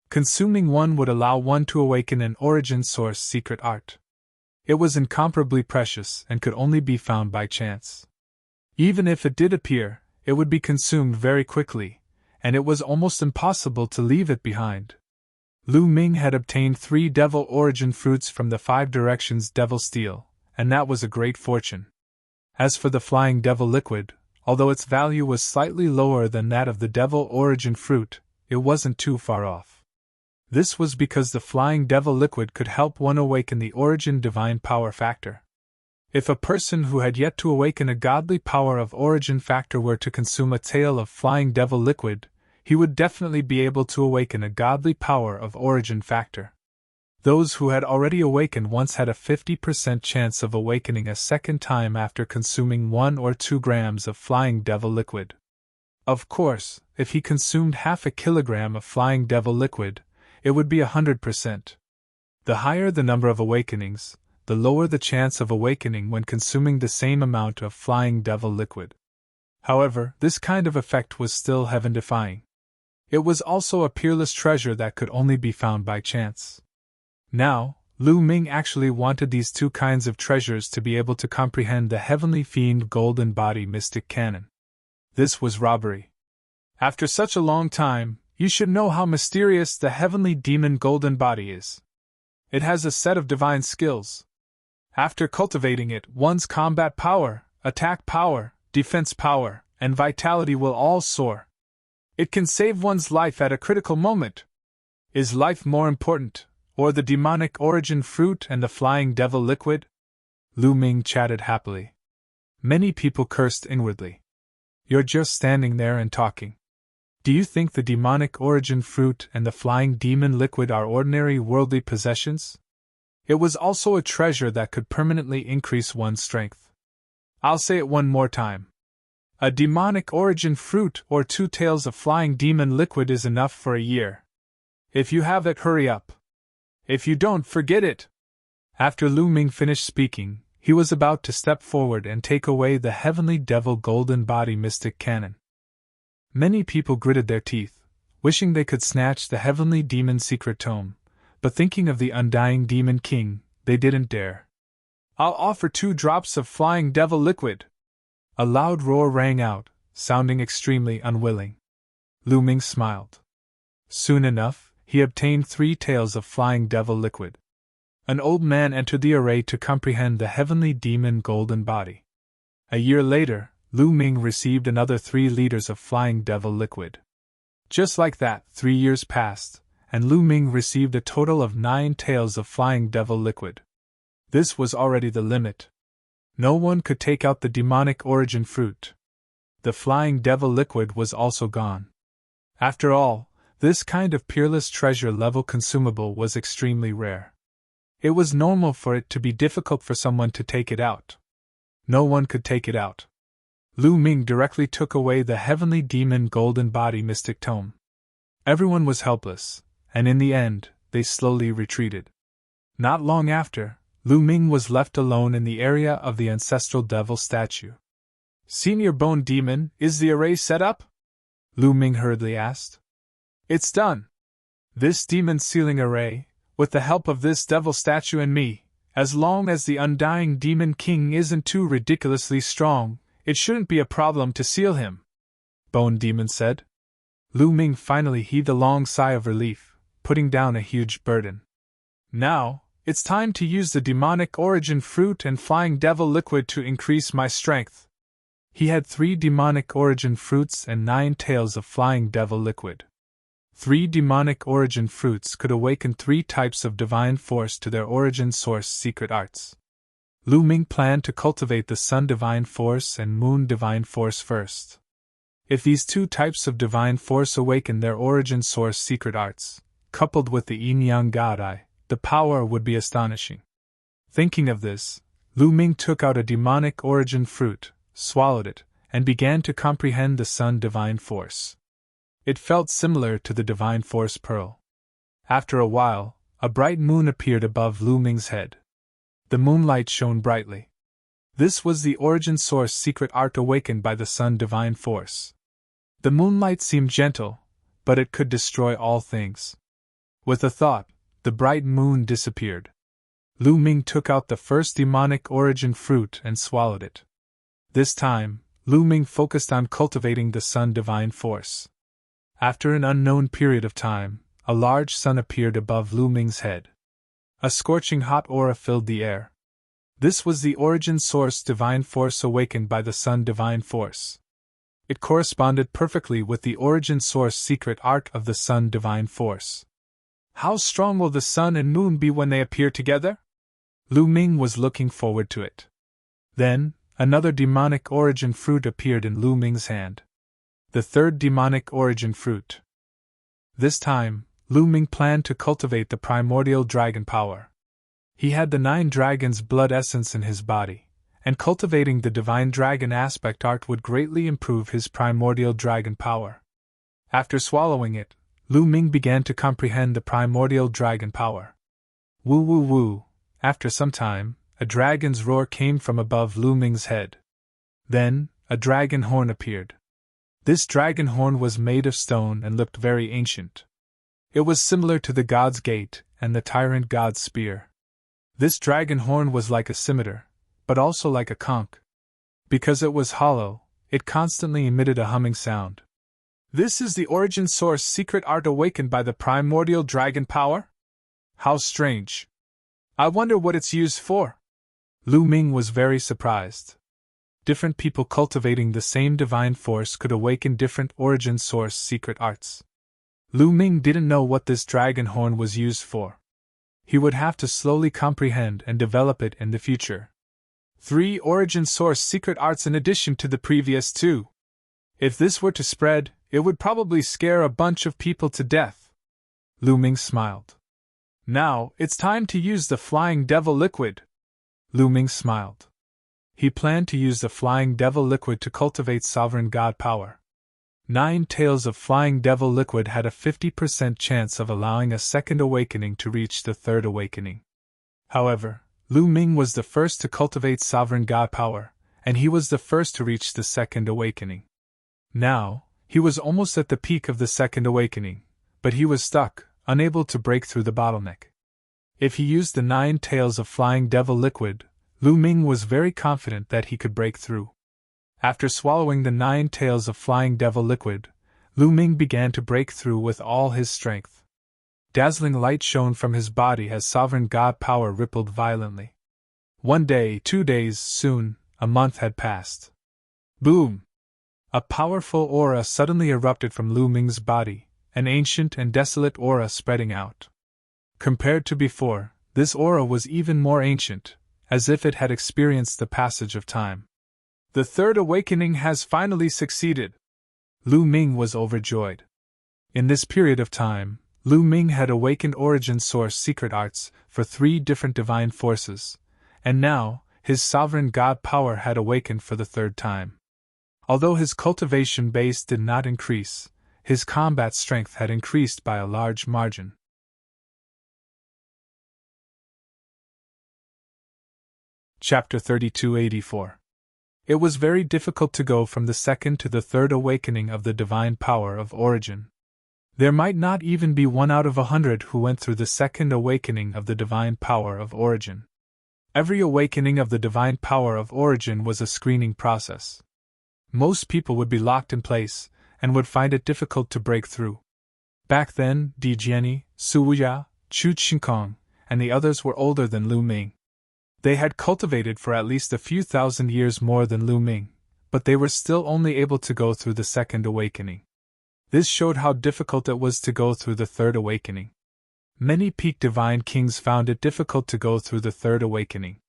Consuming one would allow one to awaken an origin source secret art. It was incomparably precious and could only be found by chance. Even if it did appear, it would be consumed very quickly, and it was almost impossible to leave it behind. Lu Ming had obtained 3 devil origin fruits from the 5 directions devil steel, and that was a great fortune. As for the flying devil liquid, although its value was slightly lower than that of the devil origin fruit, it wasn't too far off. This was because the flying devil liquid could help one awaken the origin divine power factor. If a person who had yet to awaken a godly power of origin factor were to consume a tail of flying devil liquid, he would definitely be able to awaken a godly power of origin factor. Those who had already awakened once had a 50% chance of awakening a second time after consuming 1 or 2 grams of flying devil liquid. Of course, if he consumed half a kilogram of flying devil liquid, it would be 100%. The higher the number of awakenings, the lower the chance of awakening when consuming the same amount of flying devil liquid. However, this kind of effect was still heaven-defying. It was also a peerless treasure that could only be found by chance. Now, Lu Ming actually wanted these 2 kinds of treasures to be able to comprehend the heavenly fiend golden body mystic canon. This was robbery. After such a long time, you should know how mysterious the heavenly demon golden body is. It has a set of divine skills. After cultivating it, one's combat power, attack power, defense power, and vitality will all soar. It can save one's life at a critical moment. Is life more important, or the demonic origin fruit and the flying devil liquid? Lu Ming chatted happily. Many people cursed inwardly. You're just standing there and talking. Do you think the demonic origin fruit and the flying demon liquid are ordinary worldly possessions? It was also a treasure that could permanently increase one's strength. I'll say it one more time. A demonic origin fruit or 2 tails of flying demon liquid is enough for a year. If you have it, hurry up. If you don't, forget it. After Lu Ming finished speaking, He was about to step forward and take away the heavenly devil golden body mystic cannon. Many people gritted their teeth, wishing they could snatch the heavenly demon secret tome, but thinking of the undying demon king, they didn't dare. "I'll offer 2 drops of flying devil liquid!" A loud roar rang out, sounding extremely unwilling. Lu Ming smiled. Soon enough, he obtained 3 taels of flying devil liquid. An old man entered the array to comprehend the heavenly demon golden body. A year later, Lu Ming received another 3 liters of flying devil liquid. Just like that, 3 years passed, and Lu Ming received a total of 9 taels of flying devil liquid. This was already the limit. No one could take out the demonic origin fruit. The flying devil liquid was also gone. After all, this kind of peerless treasure-level consumable was extremely rare. It was normal for it to be difficult for someone to take it out. No one could take it out. Lu Ming directly took away the heavenly demon golden body mystic tome. Everyone was helpless, and in the end, they slowly retreated. Not long after, Lu Ming was left alone in the area of the ancestral devil statue. "Senior Bone Demon, is the array set up?" Lu Ming hurriedly asked. "It's done. This demon sealing array, with the help of this devil statue and me, as long as the undying demon king isn't too ridiculously strong, it shouldn't be a problem to seal him," Bone Demon said. Lu Ming finally heaved a long sigh of relief, putting down a huge burden. "Now, it's time to use the demonic origin fruit and flying devil liquid to increase my strength." He had 3 demonic origin fruits and 9 taels of flying devil liquid. 3 demonic origin fruits could awaken 3 types of divine force to their origin source secret arts. Lu Ming planned to cultivate the Sun Divine Force and Moon Divine Force first. If these 2 types of divine force awakened their origin source secret arts, coupled with the Yin-Yang God Eye, the power would be astonishing. Thinking of this, Lu Ming took out a demonic origin fruit, swallowed it, and began to comprehend the Sun Divine Force. It felt similar to the Divine Force Pearl. After a while, a bright moon appeared above Lu Ming's head. The moonlight shone brightly. This was the origin source secret art awakened by the Sun Divine Force. The moonlight seemed gentle, but it could destroy all things. With a thought, the bright moon disappeared. Lu Ming took out the first demonic origin fruit and swallowed it. This time, Lu Ming focused on cultivating the Sun Divine Force. After an unknown period of time, a large sun appeared above Lu Ming's head. A scorching hot aura filled the air. This was the origin source divine force awakened by the Sun Divine Force. It corresponded perfectly with the origin source secret art of the Sun Divine Force. How strong will the sun and moon be when they appear together? Lu Ming was looking forward to it. Then, another demonic origin fruit appeared in Lu Ming's hand. The 3rd demonic origin fruit. This time, Lu Ming planned to cultivate the primordial dragon power. He had the 9 dragons' blood essence in his body, and cultivating the divine dragon aspect art would greatly improve his primordial dragon power. After swallowing it, Lu Ming began to comprehend the primordial dragon power. Woo woo woo. After some time, a dragon's roar came from above Lu Ming's head. Then, a dragon horn appeared. This dragon horn was made of stone and looked very ancient. It was similar to the God's Gate and the Tyrant God's Spear. This dragon horn was like a scimitar, but also like a conch. Because it was hollow, it constantly emitted a humming sound. This is the origin source secret art awakened by the primordial dragon power? How strange. I wonder what it's used for. Lu Ming was very surprised. Different people cultivating the same divine force could awaken different origin source secret arts. Lu Ming didn't know what this dragon horn was used for. He would have to slowly comprehend and develop it in the future. 3 origin source secret arts in addition to the previous 2. If this were to spread, it would probably scare a bunch of people to death. Lu Ming smiled. Now, it's time to use the flying devil liquid. Lu Ming smiled. He planned to use the flying devil liquid to cultivate sovereign god power. 9 taels of flying devil liquid had a 50% chance of allowing a second awakening to reach the 3rd awakening. However, Lu Ming was the first to cultivate sovereign God power, and he was the first to reach the second awakening. Now, he was almost at the peak of the second awakening, but he was stuck, unable to break through the bottleneck. If he used the 9 tails of flying devil liquid, Lu Ming was very confident that he could break through. After swallowing the 9 tails of flying devil liquid, Lu Ming began to break through with all his strength. Dazzling light shone from his body as sovereign God power rippled violently. 1 day, 2 days, soon, a month had passed. Boom! A powerful aura suddenly erupted from Lu Ming's body, an ancient and desolate aura spreading out. Compared to before, this aura was even more ancient, as if it had experienced the passage of time. The third awakening has finally succeeded. Lu Ming was overjoyed. In this period of time, Lu Ming had awakened origin source secret arts for 3 different divine forces, and now, his sovereign God power had awakened for the 3rd time. Although his cultivation base did not increase, his combat strength had increased by a large margin. Chapter 3284. It was very difficult to go from the second to the 3rd awakening of the divine power of origin. There might not even be 1 out of 100 who went through the 2nd awakening of the divine power of origin. Every awakening of the divine power of origin was a screening process. Most people would be locked in place, and would find it difficult to break through. Back then, Di Jiani, Su Wuya, Chu Qinkong, and the others were older than Lu Ming. They had cultivated for at least a few thousand years more than Lu Ming, but they were still only able to go through the 2nd awakening. This showed how difficult it was to go through the 3rd awakening. Many peak divine kings found it difficult to go through the 3rd awakening.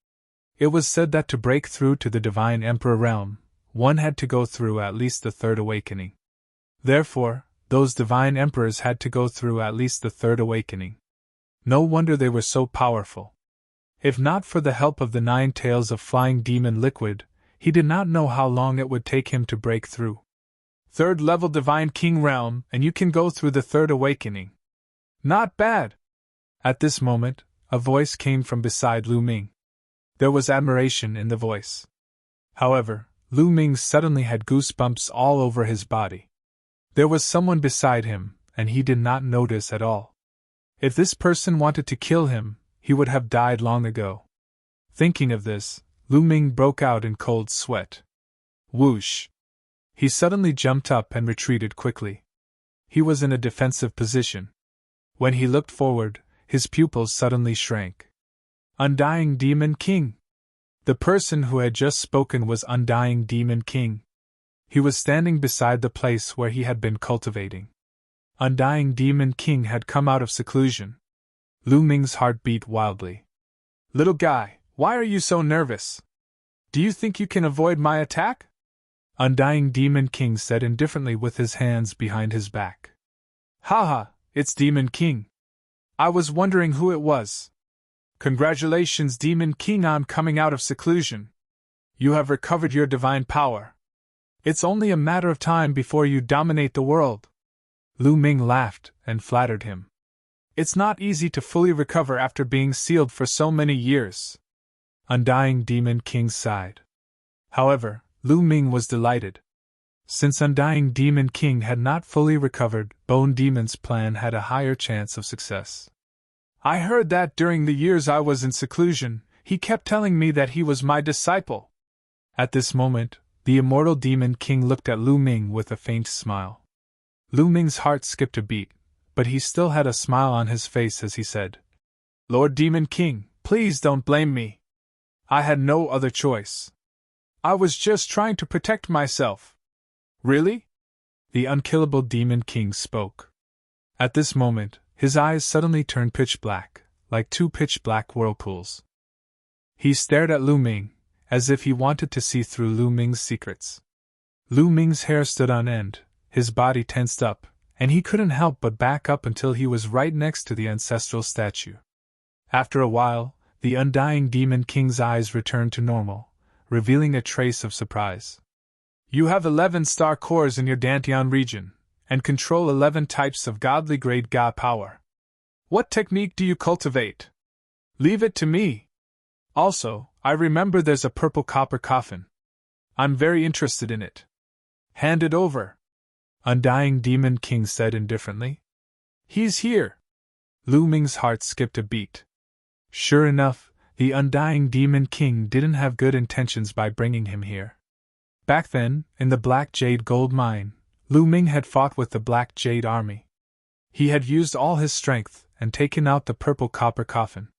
It was said that to break through to the divine emperor realm, one had to go through at least the 3rd awakening. Therefore, those divine emperors had to go through at least the 3rd awakening. No wonder they were so powerful. If not for the help of the 9 tails of flying demon liquid, he did not know how long it would take him to break through. 3rd level divine king realm, and you can go through the 3rd awakening. Not bad! At this moment, a voice came from beside Lu Ming. There was admiration in the voice. However, Lu Ming suddenly had goosebumps all over his body. There was someone beside him, and he did not notice at all. If this person wanted to kill him, he would have died long ago. Thinking of this, Lu Ming broke out in cold sweat. Whoosh! He suddenly jumped up and retreated quickly. He was in a defensive position. When he looked forward, his pupils suddenly shrank. Undying Demon King! The person who had just spoken was Undying Demon King. He was standing beside the place where he had been cultivating. Undying Demon King had come out of seclusion. Lu Ming's heart beat wildly. Little guy, why are you so nervous? Do you think you can avoid my attack? Undying Demon King said indifferently with his hands behind his back. Haha, it's Demon King. I was wondering who it was. Congratulations, Demon King, on coming out of seclusion. You have recovered your divine power. It's only a matter of time before you dominate the world. Lu Ming laughed and flattered him. It's not easy to fully recover after being sealed for so many years. Undying Demon King sighed. However, Lu Ming was delighted. Since Undying Demon King had not fully recovered, Bone Demon's plan had a higher chance of success. I heard that during the years I was in seclusion, he kept telling me that he was my disciple. At this moment, the immortal Demon King looked at Lu Ming with a faint smile. Lu Ming's heart skipped a beat, but he still had a smile on his face as he said, Lord Demon King, please don't blame me. I had no other choice. I was just trying to protect myself. Really? The unkillable Demon King spoke. At this moment, his eyes suddenly turned pitch black, like 2 pitch black whirlpools. He stared at Lu Ming, as if he wanted to see through Lu Ming's secrets. Lu Ming's hair stood on end, his body tensed up, and he couldn't help but back up until he was right next to the ancestral statue. After a while, the Undying Demon King's eyes returned to normal, revealing a trace of surprise. You have 11 star cores in your Dantian region, and control 11 types of godly grade God power. What technique do you cultivate? Leave it to me. Also, I remember there's a purple copper coffin. I'm very interested in it. Hand it over, Undying Demon King said indifferently. He's here. Lu Ming's heart skipped a beat. Sure enough, the Undying Demon King didn't have good intentions by bringing him here. Back then, in the Black Jade Gold Mine, Lu Ming had fought with the Black Jade Army. He had used all his strength and taken out the purple copper coffin.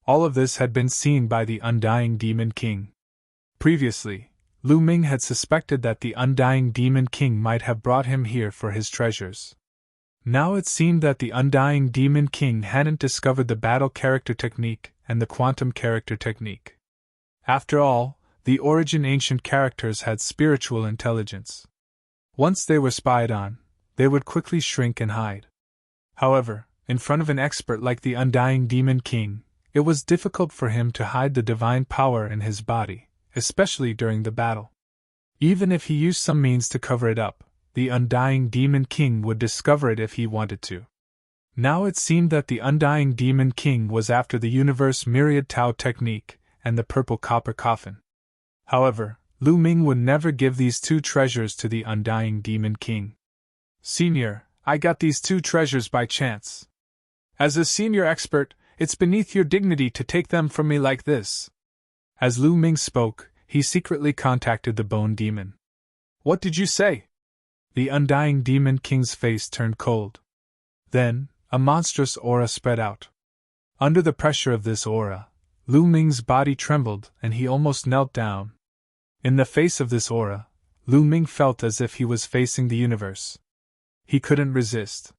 All of this had been seen by the Undying Demon King. Previously, Lu Ming had suspected that the Undying Demon King might have brought him here for his treasures. Now it seemed that the Undying Demon King hadn't discovered the battle character technique and the quantum character technique. After all, the origin ancient characters had spiritual intelligence. Once they were spied on, they would quickly shrink and hide. However, in front of an expert like the Undying Demon King, it was difficult for him to hide the divine power in his body, especially during the battle. Even if he used some means to cover it up, the Undying Demon King would discover it if he wanted to. Now it seemed that the Undying Demon King was after the Universe Myriad Tao technique and the purple copper coffin. However, Lu Ming would never give these two treasures to the Undying Demon King. Senior, I got these two treasures by chance. As a senior expert, it's beneath your dignity to take them from me like this. As Lu Ming spoke, he secretly contacted the Bone Demon. What did you say? The Undying Demon King's face turned cold. Then, a monstrous aura spread out. Under the pressure of this aura, Lu Ming's body trembled and he almost knelt down. In the face of this aura, Lu Ming felt as if he was facing the universe. He couldn't resist.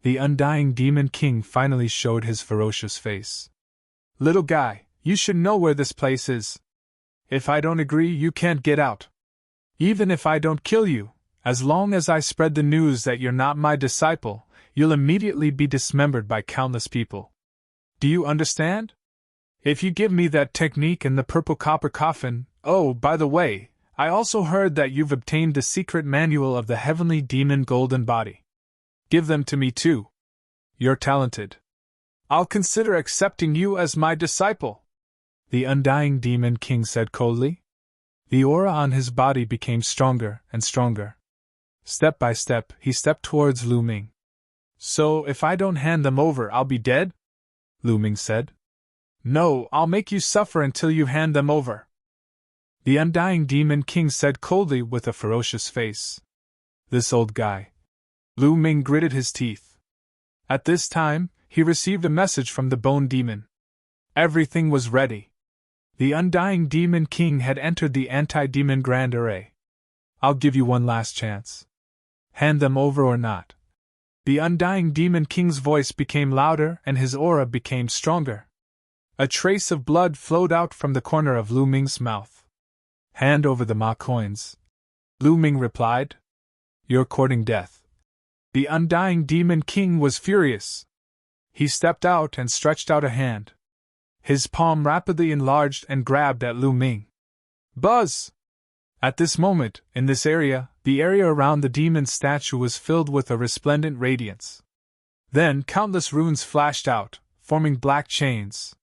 The Undying Demon King finally showed his ferocious face. Little guy, you should know where this place is. If I don't agree, you can't get out. Even if I don't kill you, as long as I spread the news that you're not my disciple, you'll immediately be dismembered by countless people. Do you understand? If you give me that technique and the purple copper coffin, oh, by the way, I also heard that you've obtained the secret manual of the Heavenly Demon Golden Body. Give them to me too. You're talented. I'll consider accepting you as my disciple, the Undying Demon King said coldly. The aura on his body became stronger and stronger. Step by step, he stepped towards Lu Ming. So, if I don't hand them over, I'll be dead? Lu Ming said. No, I'll make you suffer until you hand them over, the Undying Demon King said coldly with a ferocious face. This old guy. Lu Ming gritted his teeth. At this time, he received a message from the Bone Demon. Everything was ready. The Undying Demon King had entered the Anti-Demon Grand Array. I'll give you one last chance. Hand them over or not. The Undying Demon King's voice became louder and his aura became stronger. A trace of blood flowed out from the corner of Lu Ming's mouth. Hand over the Ma coins, Lu Ming replied. You're courting death. The Undying Demon King was furious. He stepped out and stretched out a hand. His palm rapidly enlarged and grabbed at Lu Ming. Buzz! At this moment, in this area, the area around the demon statue was filled with a resplendent radiance. Then countless runes flashed out, forming black chains.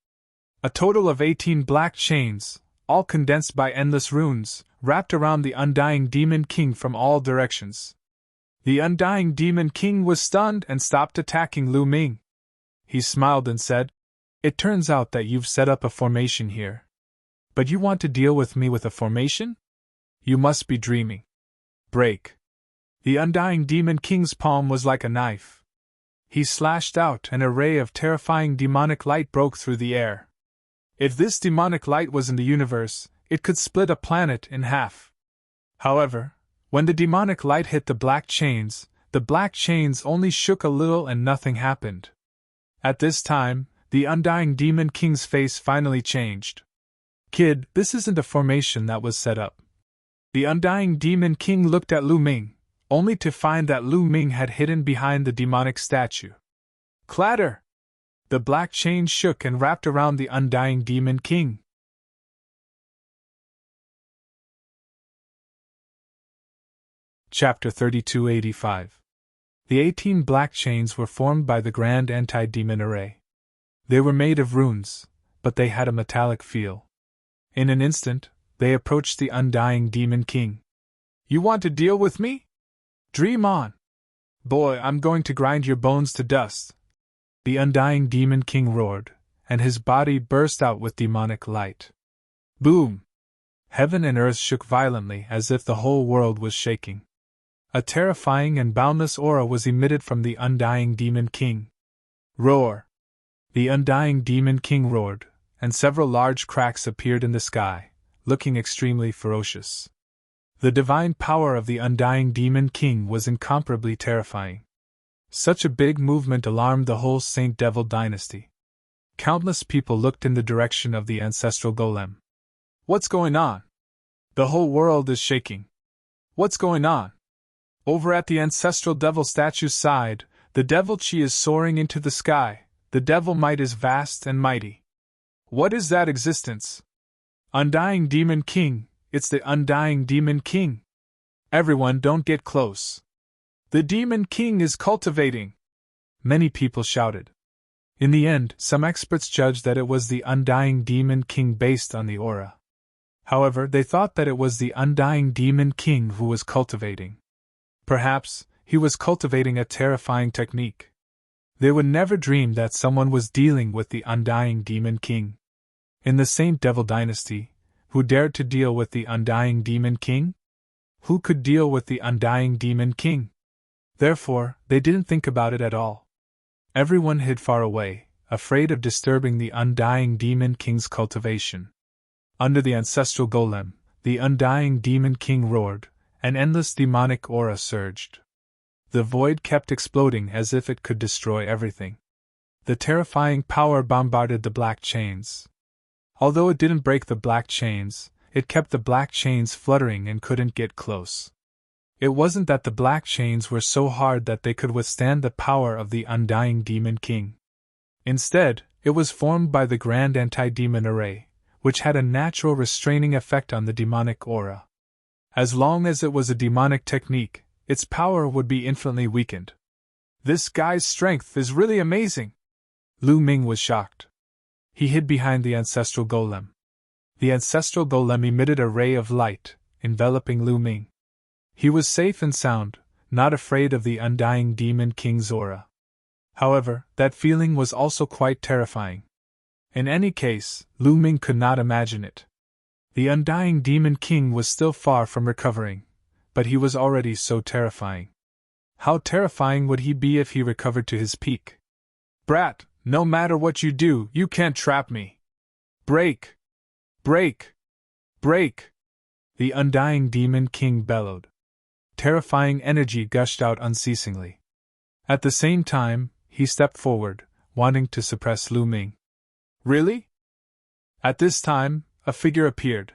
A total of 18 black chains, all condensed by endless runes, wrapped around the Undying Demon King from all directions. The Undying Demon King was stunned and stopped attacking Lu Ming. He smiled and said, It turns out that you've set up a formation here. But you want to deal with me with a formation? You must be dreaming. Break. The Undying Demon King's palm was like a knife. He slashed out, and a ray of terrifying demonic light broke through the air. If this demonic light was in the universe, it could split a planet in half. However, when the demonic light hit the black chains only shook a little and nothing happened. At this time, the Undying Demon King's face finally changed. Kid, this isn't a formation that was set up. The Undying Demon King looked at Lu Ming, only to find that Lu Ming had hidden behind the demonic statue. Clatter! The black chain shook and wrapped around the Undying Demon King. Chapter 3285. The 18 black chains were formed by the Grand Anti-Demon Array. They were made of runes, but they had a metallic feel. In an instant, they approached the undying Demon King. "You want to deal with me? Dream on! Boy, I'm going to grind your bones to dust!" The undying Demon King roared, and his body burst out with demonic light. Boom! Heaven and earth shook violently as if the whole world was shaking. A terrifying and boundless aura was emitted from the undying Demon King. Roar! The undying Demon King roared, and several large cracks appeared in the sky, looking extremely ferocious. The divine power of the undying Demon King was incomparably terrifying. Such a big movement alarmed the whole Saint Devil dynasty. Countless people looked in the direction of the ancestral golem. "What's going on? The whole world is shaking. What's going on?" Over at the ancestral devil statue's side, the devil chi is soaring into the sky. The devil might is vast and mighty. What is that existence? Undying Demon King, it's the undying Demon King. Everyone don't get close. The Demon King is cultivating. Many people shouted. In the end, some experts judged that it was the undying Demon King based on the aura. However, they thought that it was the undying Demon King who was cultivating. Perhaps, he was cultivating a terrifying technique. They would never dream that someone was dealing with the undying Demon King. In the Saint Devil dynasty, who dared to deal with the undying Demon King? Who could deal with the undying Demon King? Therefore, they didn't think about it at all. Everyone hid far away, afraid of disturbing the undying Demon King's cultivation. Under the ancestral golem, the undying Demon King roared, an endless demonic aura surged. The void kept exploding as if it could destroy everything. The terrifying power bombarded the black chains. Although it didn't break the black chains, it kept the black chains fluttering and couldn't get close. It wasn't that the black chains were so hard that they could withstand the power of the undying Demon King. Instead, it was formed by the Grand Anti-Demon Array, which had a natural restraining effect on the demonic aura. As long as it was a demonic technique, its power would be infinitely weakened. "This guy's strength is really amazing!" Lu Ming was shocked. He hid behind the ancestral golem. The ancestral golem emitted a ray of light, enveloping Lu Ming. He was safe and sound, not afraid of the undying Demon King's aura. However, that feeling was also quite terrifying. In any case, Lu Ming could not imagine it. The undying Demon King was still far from recovering, but he was already so terrifying. How terrifying would he be if he recovered to his peak? "Brat, no matter what you do, you can't trap me. Break! Break! Break!" The undying Demon King bellowed. Terrifying energy gushed out unceasingly. At the same time, he stepped forward, wanting to suppress Lu Ming. "Really?" At this time, a figure appeared.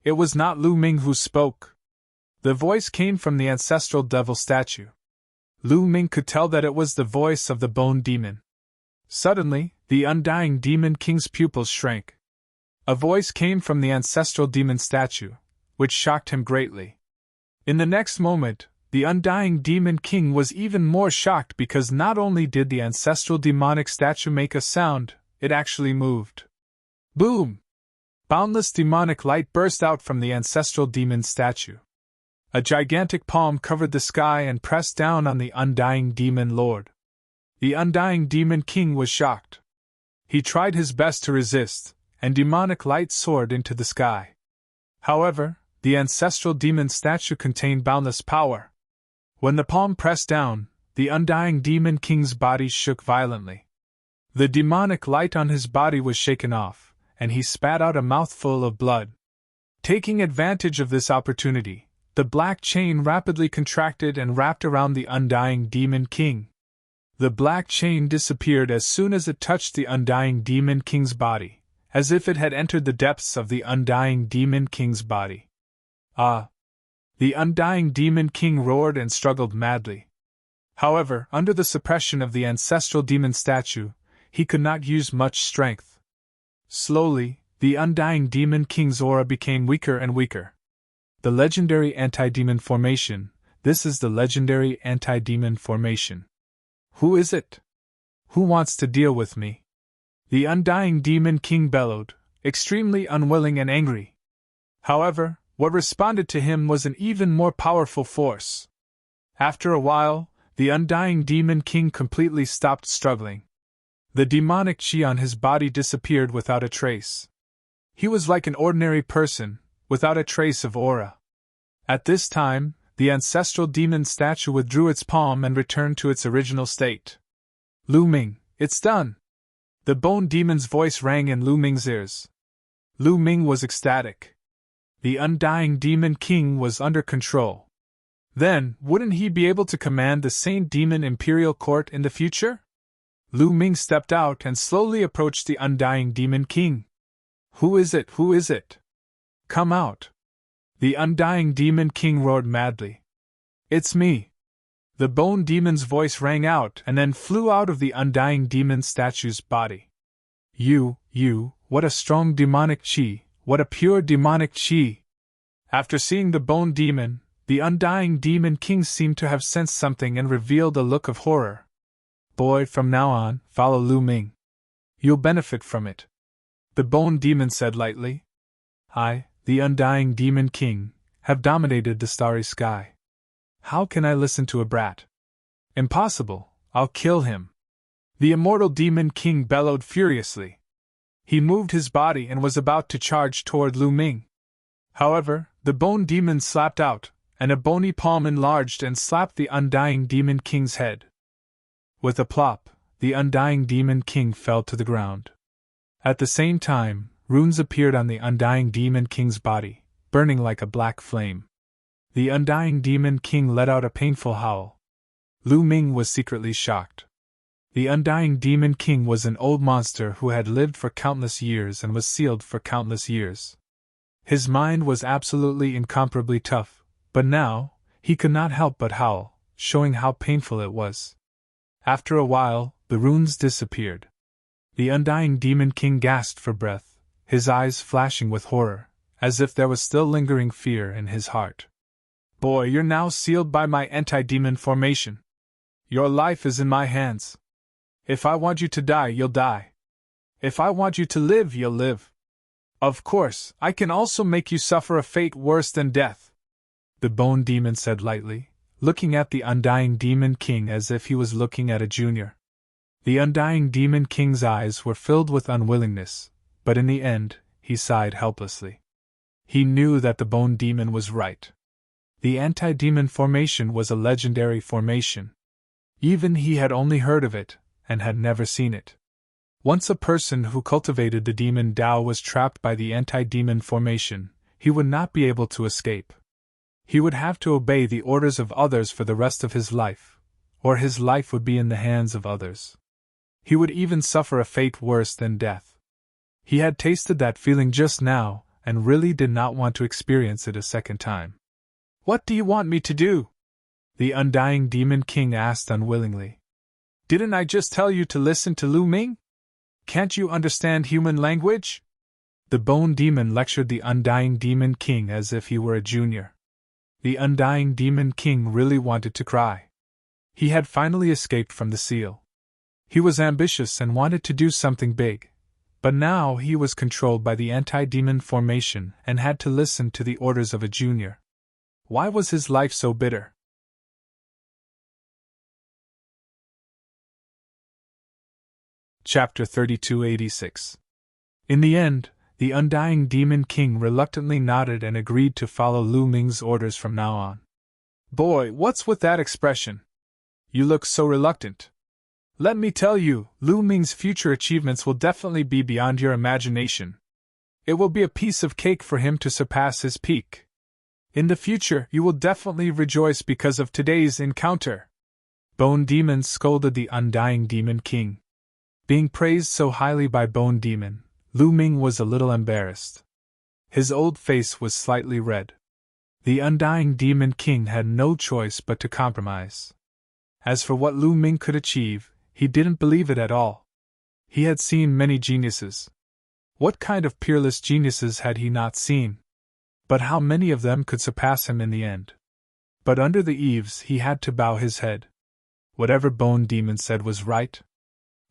It was not Lu Ming who spoke. The voice came from the ancestral devil statue. Lu Ming could tell that it was the voice of the Bone Demon. Suddenly, the undying Demon King's pupils shrank. A voice came from the ancestral demon statue, which shocked him greatly. In the next moment, the undying Demon King was even more shocked because not only did the ancestral demonic statue make a sound, it actually moved. Boom! Boundless demonic light burst out from the ancestral demon statue. A gigantic palm covered the sky and pressed down on the undying Demon Lord. The undying Demon King was shocked. He tried his best to resist, and demonic light soared into the sky. However, the ancestral demon statue contained boundless power. When the palm pressed down, the undying Demon King's body shook violently. The demonic light on his body was shaken off, and he spat out a mouthful of blood. Taking advantage of this opportunity, the black chain rapidly contracted and wrapped around the undying Demon King. The black chain disappeared as soon as it touched the undying Demon King's body, as if it had entered the depths of the undying Demon King's body. Ah! The undying Demon King roared and struggled madly. However, under the suppression of the ancestral demon statue, he could not use much strength. Slowly, the undying Demon King's aura became weaker and weaker. The legendary anti-demon formation. This is the legendary anti-demon formation. Who is it? Who wants to deal with me? The undying demon king bellowed, extremely unwilling and angry. However, what responded to him was an even more powerful force. After a while, the undying demon king completely stopped struggling. The demonic chi on his body disappeared without a trace. He was like an ordinary person, without a trace of aura. At this time, the ancestral demon statue withdrew its palm and returned to its original state. Lu Ming, it's done! The bone demon's voice rang in Lu Ming's ears. Lu Ming was ecstatic. The undying demon king was under control. Then, wouldn't he be able to command the Saint Demon Imperial Court in the future? Lu Ming stepped out and slowly approached the undying demon king. Who is it? Who is it? Come out! The undying demon king roared madly. It's me! The bone demon's voice rang out and then flew out of the undying demon statue's body. You, what a strong demonic chi, what a pure demonic chi! After seeing the bone demon, the undying demon king seemed to have sensed something and revealed a look of horror. Boy, from now on, follow Lu Ming. You'll benefit from it. The bone demon said lightly. I, the undying demon king, have dominated the starry sky. How can I listen to a brat? Impossible, I'll kill him. The immortal demon king bellowed furiously. He moved his body and was about to charge toward Lu Ming. However, the bone demon slapped out, and a bony palm enlarged and slapped the undying demon king's head. With a plop, the undying demon king fell to the ground. At the same time, runes appeared on the undying demon king's body, burning like a black flame. The undying demon king let out a painful howl. Lu Ming was secretly shocked. The undying demon king was an old monster who had lived for countless years and was sealed for countless years. His mind was absolutely incomparably tough, but now, he could not help but howl, showing how painful it was. After a while, the runes disappeared. The undying demon king gasped for breath, his eyes flashing with horror, as if there was still lingering fear in his heart. Boy, you're now sealed by my anti-demon formation. Your life is in my hands. If I want you to die, you'll die. If I want you to live, you'll live. Of course, I can also make you suffer a fate worse than death. The bone demon said lightly, looking at the undying demon king as if he was looking at a junior. The undying demon king's eyes were filled with unwillingness, but in the end, he sighed helplessly. He knew that the bone demon was right. The anti-demon formation was a legendary formation. Even he had only heard of it, and had never seen it. Once a person who cultivated the demon Tao was trapped by the anti-demon formation, he would not be able to escape. He would have to obey the orders of others for the rest of his life, or his life would be in the hands of others. He would even suffer a fate worse than death. He had tasted that feeling just now, and really did not want to experience it a second time. What do you want me to do? The undying demon king asked unwillingly. Didn't I just tell you to listen to Lu Ming? Can't you understand human language? The bone demon lectured the undying demon king as if he were a junior. The undying demon king really wanted to cry. He had finally escaped from the seal. He was ambitious and wanted to do something big, but now he was controlled by the anti-demon formation and had to listen to the orders of a junior. Why was his life so bitter? Chapter 3286. In the end, the undying demon king reluctantly nodded and agreed to follow Lu Ming's orders from now on. Boy, what's with that expression? You look so reluctant. Let me tell you, Lu Ming's future achievements will definitely be beyond your imagination. It will be a piece of cake for him to surpass his peak. In the future, you will definitely rejoice because of today's encounter. Bone Demon scolded the undying demon king. Being praised so highly by Bone Demon, Lu Ming was a little embarrassed. His old face was slightly red. The undying demon king had no choice but to compromise. As for what Lu Ming could achieve, he didn't believe it at all. He had seen many geniuses. What kind of peerless geniuses had he not seen? But how many of them could surpass him in the end? But under the eaves he had to bow his head. Whatever Bone Demon said was right.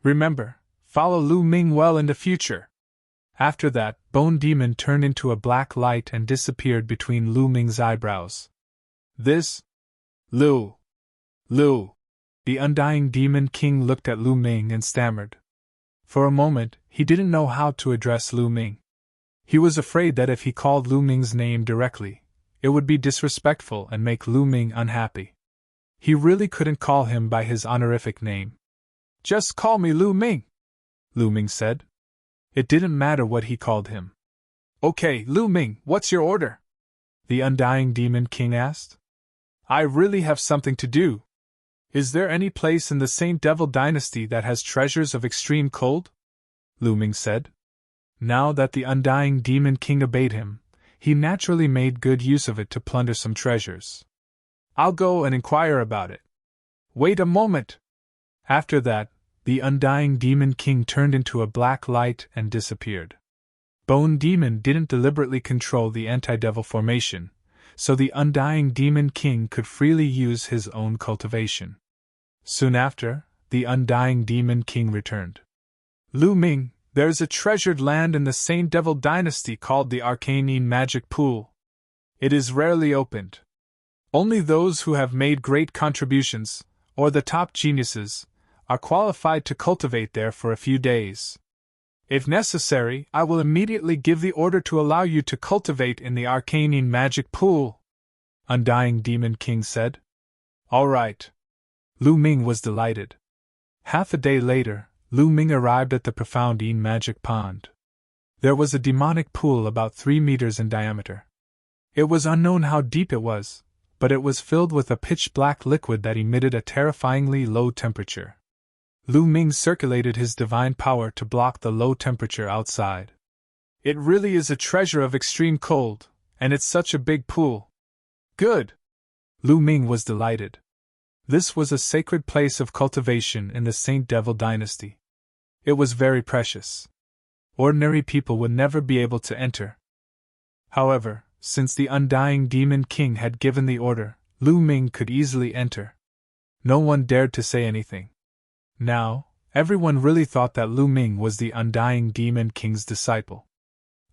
Remember, Follow Lu Ming well in the future. After that, Bone Demon turned into a black light and disappeared between Lu Ming's eyebrows. This? Lu. The Undying Demon King looked at Lu Ming and stammered. For a moment, he didn't know how to address Lu Ming. He was afraid that if he called Lu Ming's name directly, it would be disrespectful and make Lu Ming unhappy. He really couldn't call him by his honorific name. Just call me Lu Ming, Lu Ming said. It didn't matter what he called him. Okay, Lu Ming, what's your order? The Undying Demon King asked. I really have something to do. Is there any place in the Saint Devil dynasty that has treasures of extreme cold? Lu Ming said. Now that the Undying Demon King obeyed him, he naturally made good use of it to plunder some treasures. I'll go and inquire about it. Wait a moment! After that, the Undying Demon King turned into a black light and disappeared. Bone Demon didn't deliberately control the anti-devil formation, so the Undying Demon King could freely use his own cultivation. Soon after, the Undying Demon King returned. Lu Ming, there's a treasured land in the Saint Devil dynasty called the Arcanine Magic Pool. It is rarely opened. Only those who have made great contributions, or the top geniuses, are qualified to cultivate there for a few days. If necessary, I will immediately give the order to allow you to cultivate in the Arcanine Magic Pool, Undying Demon King said. All right. Lu Ming was delighted. Half a day later, Lu Ming arrived at the Profoundine Magic Pond. There was a demonic pool about 3 meters in diameter. It was unknown how deep it was, but it was filled with a pitch-black liquid that emitted a terrifyingly low temperature. Lu Ming circulated his divine power to block the low temperature outside. It really is a treasure of extreme cold, and it's such a big pool. Good! Lu Ming was delighted. This was a sacred place of cultivation in the Saint Devil dynasty. It was very precious. Ordinary people would never be able to enter. However, since the Undying Demon King had given the order, Lu Ming could easily enter. No one dared to say anything. Now, everyone really thought that Lu Ming was the Undying Demon King's disciple.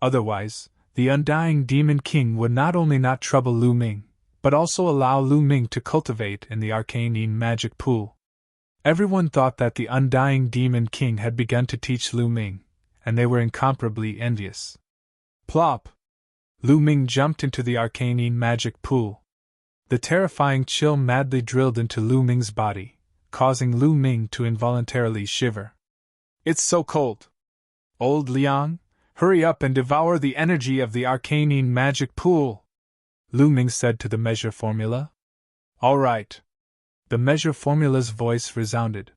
Otherwise, the Undying Demon King would not only not trouble Lu Ming, but also allow Lu Ming to cultivate in the Arcanine Magic Pool. Everyone thought that the Undying Demon King had begun to teach Lu Ming, and they were incomparably envious. Plop! Lu Ming jumped into the Arcanine Magic Pool. The terrifying chill madly drilled into Lu Ming's body, causing Lu Ming to involuntarily shiver. It's so cold! Old Liang, hurry up and devour the energy of the Arcanine Magic Pool! Lu Ming said to the measure formula. All right. The measure formula's voice resounded.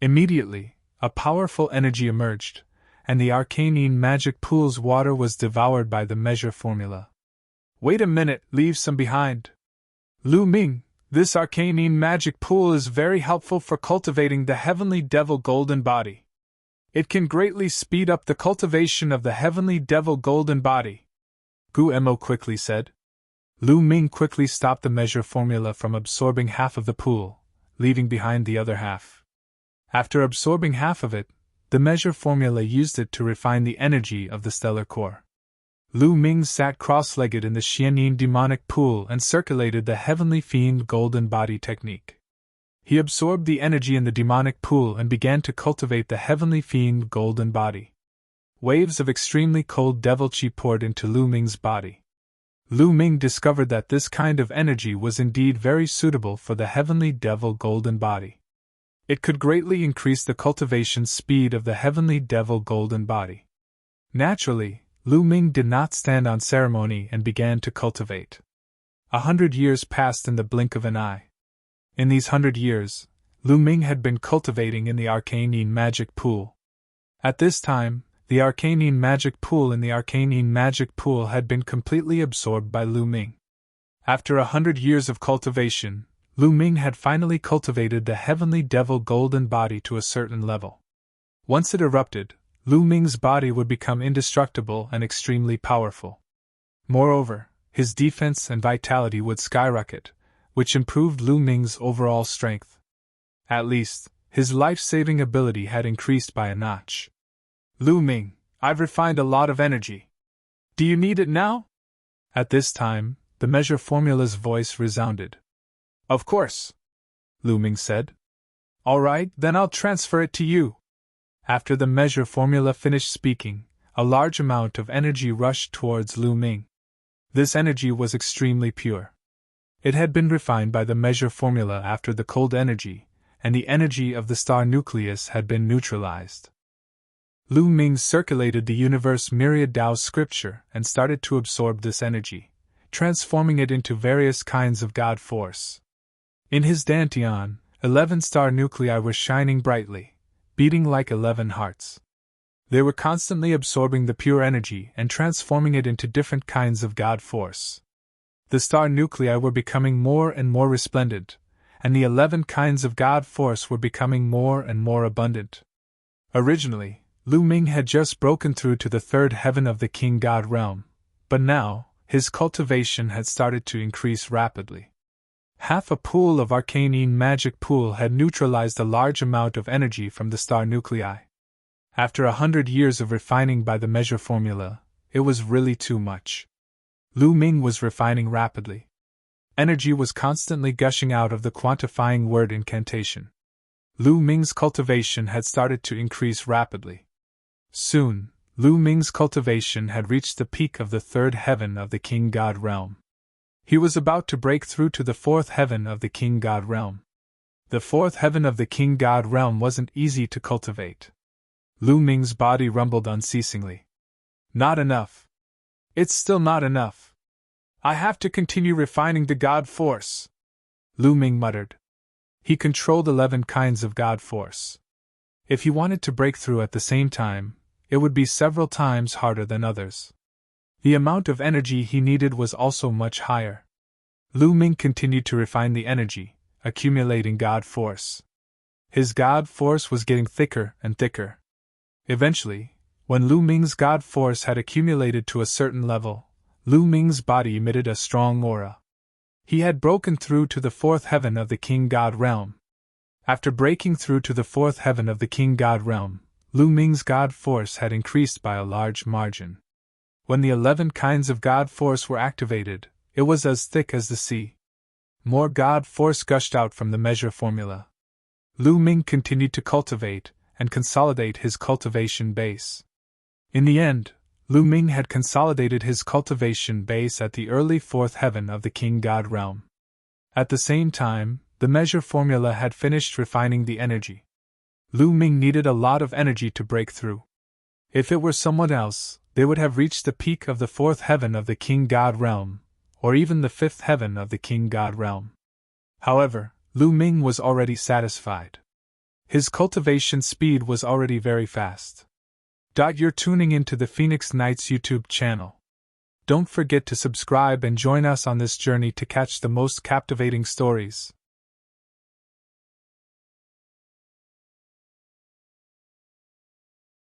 Immediately, a powerful energy emerged, and the Arcanine Magic Pool's water was devoured by the measure formula. Wait a minute, leave some behind. Lu Ming, this Arcanine Magic Pool is very helpful for cultivating the Heavenly Devil Golden Body. It can greatly speed up the cultivation of the Heavenly Devil Golden Body, Guemo quickly said. Lu Ming quickly stopped the measure formula from absorbing half of the pool, leaving behind the other half. After absorbing half of it, the measure formula used it to refine the energy of the stellar core. Lu Ming sat cross-legged in the Xianyin demonic pool and circulated the Heavenly Fiend Golden Body technique. He absorbed the energy in the demonic pool and began to cultivate the Heavenly Fiend Golden Body. Waves of extremely cold devil chi poured into Lu Ming's body. Lu Ming discovered that this kind of energy was indeed very suitable for the Heavenly Devil Golden Body. It could greatly increase the cultivation speed of the Heavenly Devil Golden Body. Naturally, Lu Ming did not stand on ceremony and began to cultivate. 100 years passed in the blink of an eye. In these 100 years, Lu Ming had been cultivating in the Arcanine Magic Pool. At this time, the Arcanine Magic Pool in the Arcanine Magic Pool had been completely absorbed by Lu Ming. After 100 years of cultivation, Lu Ming had finally cultivated the Heavenly Devil Golden Body to a certain level. Once it erupted, Lu Ming's body would become indestructible and extremely powerful. Moreover, his defense and vitality would skyrocket, which improved Lu Ming's overall strength. At least, His life-saving ability had increased by a notch. Lu Ming, I've refined a lot of energy. Do you need it now? At this time, the measure formula's voice resounded. Of course, Lu Ming said. All right, then I'll transfer it to you. After the measure formula finished speaking, a large amount of energy rushed towards Lu Ming. This energy was extremely pure. It had been refined by the measure formula after the cold energy, and the energy of the star nucleus had been neutralized. Lu Ming circulated the universe myriad Tao scripture and started to absorb this energy, transforming it into various kinds of God force. In his dantian, 11 star nuclei were shining brightly, beating like 11 hearts. They were constantly absorbing the pure energy and transforming it into different kinds of God force. The star nuclei were becoming more and more resplendent, and the 11 kinds of God force were becoming more and more abundant. Originally, Lu Ming had just broken through to the third heaven of the King God realm, but now, his cultivation had started to increase rapidly. Half a pool of arcane magic pool had neutralized a large amount of energy from the star nuclei. After 100 years of refining by the measure formula, it was really too much. Lu Ming was refining rapidly. Energy was constantly gushing out of the quantifying word incantation. Lu Ming's cultivation had started to increase rapidly. Soon, Lu Ming's cultivation had reached the peak of the third heaven of the King God realm. He was about to break through to the fourth heaven of the King God realm. The fourth heaven of the King God realm wasn't easy to cultivate. Lu Ming's body rumbled unceasingly. Not enough. It's still not enough. I have to continue refining the God force, Lu Ming muttered. He controlled 11 kinds of God force. If he wanted to break through at the same time, it would be several times harder than others. The amount of energy he needed was also much higher. Lu Ming continued to refine the energy, accumulating God force. His God force was getting thicker and thicker. Eventually, when Lu Ming's God force had accumulated to a certain level, Lu Ming's body emitted a strong aura. He had broken through to the fourth heaven of the King God realm. After breaking through to the fourth heaven of the King God realm, Lu Ming's God force had increased by a large margin. When the 11 kinds of God force were activated, it was as thick as the sea. More God force gushed out from the measure formula. Lu Ming continued to cultivate and consolidate his cultivation base. In the end, Lu Ming had consolidated his cultivation base at the early fourth heaven of the King God realm. At the same time, the measure formula had finished refining the energy. Lu Ming needed a lot of energy to break through. If it were someone else, they would have reached the peak of the fourth heaven of the King God realm, or even the fifth heaven of the King God realm. However, Lu Ming was already satisfied. His cultivation speed was already very fast. You're tuning into the Phoenix Knights YouTube channel. Don't forget to subscribe and join us on this journey to catch the most captivating stories.